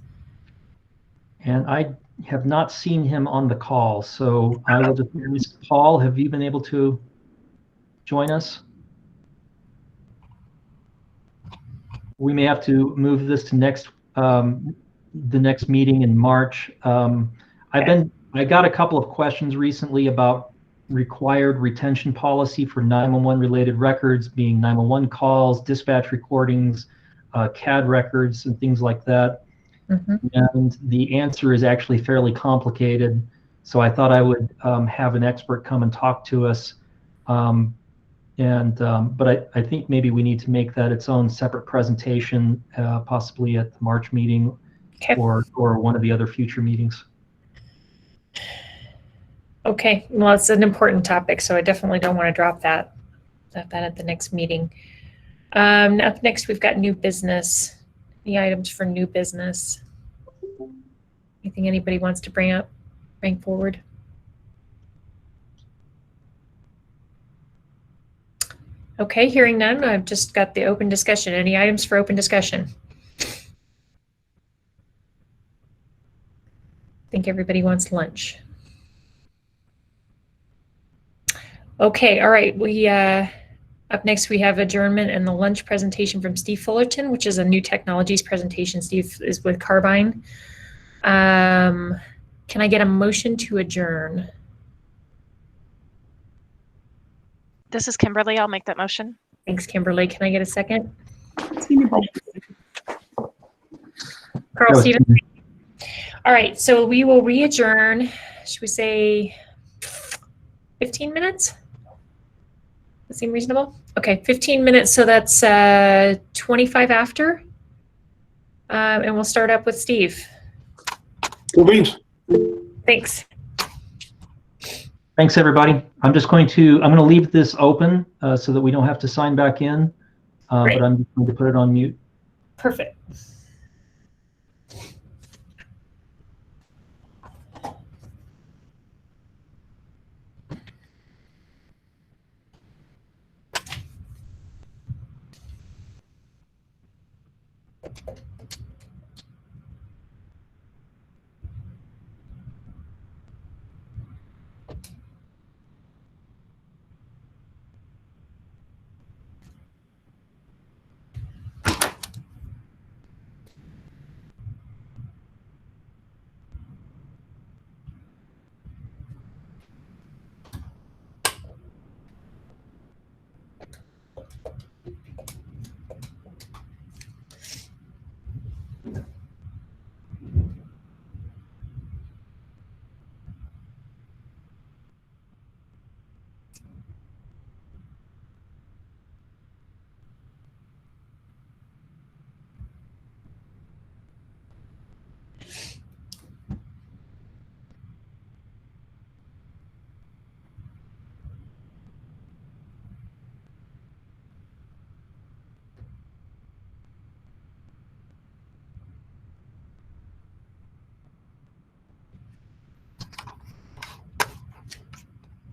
S1: And I have not seen him on the call, so I will just, Paul, have you been able to join us? We may have to move this to the next meeting in March. I got a couple of questions recently about required retention policy for 911 related records, being 911 calls, dispatch recordings, CAD records, and things like that. Mm-hmm. And the answer is actually fairly complicated. So I thought I would have an expert come and talk to us. But I think maybe we need to make that its own separate presentation, possibly at the March meeting. Okay. or one of the other future meetings.
S2: Okay, well, it's an important topic, so I definitely don't want to drop that at the next meeting. Up next, we've got new business, the items for new business. Anything anybody wants to bring forward? Okay, hearing none, I've just got the open discussion. Any items for open discussion? I think everybody wants lunch. Okay, all right. We up next we have adjournment and the lunch presentation from Steve Fullerton, which is a new technologies presentation. Steve is with Carbine. Can I get a motion to adjourn?
S9: This is Kimberly. I'll make that motion.
S2: Thanks, Kimberly. Can I get a second?
S7: Tina Bennett.
S2: Carl Stevens. All right, so we will re-adjourn. Should we say 15 minutes? That seem reasonable? Okay, 15 minutes. So that's 25 after. And we'll start up with Steve.
S3: Cool beans.
S2: Thanks.
S1: Thanks, everybody. I'm going to leave this open so that we don't have to sign back in, but I'm going to put it on mute.
S2: Perfect.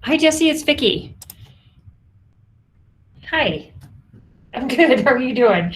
S2: Hi, Jesse. It's Vicki. Hi. I'm good. How are you doing?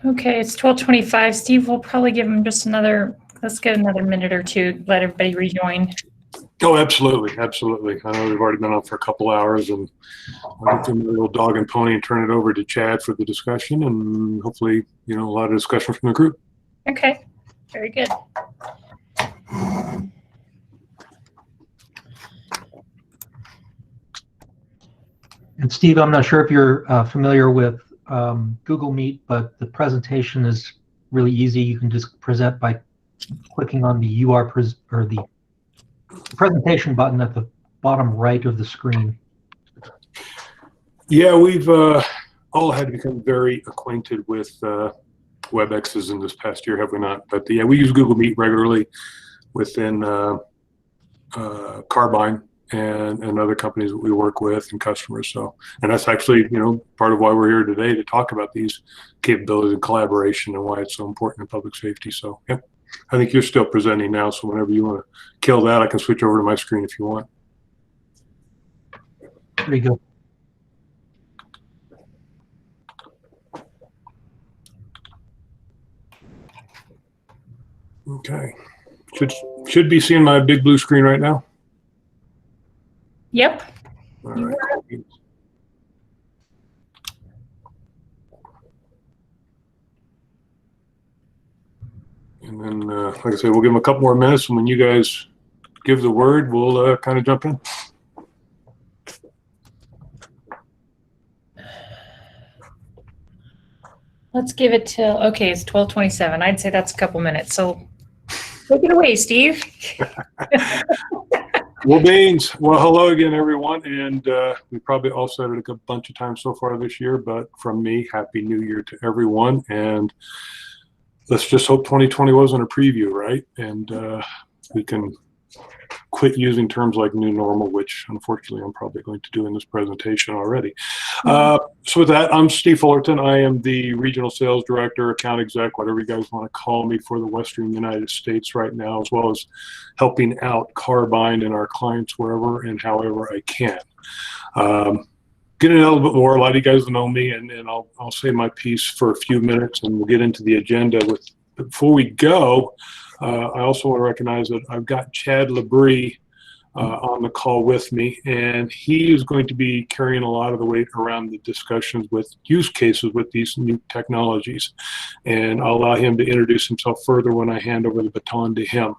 S2: Okay, it's 12:25. Steve, we'll probably give him just let's get another minute or two, let everybody rejoin.
S16: Oh, absolutely, absolutely. I know we've already been on for a couple hours, and I'll get the little dog and pony and turn it over to Chad for the discussion, and hopefully, a lot of discussion from the group.
S2: Okay, very good.
S1: And Steve, I'm not sure if you're familiar with Google Meet, but the presentation is really easy. You can just present by clicking on the the presentation button at the bottom right of the screen.
S16: Yeah, we've all had to become very acquainted with WebExes in this past year, have we not? But yeah, we use Google Meet regularly within Carbine and other companies that we work with and customers. So, and that's actually, part of why we're here today, to talk about these capabilities and collaboration and why it's so important in public safety. So, yeah, I think you're still presenting now. So whenever you want to kill that, I can switch over to my screen if you want.
S1: There you go.
S16: Okay. Should be seeing my big blue screen right now.
S2: Yep.
S16: All right. And then, like I said, we'll give them a couple more minutes, and when you guys give the word, we'll kind of jump in.
S2: Let's give it till, okay, it's 12:27. I'd say that's a couple minutes. So take it away, Steve.
S16: Well, Baines, well, hello again, everyone. And we probably all said it a bunch of times so far this year, but from me, Happy New Year to everyone. And let's just hope 2020 wasn't a preview, right? And we can quit using terms like new normal, which unfortunately I'm probably going to do in this presentation already. So with that, I'm Steve Fullerton. I am the Regional Sales Director, Account Exec, whatever you guys want to call me, for the Western United States right now, as well as helping out Carbine and our clients wherever and however I can. Getting a little bit more, a lot of you guys know me, and I'll say my piece for a few minutes and we'll get into the agenda. Before we go, I also want to recognize that I've got Chad Labrie on the call with me, and he is going to be carrying a lot of the weight around the discussions with use cases with these new technologies. And I'll allow him to introduce himself further when I hand over the baton to him.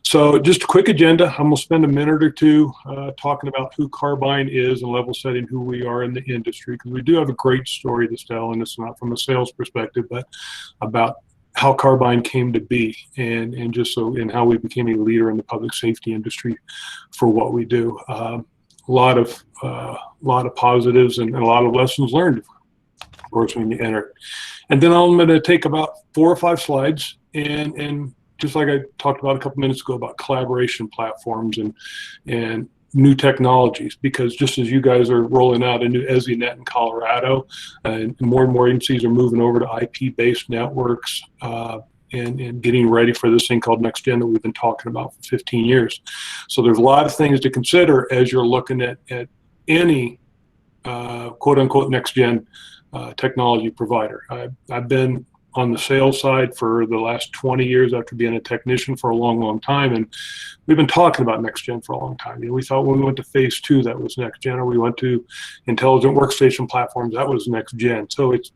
S16: So just a quick agenda. I'm going to spend a minute or two talking about who Carbine is and level setting who we are in the industry, because we do have a great story to tell, and it's not from a sales perspective, but about how Carbine came to be, and just so, and how we became a leader in the public safety industry for what we do. A lot of positives and a lot of lessons learned, of course, when you enter. And then I'm going to take about 4 or 5 slides and just like I talked about a couple minutes ago about collaboration platforms and new technologies, because just as you guys are rolling out a new EZNet in Colorado, and more agencies are moving over to IP-based networks and getting ready for this thing called Next Gen that we've been talking about for 15 years. So there's a lot of things to consider as you're looking at any quote-unquote Next Gen technology provider. I've been on the sales side for the last 20 years after being a technician for a long time, and we've been talking about Next Gen for a long time. We thought when we went to phase 2 that was Next Gen, or we went to intelligent workstation platforms, that was Next Gen. So it's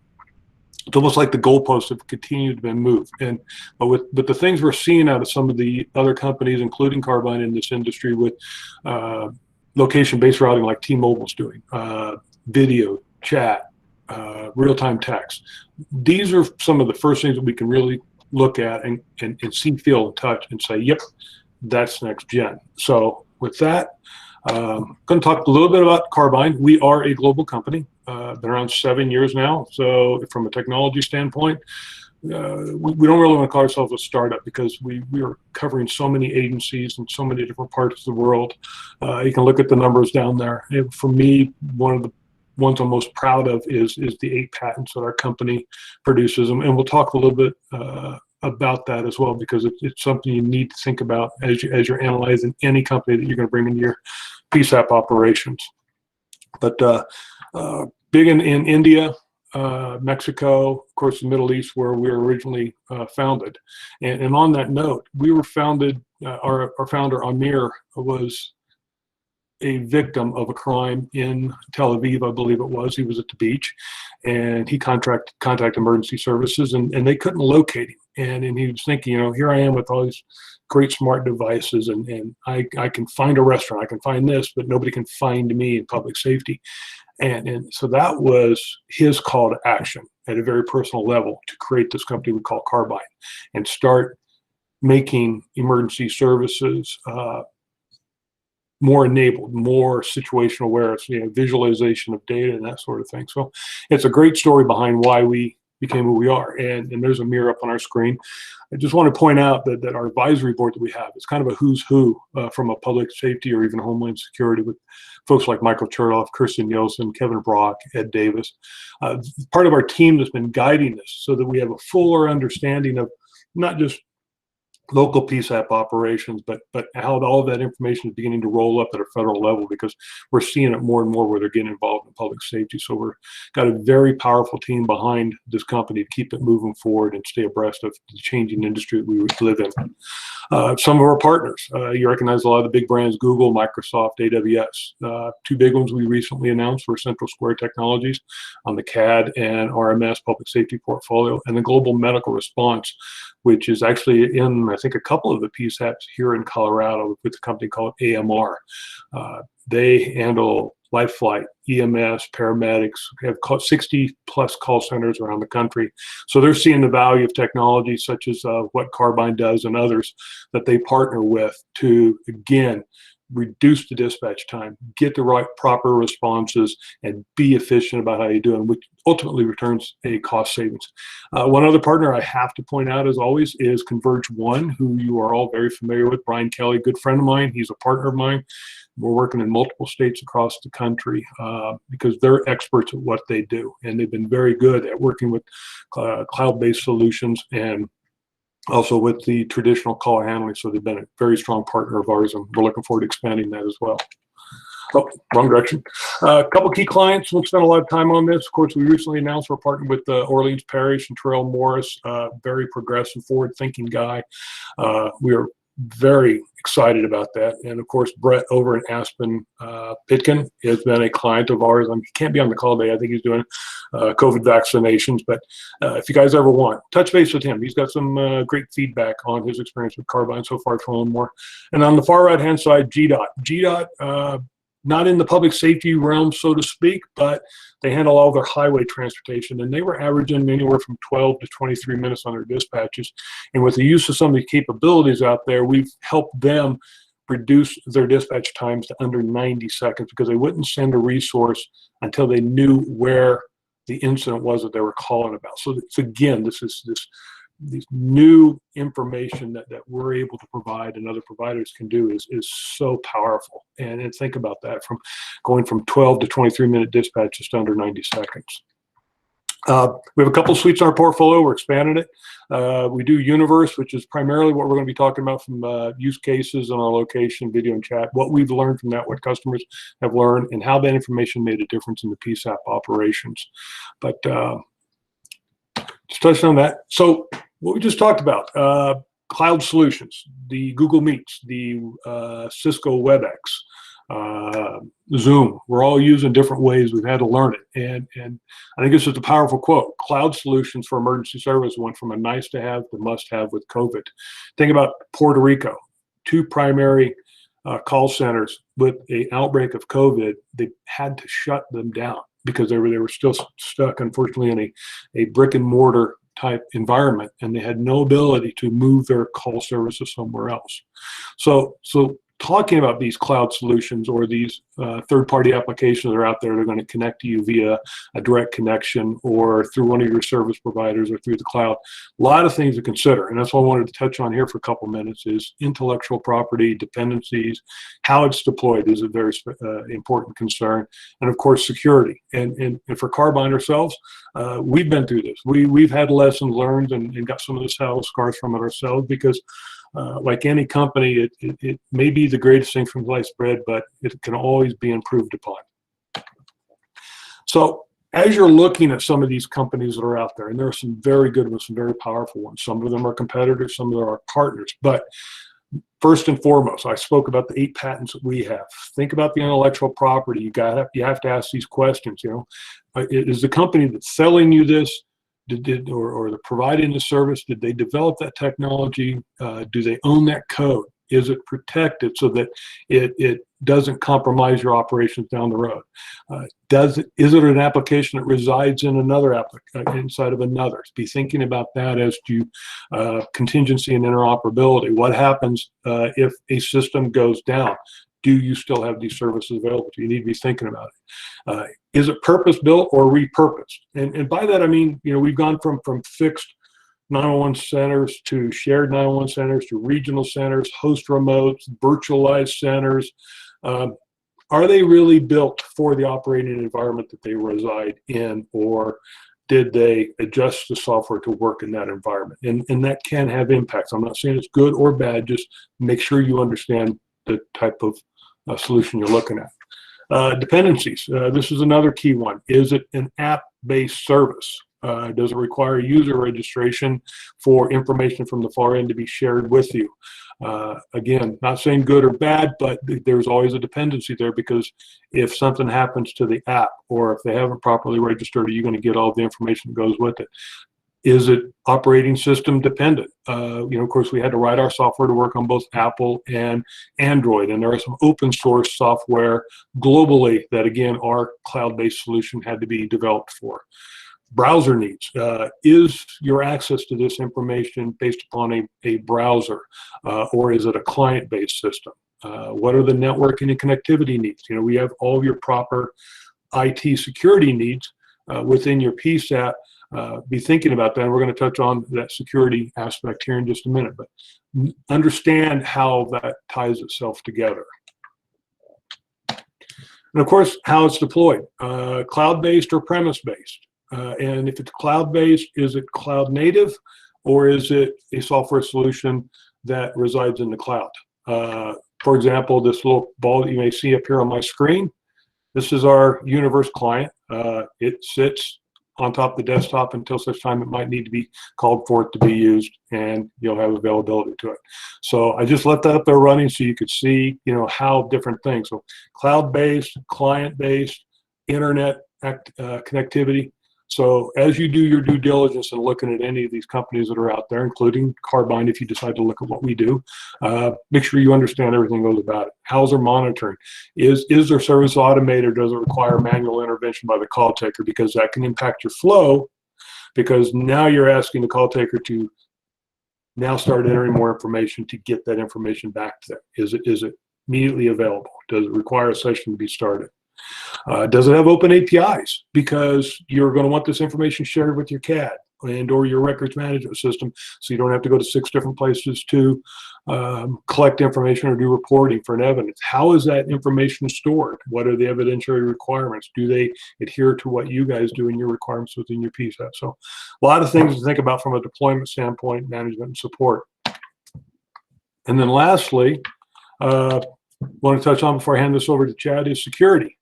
S16: almost like the goalposts have continued to be moved. But with the things we're seeing out of some of the other companies, including Carbine in this industry, with location-based routing like T-Mobile's doing, video, chat, real-time text. These are some of the first things that we can really look at and see, feel, and touch and say, yep, that's Next Gen. So with that, I'm going to talk a little bit about Carbine. We are a global company, been around 7 years now. So from a technology standpoint, we don't really want to call ourselves a startup, because we are covering so many agencies in so many different parts of the world. You can look at the numbers down there. And for me, one of the ones I'm most proud of is the 8 patents that our company produces, and we'll talk a little bit about that as well, because it's something you need to think about as you're analyzing any company that you're going to bring into your PSAP operations. But big in India, Mexico, of course, the Middle East, where we were originally founded. And on that note, we were founded, our founder, Amir, was a victim of a crime in Tel Aviv, I believe it was. He was at the beach, and he contacted emergency services, and they couldn't locate him. And he was thinking, here I am with all these great smart devices, and I can find a restaurant, I can find this, but nobody can find me in public safety. And so that was his call to action at a very personal level to create this company we call Carbine and start making emergency services more enabled, more situational awareness, visualization of data and that sort of thing. So it's a great story behind why we became who we are. And there's a mirror up on our screen. I just want to point out that our advisory board that we have is kind of a who's who from a public safety or even homeland security, with folks like Michael Chertoff, Kirsten Yeltsin, Kevin Brock, Ed Davis. Part of our team that's been guiding this so that we have a fuller understanding of not just local PSAP operations, but how all of that information is beginning to roll up at a federal level, because we're seeing it more and more where they're getting involved in public safety. So we're got a very powerful team behind this company to keep it moving forward and stay abreast of the changing industry that we live in. Some of our partners, you recognize a lot of the big brands, Google, Microsoft, AWS. Two big ones we recently announced were Central Square Technologies on the CAD and RMS public safety portfolio, and the Global Medical Response, which is actually in, I think, a couple of the PSAPs here in Colorado with a company called AMR. They handle life flight, EMS, paramedics, have 60 plus call centers around the country. So they're seeing the value of technology such as what Carbine does and others that they partner with to, again, reduce the dispatch time, get the right proper responses, and be efficient about how you do it, which ultimately returns a cost savings. One other partner I have to point out, as always, is Converge One, who you are all very familiar with. Brian Kelly, good friend of mine. He's a partner of mine. We're working in multiple states across the country because they're experts at what they do, and they've been very good at working with cloud-based solutions and also with the traditional call handling. So they've been a very strong partner of ours, and we're looking forward to expanding that as well. Oh, wrong direction. A couple key clients. We'll spend a lot of time on this. Of course, we recently announced we're partnered with Orleans Parish and Terrell Morris, very progressive, forward-thinking guy. We are very excited about that. And of course, Brett over in Aspen, Pitkin has been a client of ours. He can't be on the call today. I think he's doing COVID vaccinations. But if you guys ever want, touch base with him. He's got some great feedback on his experience with Carbine so far, telling more. And on the far right-hand side, GDOT. GDOT, not in the public safety realm, so to speak, but they handle all their highway transportation, and they were averaging anywhere from 12 to 23 minutes on their dispatches. And with the use of some of the capabilities out there, we've helped them reduce their dispatch times to under 90 seconds because they wouldn't send a resource until they knew where the incident was that they were calling about. So it's, again, this new information that we're able to provide and other providers can do is so powerful. And think about that, from going from 12 to 23 minute dispatch just under 90 seconds. We have a couple of suites in our portfolio. We're expanding it. We do Universe, which is primarily what we're going to be talking about from use cases on our location, video, and chat, what we've learned from that, what customers have learned, and how that information made a difference in the PSAP operations. But just touching on that. So what we just talked about, cloud solutions, the Google Meets, the Cisco WebEx, Zoom, we're all using different ways. We've had to learn it. And I think this is a powerful quote. Cloud solutions for emergency service went from a nice to have to must have with COVID. Think about Puerto Rico, two primary call centers with an outbreak of COVID. They had to shut them down because they were still stuck, unfortunately, in a brick and mortar type environment, and they had no ability to move their call services somewhere else. So talking about these cloud solutions or these third-party applications that are out there that are going to connect to you via a direct connection or through one of your service providers or through the cloud, a lot of things to consider. And that's what I wanted to touch on here for a couple minutes is intellectual property, dependencies, how it's deployed is a very important concern, and of course security. And for Carbyne ourselves, we've been through this. We've had lessons learned and got some of the saddle scars from it ourselves because like any company, it may be the greatest thing from sliced bread, but it can always be improved upon. So as you're looking at some of these companies that are out there, and there are some very good ones, some very powerful ones, some of them are competitors, some of them are partners, but first and foremost, I spoke about the 8 patents that we have. Think about the intellectual property. You have to ask these questions. You know, is the company that's selling you this, or they're providing the service, did they develop that technology? Do they own that code? Is it protected so that it doesn't compromise your operations down the road? Is it an application that resides in another inside of another? Be thinking about that as to contingency and interoperability. What happens if a system goes down? Do you still have these services available? You need to be thinking about it. Is it purpose-built or repurposed? And by that I mean, you know, we've gone from fixed 911 centers to shared 911 centers to regional centers, host remotes, virtualized centers. Are they really built for the operating environment that they reside in, or did they adjust the software to work in that environment? And that can have impacts. I'm not saying it's good or bad, just make sure you understand the type of solution you're looking at. Dependencies, this is another key one. Is it an app-based service? Does it require user registration for information from the far end to be shared with you? Again, not saying good or bad, but there's always a dependency there, because if something happens to the app or if they haven't properly registered, are you going to get all the information that goes with it? Is it operating system dependent? You know, of course, we had to write our software to work on both Apple and Android, and there are some open source software globally that, again, our cloud-based solution had to be developed for. Browser needs. Is your access to this information based upon a browser, or is it a client-based system? What are the networking and connectivity needs? You know, we have all of your proper IT security needs within your PSAP. Be thinking about that, and we're going to touch on that security aspect here in just a minute, but understand how that ties itself together. And of course, how it's deployed, cloud-based or premise-based. And if it's cloud-based, is it cloud native, or is it a software solution that resides in the cloud? For example, this little ball that you may see up here on my screen, this is our Universe client. It sits on top of the desktop until such time it might need to be called for it to be used, and you'll have availability to it. So I just left that up there running so you could see, you know, how different things. So cloud-based, client-based, internet connectivity. So as you do your due diligence and looking at any of these companies that are out there, including Carbyne, if you decide to look at what we do, make sure you understand everything goes about it. How's their monitoring? Is their service automated, or does it require manual intervention by the call taker? Because that can impact your flow, because now you're asking the call taker to now start entering more information to get that information back to them. Is it immediately available? Does it require a session to be started? Does it have open APIs? Because you're going to want this information shared with your CAD and or your records management system, so you don't have to go to 6 different places to collect information or do reporting for an evidence. How is that information stored? What are the evidentiary requirements? Do they adhere to what you guys do in your requirements within your PSAP? So a lot of things to think about from a deployment standpoint, management, and support. And then lastly, want to touch on before I hand this over to Chad is security.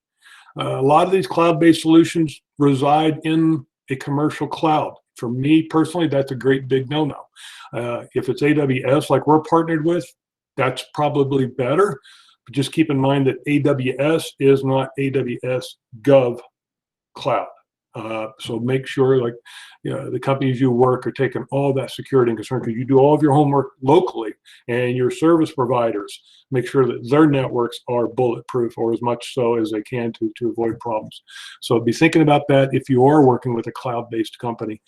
S16: A lot of these cloud-based solutions reside in a commercial cloud. For me personally, that's a great big no-no. If it's AWS like we're partnered with, that's probably better. But just keep in mind that AWS is not AWS Gov Cloud. So make sure, like, you know, the companies you work are taking all that security and concern, because you do all of your homework locally, and your service providers make sure that their networks are bulletproof, or as much so as they can to avoid problems. So be thinking about that if you are working with a cloud-based company.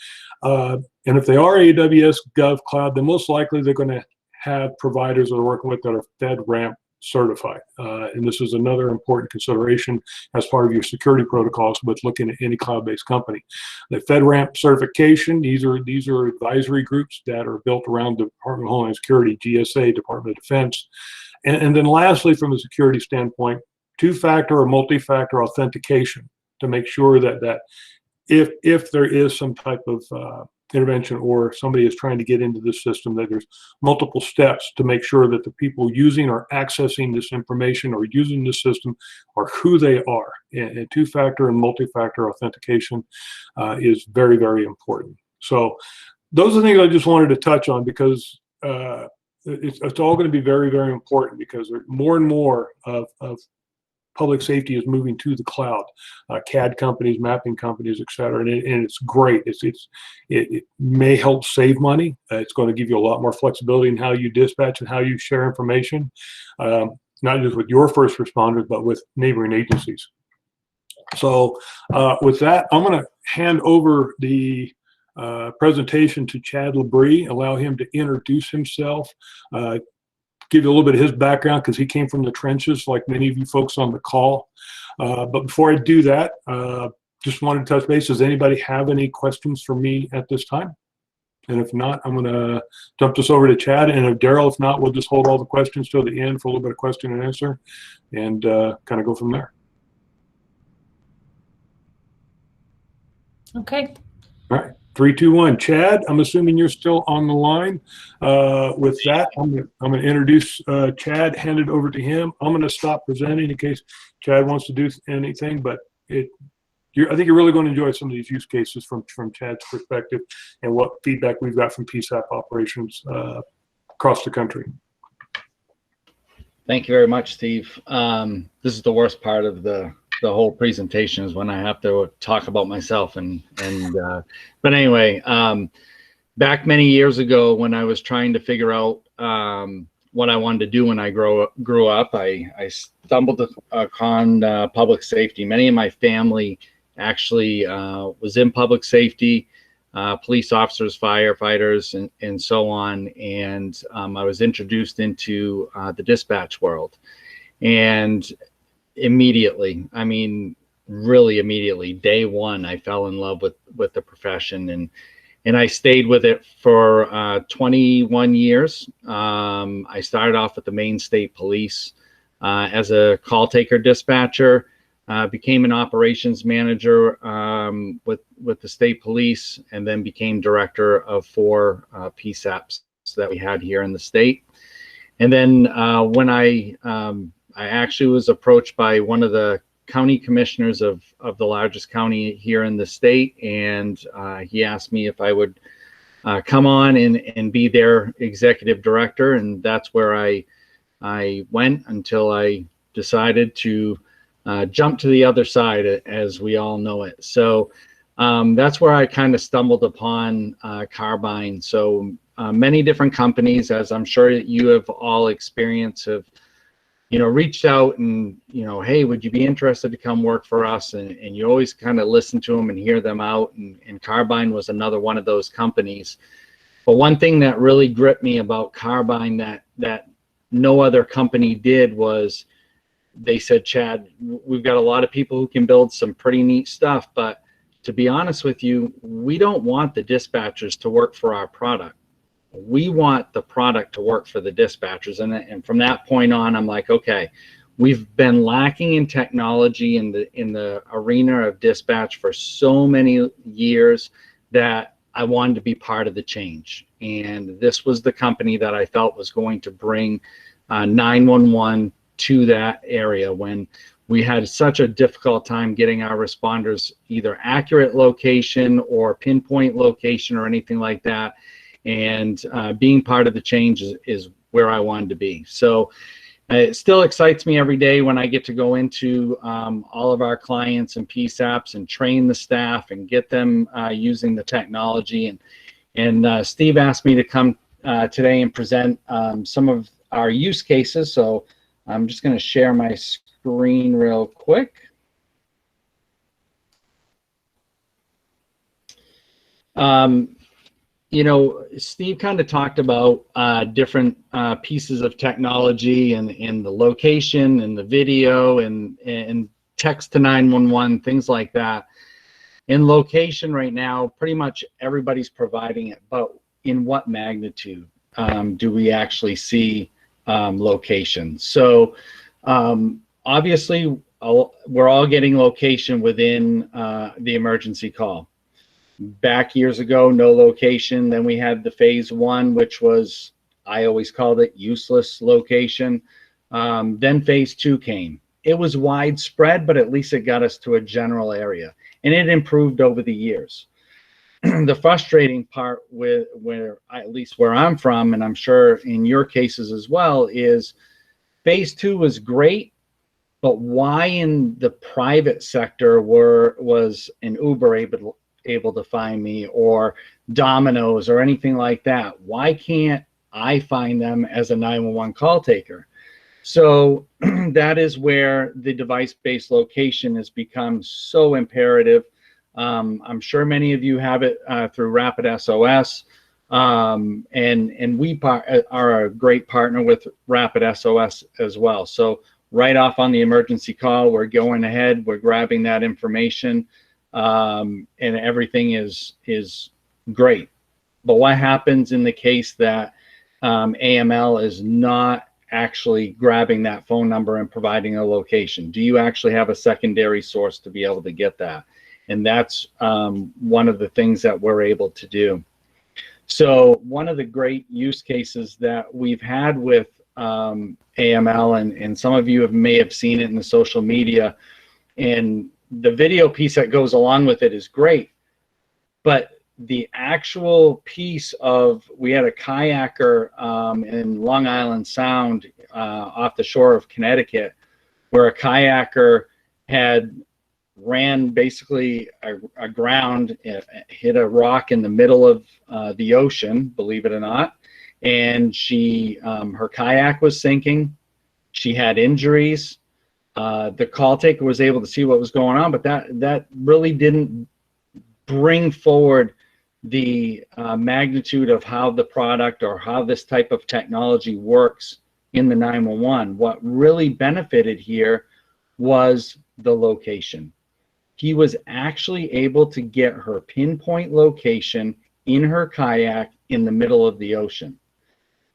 S16: And if they are AWS Gov Cloud, then most likely they're going to have providers that are working with that are FedRAMP certified. And this is another important consideration as part of your security protocols with looking at any cloud-based company. The FedRAMP certification, these are advisory groups that are built around the Department of Homeland Security, GSA, Department of Defense. And then lastly, from a security standpoint, two-factor or multi-factor authentication to make sure that if there is some type of intervention or somebody is trying to get into the system, that there's multiple steps to make sure that the people using or accessing this information or using the system are who they are. And two-factor and multi-factor authentication is very, very important. So those are the things I just wanted to touch on, because it's all going to be very, very important, because more and more of public safety is moving to the cloud, CAD companies, mapping companies, et cetera, and it's great. It may help save money. It's going to give you a lot more flexibility in how you dispatch and how you share information, not just with your first responders, but with neighboring agencies. So with that, I'm going to hand over the presentation to Chad Labrie, allow him to introduce himself, give you a little bit of his background, because he came from the trenches like many of you folks on the call. But before I do that, just wanted to touch base. Does anybody have any questions for me at this time? And if not, I'm going to dump this over to Chad. And if Daryl, if not, we'll just hold all the questions till the end for a little bit of question and answer, and kind of go from there.
S2: Okay.
S16: All right. 3, 2, 1. Chad, I'm assuming you're still on the line. With that, I'm going to introduce Chad, hand it over to him. I'm going to stop presenting in case Chad wants to do anything, but I think you're really going to enjoy some of these use cases from Chad's perspective and what feedback we've got from PSAP operations across the country.
S20: Thank you very much, Steve. This is the worst part of the whole presentation, is when I have to talk about myself but anyway, back many years ago when I was trying to figure out what I wanted to do when I grew up, I stumbled upon public safety. Many of my family actually was in public safety, police officers, firefighters, and so on. And I was introduced into the dispatch world. And immediately, I mean, really immediately, day one, I fell in love with the profession, and I stayed with it for 21 years. I started off with the Maine State Police as a call taker dispatcher, became an operations manager with the state police, and then became director of 4 PSAPs that we had here in the state. And then when I actually was approached by one of the county commissioners of the largest county here in the state, and he asked me if I would come on and be their executive director, and that's where I went until I decided to jump to the other side, as we all know it. So that's where I kind of stumbled upon Carbyne. So many different companies, as I'm sure you have all experienced, have reached out and, hey, would you be interested to come work for us? And you always kind of listen to them and hear them out. And Carbyne was another one of those companies. But one thing that really gripped me about Carbyne that no other company did was they said, Chad, we've got a lot of people who can build some pretty neat stuff. But to be honest with you, we don't want the dispatchers to work for our product. We want the product to work for the dispatchers. And from that point on, I'm like, okay, we've been lacking in technology in the arena of dispatch for so many years that I wanted to be part of the change. And this was the company that I felt was going to bring 911 to that area when we had such a difficult time getting our responders either accurate location or pinpoint location or anything like that. And being part of the change is where I wanted to be. So it still excites me every day when I get to go into all of our clients and PSAPs and train the staff and get them using the technology. And Steve asked me to come today and present some of our use cases. So I'm just going to share my screen real quick. Steve kind of talked about different pieces of technology and the location and the video and text to 911, things like that. In location right now, pretty much everybody's providing it, but in what magnitude do we actually see location? So obviously, we're all getting location within the emergency call. Back years ago, no location. Then we had the phase 1, which was, I always called it useless location. Then phase 2 came. It was widespread, but at least it got us to a general area, and it improved over the years. The frustrating part with at least where I'm from, and I'm sure in your cases as well, is phase 2 was great, but why in the private sector was an Uber able to find me, or Domino's, or anything like that? Why can't I find them as a 911 call taker? So that is where the device-based location has become so imperative. I'm sure many of you have it through Rapid SOS, and we are a great partner with Rapid SOS as well. So right off on the emergency call, we're going ahead, we're grabbing that information, and everything is great. But what happens in the case that AML is not actually grabbing that phone number and providing a location? Do you actually have a secondary source to be able to get that? And that's one of the things that we're able to do. So one of the great use cases that we've had with AML, and some of you may have seen it in the social media, and the video piece that goes along with it is great, but the actual piece of, we had a kayaker in Long Island Sound off the shore of Connecticut, where a kayaker had ran basically aground, hit a rock in the middle of the ocean, believe it or not, and she her kayak was sinking. She had injuries. The call taker was able to see what was going on, but that really didn't bring forward the magnitude of how the product or how this type of technology works in the 911. What really benefited here was the location. He was actually able to get her pinpoint location in her kayak in the middle of the ocean.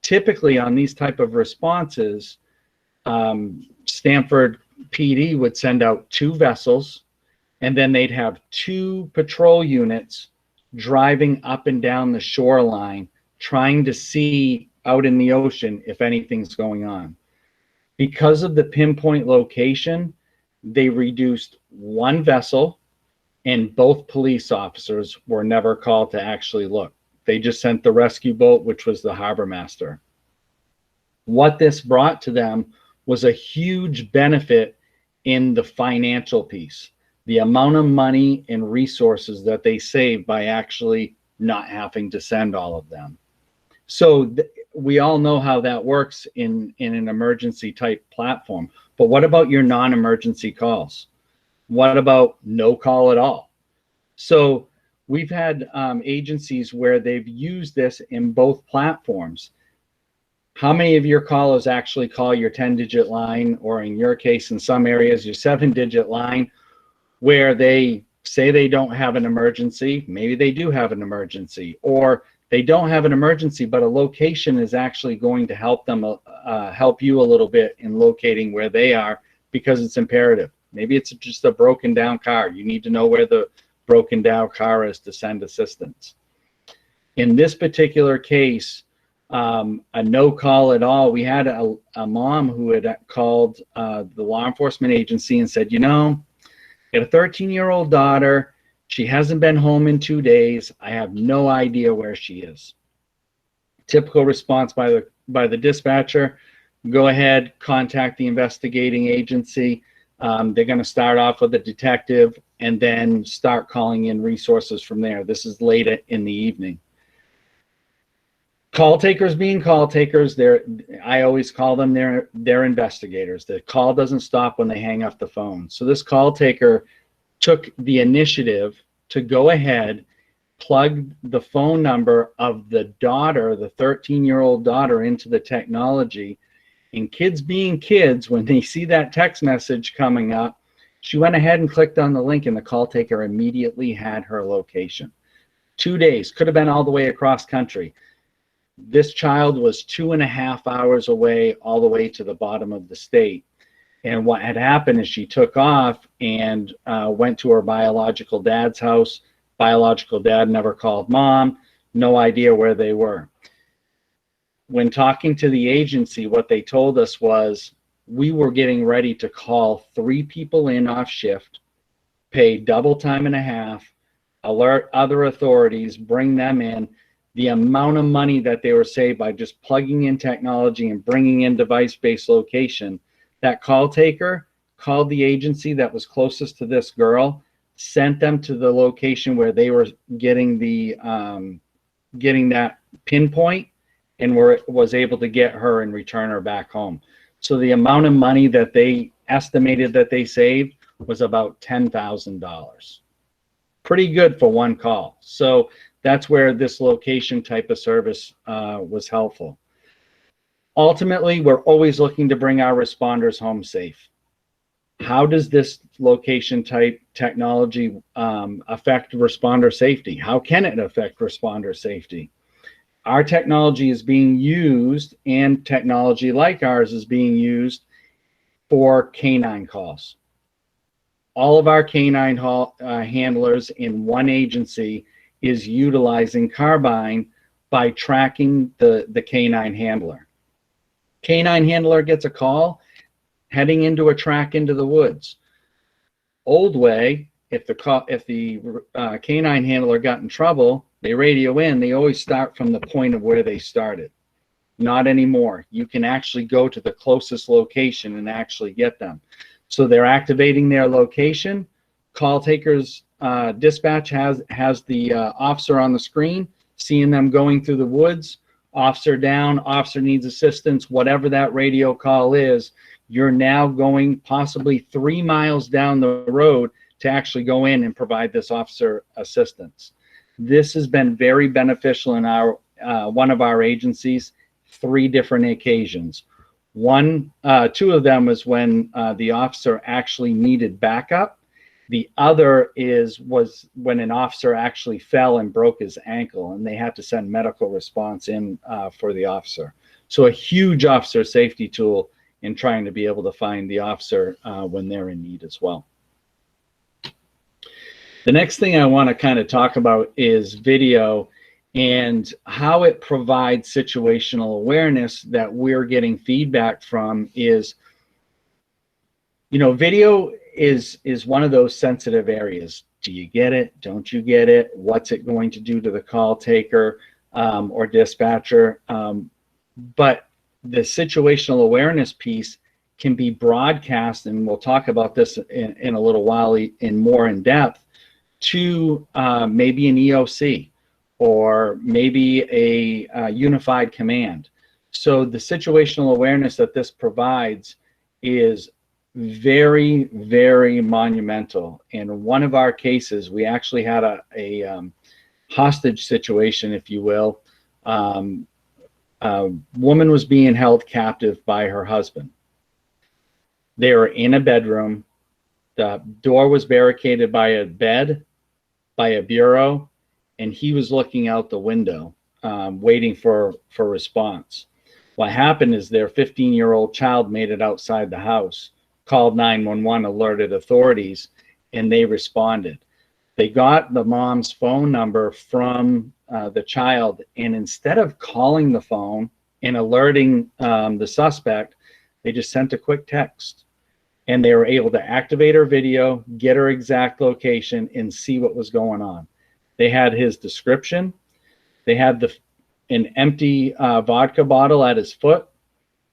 S20: Typically on these type of responses, Stamford PD would send out 2 vessels, and then they'd have 2 patrol units driving up and down the shoreline, trying to see out in the ocean if anything's going on. Because of the pinpoint location, they reduced 1 vessel, and both police officers were never called to actually look. They just sent the rescue boat, which was the harbor master. What this brought to them was a huge benefit in the financial piece. The amount of money and resources that they save by actually not having to send all of them. So we all know how that works in an emergency type platform. But what about your non-emergency calls? What about no call at all? So we've had agencies where they've used this in both platforms. How many of your callers actually call your 10-digit line, or in your case, in some areas, your 7-digit line, where they say they don't have an emergency? Maybe they do have an emergency, or they don't have an emergency, but a location is actually going to help them, help you a little bit in locating where they are, because it's imperative. Maybe it's just a broken down car. You need to know where the broken down car is to send assistance. In this particular case, a no call at all, we had a mom who had called the law enforcement agency and said, you know, I got a 13-year-old daughter. She hasn't been home in 2 days. I have no idea where she is. Typical response by the dispatcher: go ahead, contact the investigating agency. They're going to start off with a detective and then start calling in resources from there. This is late in the evening. Call takers being call takers, I always call them they're investigators. The call doesn't stop when they hang up the phone. So this call taker took the initiative to go ahead plugged the phone number of the daughter, the 13-year-old daughter, into the technology. And kids being kids, when they see that text message coming up, she went ahead and clicked on the link, and the call taker immediately had her location. 2 days, could have been all the way across country. This child was 2.5 hours away, all the way to the bottom of the state. And what had happened is she took off and went to her biological dad's house. Biological dad never called mom, no idea where they were. When talking to the agency, what they told us was we were getting ready to call 3 people in off shift, pay double time and a half, alert other authorities, bring them in. The amount of money that they were saved by just plugging in technology and bringing in device-based location. That call taker called the agency that was closest to this girl, sent them to the location where they were getting the getting that pinpoint, and was able to get her and return her back home. So the amount of money that they estimated that they saved was about $10,000. Pretty good for one call. So that's where this location type of service was helpful. Ultimately, we're always looking to bring our responders home safe. How does this location type technology affect responder safety? How can it affect responder safety? Our technology is being used, and technology like ours is being used for canine calls. All of our canine handlers in one agency is utilizing Carbine by tracking the canine handler. Canine handler gets a call heading into a track into the woods. Old way, if the canine handler got in trouble, they radio in, they always start from the point of where they started. Not anymore. You can actually go to the closest location and actually get them. So they're activating their location. Call takers dispatch has the officer on the screen, seeing them going through the woods. Officer down, officer needs assistance, whatever that radio call is, you're now going possibly 3 miles down the road to actually go in and provide this officer assistance. This has been very beneficial in our one of our agencies, 3 different occasions. 2 of them was when the officer actually needed backup. The other was when an officer actually fell and broke his ankle, and they had to send medical response in for the officer. So a huge officer safety tool in trying to be able to find the officer when they're in need as well. The next thing I want to kind of talk about is video and how it provides situational awareness that we're getting feedback from is, video is one of those sensitive areas. Do you get it? Don't you get it? What's it going to do to the call taker or dispatcher? But the situational awareness piece can be broadcast, and we'll talk about this in a little while more in depth, to maybe an EOC or maybe a unified command. So the situational awareness that this provides is very, very monumental. In one of our cases, we actually had a hostage situation, if you will. A woman was being held captive by her husband. They were in a bedroom. The door was barricaded by a bed, by a bureau, and he was looking out the window, waiting for response. What happened is their 15-year-old child made it outside the house, called 911, alerted authorities, and they responded. They got the mom's phone number from the child, and instead of calling the phone and alerting the suspect, they just sent a quick text. And they were able to activate her video, get her exact location, and see what was going on. They had his description. They had an empty vodka bottle at his foot.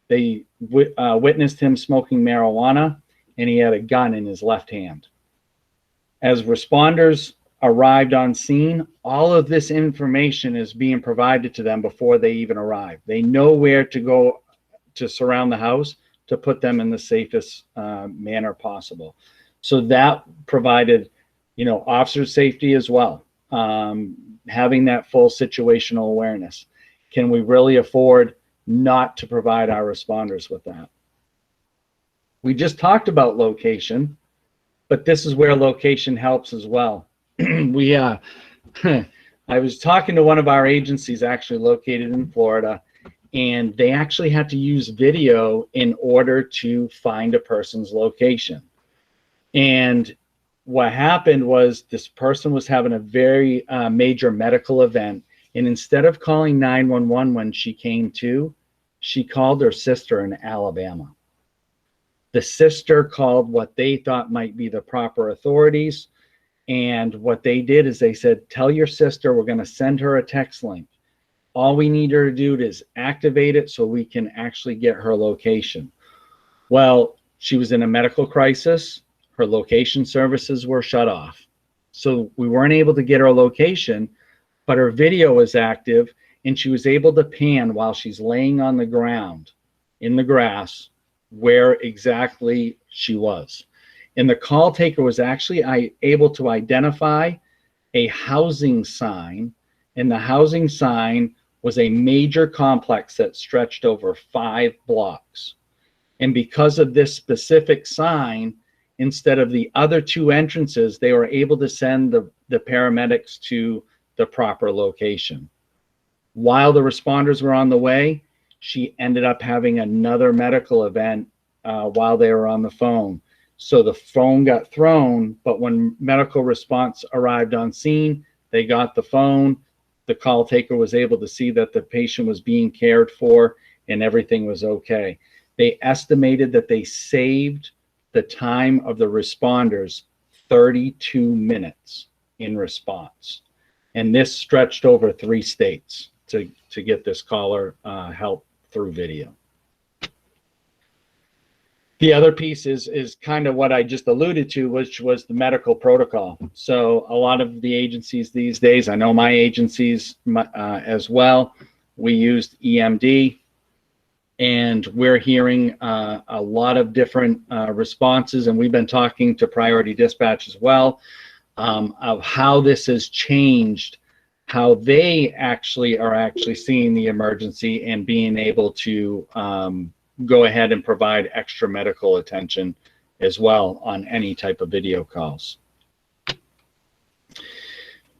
S20: They witnessed him smoking marijuana, and he had a gun in his left hand. As responders arrived on scene, all of this information is being provided to them before they even arrive. They know where to go to surround the house to put them in the safest manner possible. So that provided, officer safety as well. having that full situational awareness? Can we really afford not to provide our responders with that? We just talked about location, but this is where location helps as well. I was talking to one of our agencies actually located in Florida, and they actually had to use video in order to find a person's location. And what happened was this person was having a very major medical event, and instead of calling 911 when she came to, she called her sister in Alabama. The sister called what they thought might be the proper authorities. And what they did is they said, tell your sister we're going to send her a text link. All we need her to do is activate it so we can actually get her location. Well, she was in a medical crisis. Her location services were shut off. So we weren't able to get her location, but her video was active and she was able to pan while she's laying on the ground in the grass where exactly she was. And the call taker was actually able to identify a housing sign, and the housing sign was a major complex that stretched over 5 blocks. And because of this specific sign, instead of the other 2 entrances, they were able to send the paramedics to the proper location. While the responders were on the way, she ended up having another medical event while they were on the phone. So the phone got thrown, but when medical response arrived on scene, they got the phone. The call taker was able to see that the patient was being cared for and everything was okay. They estimated that they saved the time of the responders 32 minutes in response. And this stretched over 3 states to get this caller help through video. The other piece is kind of what I just alluded to, which was the medical protocol. So a lot of the agencies these days, I know my agencies as well, we used EMD, and we're hearing a lot of different responses, and we've been talking to Priority Dispatch as well of how this has changed, how they actually are seeing the emergency and being able to go ahead and provide extra medical attention as well on any type of video calls.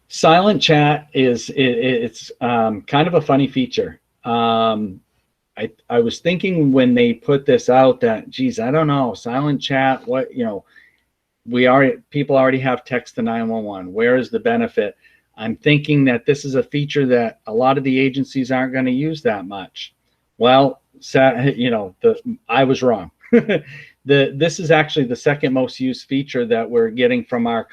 S20: Silent chat it's kind of a funny feature. I was thinking when they put this out that, geez, I don't know, silent chat, what, you know, people already have text to 911. Where is the benefit? I'm thinking that this is a feature that a lot of the agencies aren't going to use that much. Well, you know, I was wrong. This is actually the second most used feature that we're getting from our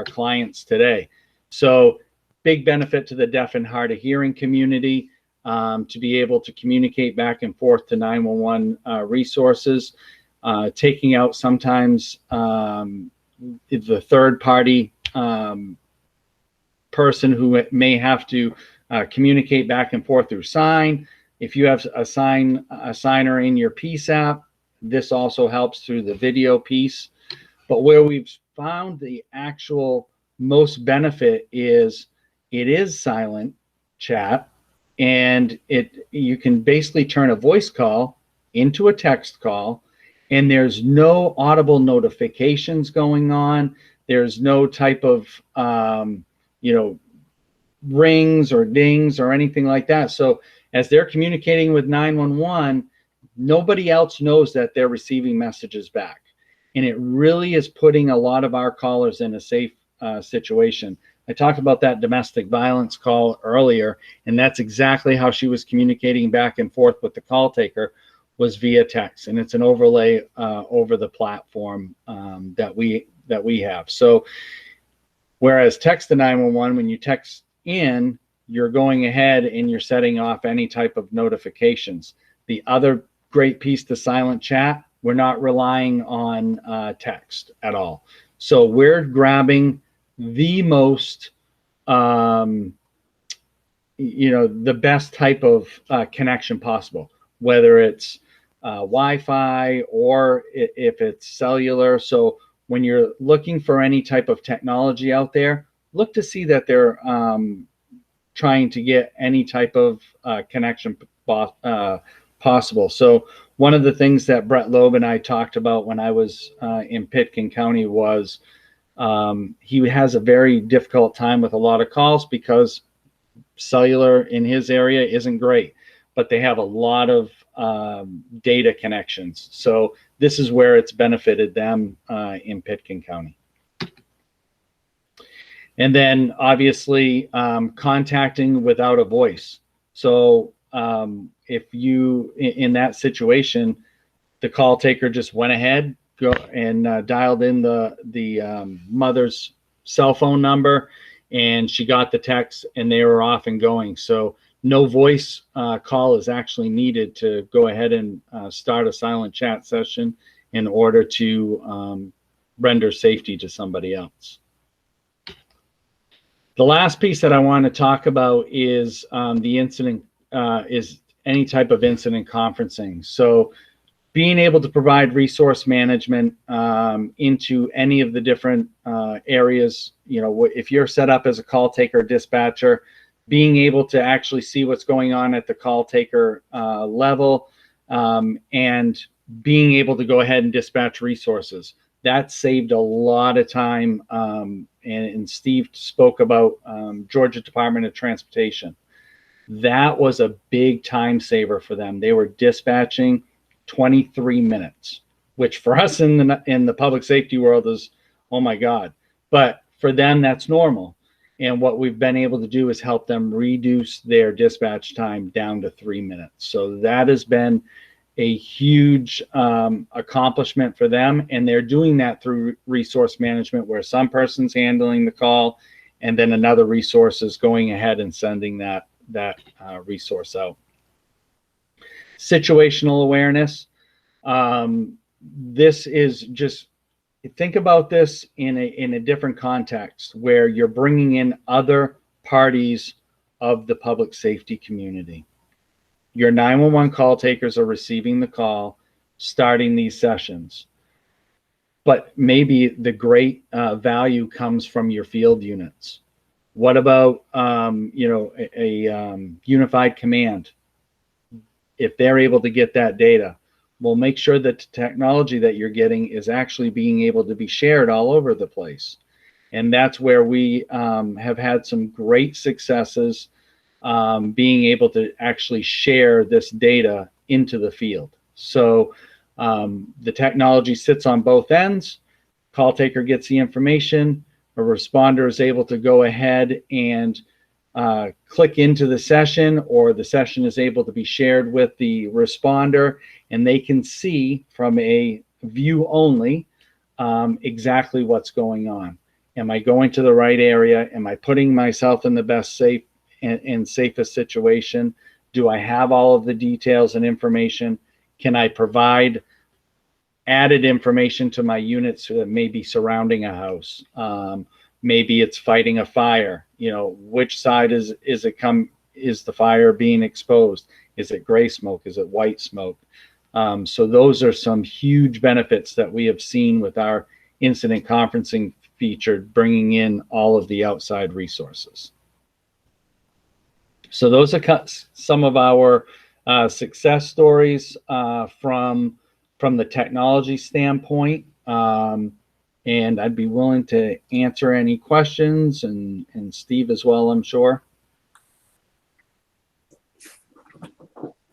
S20: clients today. So big benefit to the deaf and hard of hearing community to be able to communicate back and forth to 911 resources, taking out sometimes the third party person who may have to communicate back and forth through sign. If you have a signer in your PSAP, this also helps through the video piece. But where we've found the actual most benefit is it is silent chat, and you can basically turn a voice call into a text call, and there's no audible notifications going on. There's no type of you know, rings or dings or anything like that. So as they're communicating with 911, nobody else knows that they're receiving messages back. And it really is putting a lot of our callers in a safe situation. I talked about that domestic violence call earlier, and that's exactly how she was communicating back and forth with the call taker, was via text. And it's an overlay over the platform that we have. So whereas text to 911, when you text in, you're going ahead and you're setting off any type of notifications. The other great piece to silent chat, we're not relying on text at all. So we're grabbing the most, you know, the best type of connection possible, whether it's Wi-Fi or if it's cellular. So when you're looking for any type of technology out there, look to see that they're trying to get any type of connection possible. So one of the things that Brett Loeb and I talked about when I was in Pitkin County was he has a very difficult time with a lot of calls because cellular in his area isn't great, but they have a lot of data connections. So this is where it's benefited them in Pitkin County. And then obviously contacting without a voice. So if you, in that situation, the call taker just went ahead and dialed in the mother's cell phone number, and she got the text and they were off and going. So no voice call is actually needed to go ahead and start a silent chat session in order to render safety to somebody else. The last piece that I want to talk about is the incident, is any type of incident conferencing. So being able to provide resource management into any of the different areas, you know, if you're set up as a call taker dispatcher, being able to actually see what's going on at the call taker level and being able to go ahead and dispatch resources. That saved a lot of time. And Steve spoke about Georgia Department of Transportation. That was a big time saver for them. They were dispatching 23 minutes, which for us in the public safety world is, oh my God. But for them, that's normal. And what we've been able to do is help them reduce their dispatch time down to 3 minutes. So that has been a huge accomplishment for them. And they're doing that through resource management, where some person's handling the call and then another resource is going ahead and sending that resource out. Situational awareness. This is just, think about this in a different context where you're bringing in other parties of the public safety community. Your 911 call takers are receiving the call, starting these sessions. But maybe the great value comes from your field units. What about you know, a unified command? If they're able to get that data, well, make sure that the technology that you're getting is actually being able to be shared all over the place. And that's where we have had some great successes being able to actually share this data into the field. So the technology sits on both ends. Call taker gets the information. A responder is able to go ahead and click into the session, or the session is able to be shared with the responder, and they can see from a view only exactly what's going on. Am I going to the right area? Am I putting myself in the best safe and safest situation? Do I have all of the details and information? Can I provide added information to my units that may be surrounding a house? Maybe it's fighting a fire. You know, which side is the fire being exposed? Is it gray smoke? Is it white smoke? So those are some huge benefits that we have seen with our incident conferencing feature, bringing in all of the outside resources. So those are some of our success stories from the technology standpoint. And I'd be willing to answer any questions, and Steve as well, I'm sure.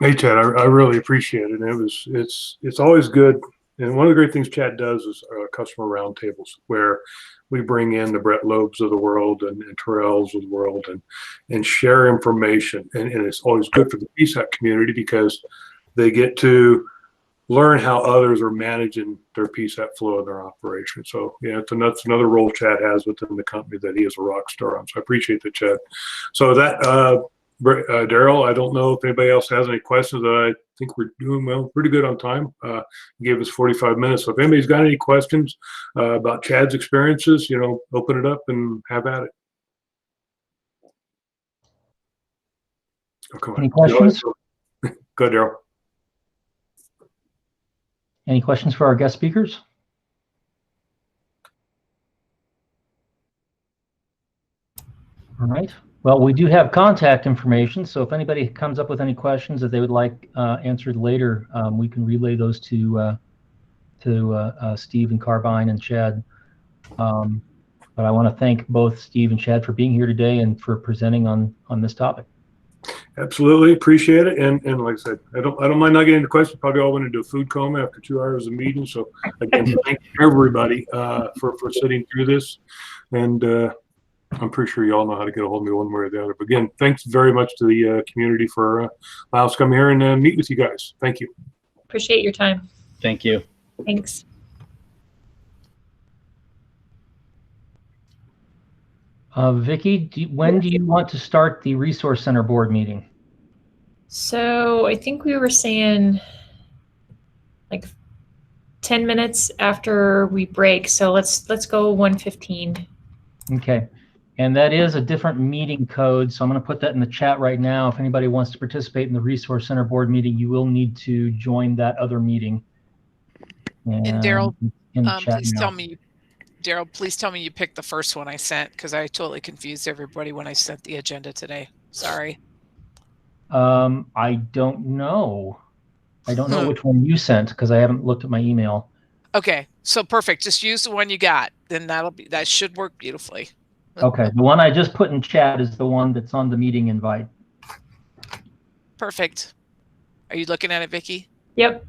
S16: Hey, Chad, I really appreciate it. And it's always good. And one of the great things Chad does is customer roundtables, where we bring in the Brett Loebs of the world and Terrells of the world and share information. And it's always good for the PSAC community because they get to learn how others are managing their PSAT flow of their operation. So yeah, that's another role Chad has within the company that he is a rock star on. So I appreciate that, Chad. So that, Daryl, I don't know if anybody else has any questions. I think we're doing well, pretty good on time. You gave us 45 minutes. So if anybody's got any questions about Chad's experiences, you know, open it up and have at it. Okay.
S1: Any questions?
S16: Go, Daryl.
S1: Any questions for our guest speakers? All right. Well, we do have contact information, so if anybody comes up with any questions that they would like answered later, we can relay those to Steve and Carbine and Chad. But I want to thank both Steve and Chad for being here today and for presenting on this topic.
S16: Absolutely appreciate it, and like I said, I don't mind not getting into questions. Probably all went into a food coma after 2 hours of meeting. So again, thank everybody for sitting through this, and I'm pretty sure you all know how to get a hold of me one way or the other. But again, thanks very much to the community for allowing us to come here and meet with you guys. Thank you.
S2: Appreciate your time.
S20: Thank you.
S2: Thanks.
S1: Vicki, when do you want to start the Resource Center board meeting?
S2: So I think we were saying like 10 minutes after we break. So let's go 1:15.
S1: Okay. And that is a different meeting code. So I'm going to put that in the chat right now. If anybody wants to participate in the Resource Center board meeting, you will need to join that other meeting.
S17: And Daryl, please
S1: now.
S17: tell me, Daryl, please tell me you picked the first one I sent, because I totally confused everybody when I sent the agenda today. Sorry.
S1: I don't know. I don't know which one you sent because I haven't looked at my email.
S17: Okay, so perfect. Just use the one you got. Then that should work beautifully.
S1: Okay, the one I just put in chat is the one that's on the meeting invite.
S17: Perfect. Are you looking at it, Vicki?
S2: Yep.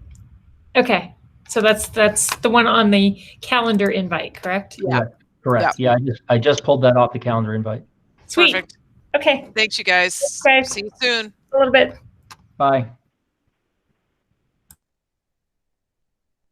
S2: Okay. So that's the one on the calendar invite, correct?
S1: Yeah. Correct. Yeah, I just pulled that off the calendar invite.
S2: Sweet.
S17: Perfect.
S2: Okay.
S17: Thanks, you guys.
S2: Thanks, guys.
S17: See you soon.
S2: A little bit.
S1: Bye.